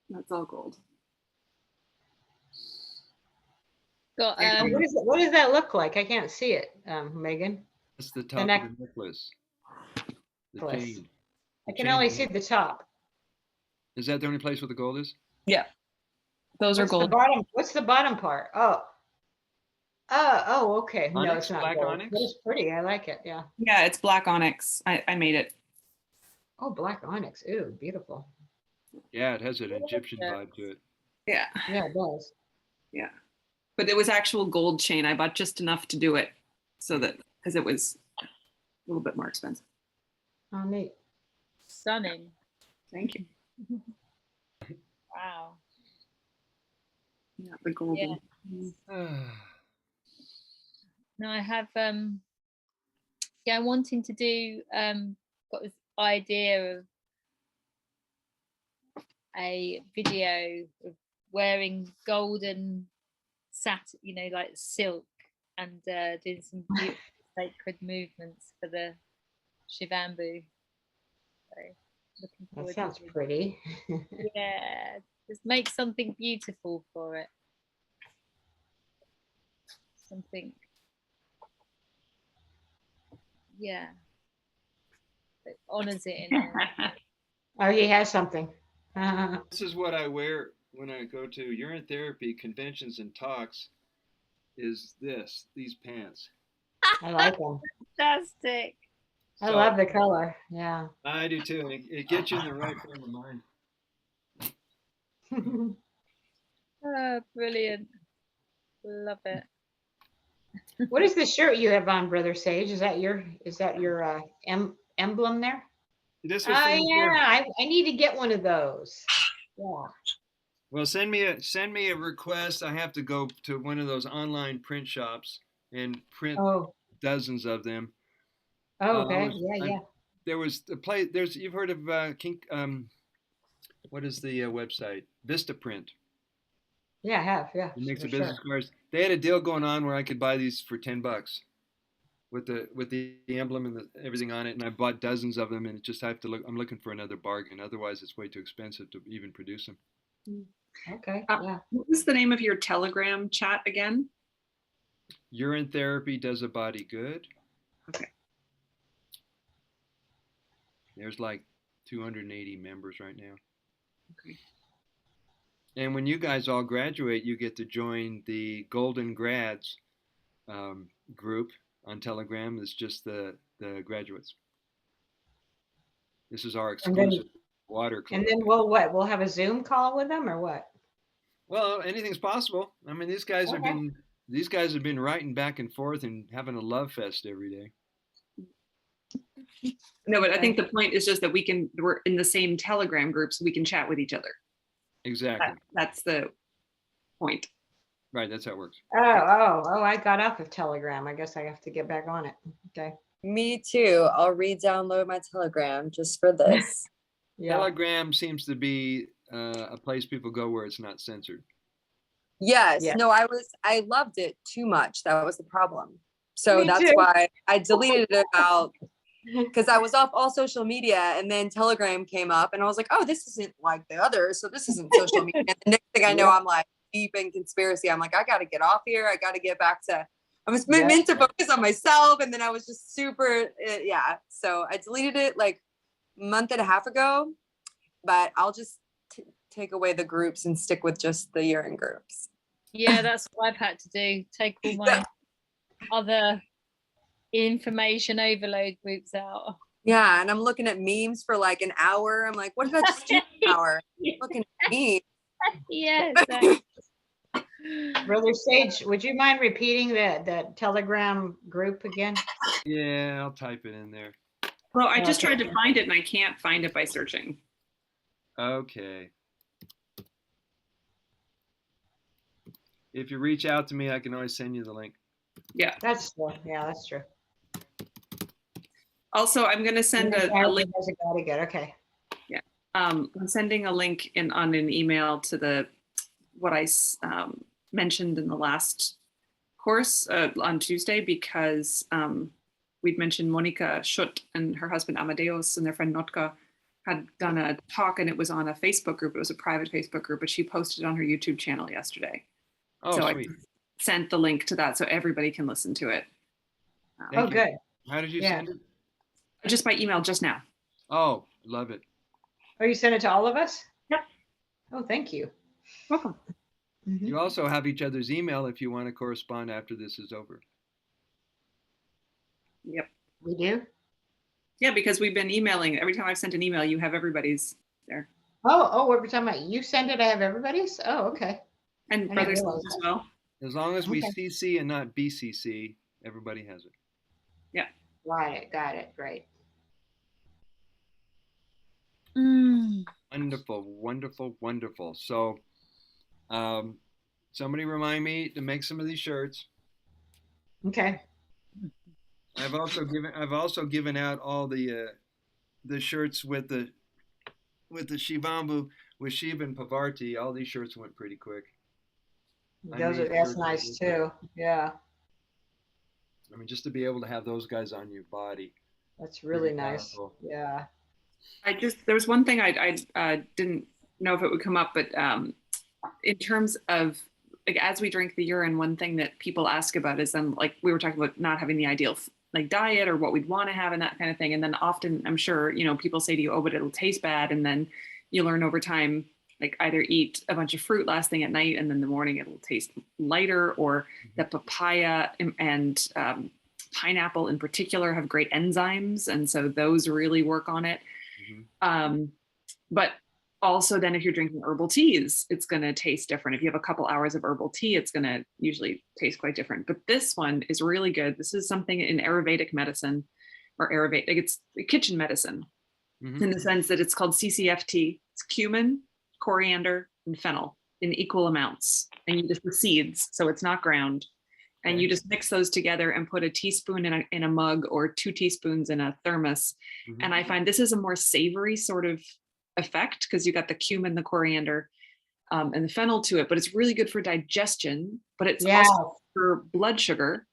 That's all gold. Got What does that look like? I can't see it, Megan. That's the top neck- of the necklace. The Necklace. chain. I can Chain only is- see the top. Is that the only place where the gold is? Yeah. Those are What's the gold. bottom? What's the bottom part? Oh. Oh, okay. No, Onyx? it's not Black gold. onyx? But it's pretty. I like it. Yeah. Yeah, it's black onyx. I made it. Oh, black onyx. Ooh, beautiful. Yeah, it has an Egyptian vibe to it. Yeah. Yeah, it does. Yeah. But it was actual gold chain. I bought just enough to do it so that because it was a little bit more expensive. Oh, neat. stunning. Thank you. Wow. Yeah, the golden. No, I have yeah, I'm wanting to do got this idea of a video of wearing golden like silk and doing some beautiful sacred movements for the Shivambu. So looking That forward sounds to it. pretty. Yeah, just make something beautiful for it. Something, yeah, that honors it in a Oh, he has something. This is what I wear when I go to urine therapy conventions and talks. Is these pants? I like them. fantastic. I So- love the color. Yeah. I do too. It gets you in the right frame of mind. Brilliant. Love it. What is the shirt you have on, Brother Sage? Is that your emblem there? This Oh was from- yeah, I need to get one of those. Yeah. Well, send me a request. I have to go to one of those online print shops and print Oh. dozens of them. Oh, okay. was- Yeah, yeah. There was a place. You've heard of what is the website? Vistaprint. Yeah, I have. Yeah. It makes for the business sure. cards. They had a deal going on where I could buy these for $10 with the emblem and everything on it, and I bought dozens of them. And it just I have to look. I'm looking for another bargain. Otherwise, it's way too expensive to even produce them. Okay. Yeah. What was the name of your Telegram chat again? Urine therapy does a body good. Okay. There's like 280 members right now. Okay. And when you guys all graduate, you get to join the Golden Grads group on Telegram. It's just the graduates. This is our And then- exclusive water club. And then we'll have a Zoom call with them or what? Well, anything's possible. I mean, these guys Okay. have been writing back and forth and having a love fest every day. No, but I think the point is just that we're in the same Telegram group, so we can chat with each other. Exactly. That's the point. Right. That's how it works. Oh, I got off of Telegram. I guess I have to get back on it. Okay. Me too. I'll re-download my Telegram just for this. Yeah. Telegram seems to be a place people go where it's not censored. Yes. Yeah. No, I loved it too much. That was the problem. So Me that's too. why I deleted it about because I was off all social media and then Telegram came up and I was like, oh, this isn't like the others. So this isn't social media. And the next thing I know, I'm like deep in conspiracy. I'm like, I got to get off here. I got to get back to I was meant to focus on myself, and then I was just super, yeah. So I deleted it like a month and a half ago, but I'll just take away the groups and stick with just the urine groups. Yeah, that's what I've had to do. Take all my other information overload groups out. Yeah, and I'm looking at memes for like an hour. I'm like, what did I just do for an hour? Looking at memes. Yes. Brother Sage, would you mind repeating the Telegram group again? Yeah, I'll type it in there. Well, I just tried to find it and I can't find it by searching. Okay. If you reach out to me, I can always send you the link. Yeah. That's true. Yeah, that's true. Also, I'm going to send a link. Okay. Yeah. I'm sending a link on an email to what I mentioned in the last course on Tuesday, because we'd mentioned Monica Schutt and her husband Amadeus and their friend Notka had done a talk, and it was on a Facebook group. It was a private Facebook group, but she posted it on her YouTube channel yesterday. Oh, so sweet. I sent the link to that so everybody can listen to it. Thank you. Good. How did you send it? Just by email just now. Oh, love it. Oh, you sent it to all of us? Yep. Oh, thank you. Welcome. You also have each other's email if you want to correspond after this is over. Yep. We do? Yeah, because we've been emailing. Every time I've sent an email, you have everybody's there. Oh, every time you send it, I have everybody's? Oh, okay. And brothers as well. As long as we CC and not BCC, everybody has it. Yeah. Got it. Great. Wonderful, wonderful, wonderful. So, somebody remind me to make some of these shirts. Okay. I've also given out all the shirts with the Shivambu with Shiva and Pavarti. All these shirts went pretty quick. That's nice too. Yeah. I mean, just to be able to have those guys on your body. That's really nice. Powerful. Yeah. There was one thing I didn't know if it would come up, but in terms of like as we drink the urine, one thing that people ask about is then like we were talking about not having the ideal like diet or what we'd want to have and that kind of thing. And then often I'm sure, people say to you, oh, but it'll taste bad. And then you learn over time, like either eat a bunch of fruit last thing at night and then in the morning it'll taste lighter, or the papaya and pineapple in particular have great enzymes. And so those really work on it. But also then if you're drinking herbal teas, it's going to taste different. If you have a couple hours of herbal tea, it's going to usually taste quite different. But this one is really good. This is something in Ayurvedic medicine, or Ayurvedic, it's kitchen medicine, in the sense that it's called CCFT. It's cumin, coriander, and fennel in equal amounts. And you just the seeds, so it's not ground. And you just mix those together and put a teaspoon in a mug or 2 teaspoons in a thermos. And I find this is a more savory sort of effect because you got the cumin, the coriander, and the fennel to it, but it's really good for digestion, but it's also for blood sugar.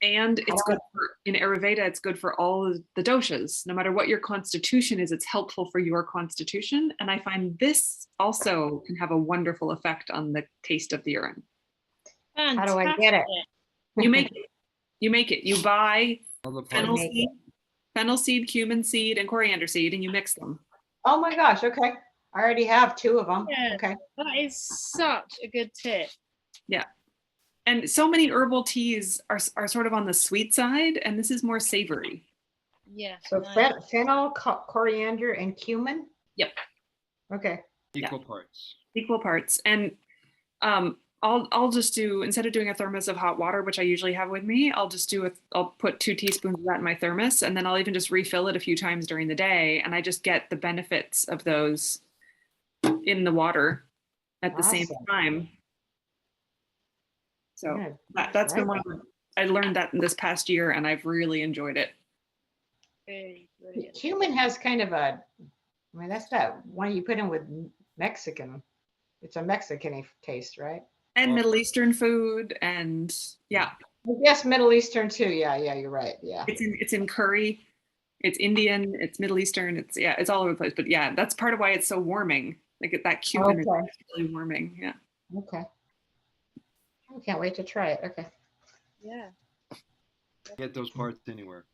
And it's good for, in Ayurveda, it's good for all the doshas. No matter what your constitution is, it's helpful for your constitution. And I find this also can have a wonderful effect on the taste of the urine. Fantastic. How do I get it? You make it. You buy fennel seed, cumin seed, and coriander seed, and you mix them. Oh my gosh. Okay. I already have 2 of them. Yeah, okay. That is such a good tip. Yeah. And so many herbal teas are sort of on the sweet side, and this is more savory. Yeah. So fennel, coriander, and cumin? Yep. Okay. Equal parts. Equal parts. And I'll just do, instead of doing a thermos of hot water, which I usually have with me, I'll put 2 teaspoons of that in my thermos, and then I'll even just refill it a few times during the day. And I just get the benefits of those in the water at the same time. So that's been one of I learned that in this past year, and I've really enjoyed it. Very brilliant. Cumin has kind of that's that one you put in with Mexican. It's a Mexican taste, right? And Middle Eastern food, and Yes, Middle Eastern too. Yeah, you're right. Yeah. It's in curry, it's Indian, it's Middle Eastern, it's all over the place. But yeah, that's part of why it's so warming. Like that cumin is really warming. Yeah. Okay. I can't wait to try it. Okay. Yeah. Get those parts anywhere.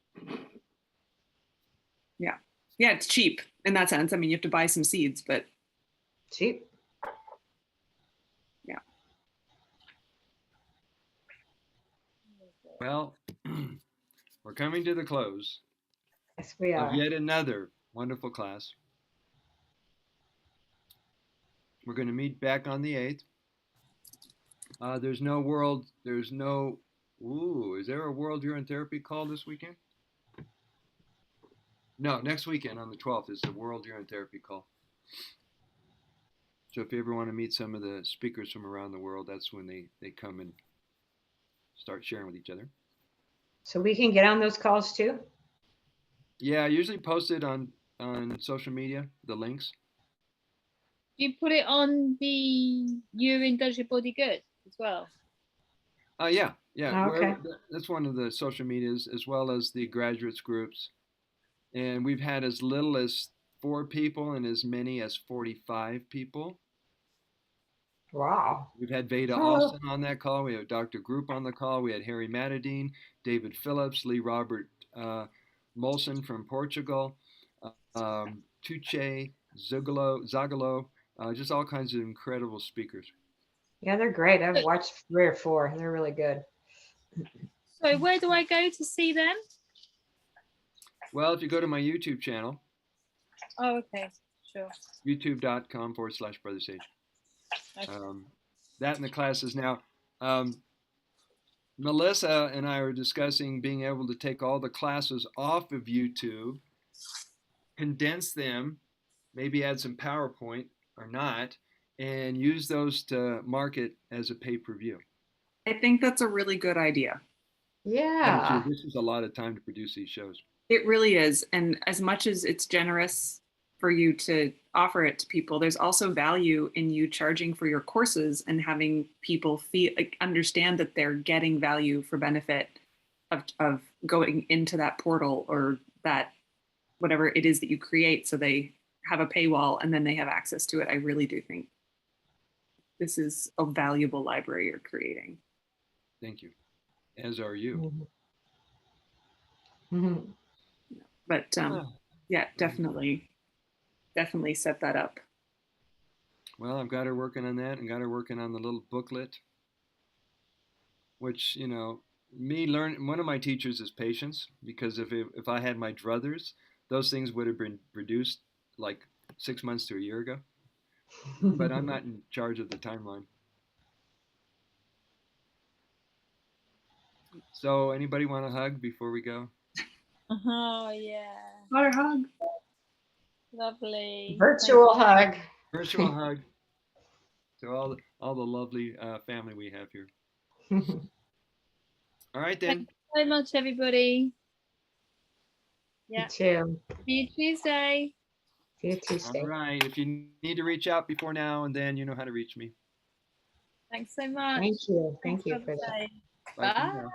Yeah. Yeah, it's cheap in that sense. I mean, you have to buy some seeds, but Cheap. yeah. Well, we're coming to the close Yes, we of are. yet another wonderful class. We're going to meet back on the 8th. There's no, is there a World Urine Therapy call this weekend? No, next weekend on the 12th is the World Urine Therapy call. So if you ever want to meet some of the speakers from around the world, that's when they come and start sharing with each other. So we can get on those calls too? Yeah, I usually post it on social media, the links. Do you put it on the Urine Does Your Body Good as well? Yeah. Oh, okay. That's one of the social medias, as well as the graduates groups. And we've had as little as 4 people and as many as 45 people. Wow. We've had Veda Austin on that call. We have Dr. Group on the call. We had Harry Matadine, David Phillips, Lee Robert Molson from Portugal, Tuche, Zagalo, just all kinds of incredible speakers. Yeah, they're great. I've watched 3 or 4. They're really good. So where do I go to see them? Well, if you go to my YouTube channel, Oh, okay, sure. youtube.com/Brother Sage. Okay. That in the classes now. Melissa and I are discussing being able to take all the classes off of YouTube, condense them, maybe add some PowerPoint or not, and use those to market as a pay-per-view. I think that's a really good idea. Yeah. This is a lot of time to produce these shows. It really is. And as much as it's generous for you to offer it to people, there's also value in you charging for your courses and having people understand that they're getting value for benefit of going into that portal or that whatever it is that you create, so they have a paywall and then they have access to it. I really do think this is a valuable library you're creating. Thank you. As are you. Mm-hmm. But yeah, definitely set that up. Well, I've got her working on that and got her working on the little booklet, which, one of my teachers is patience, because if I had my druthers, those things would have been produced like 6 months to a year ago. But I'm not in charge of the timeline. So anybody want a hug before we go? Oh, yeah. Water hug. Lovely. Virtual hug. Virtual hug to all the lovely family we have here. All right, then. Thank you so much, everybody. Yeah. You too. See you Tuesday. See you Tuesday. All right. If you need to reach out before now and then, you know how to reach me. Thanks so much. Thank you. Thank Thanks you for that. Thursday. Bye for Bye. now.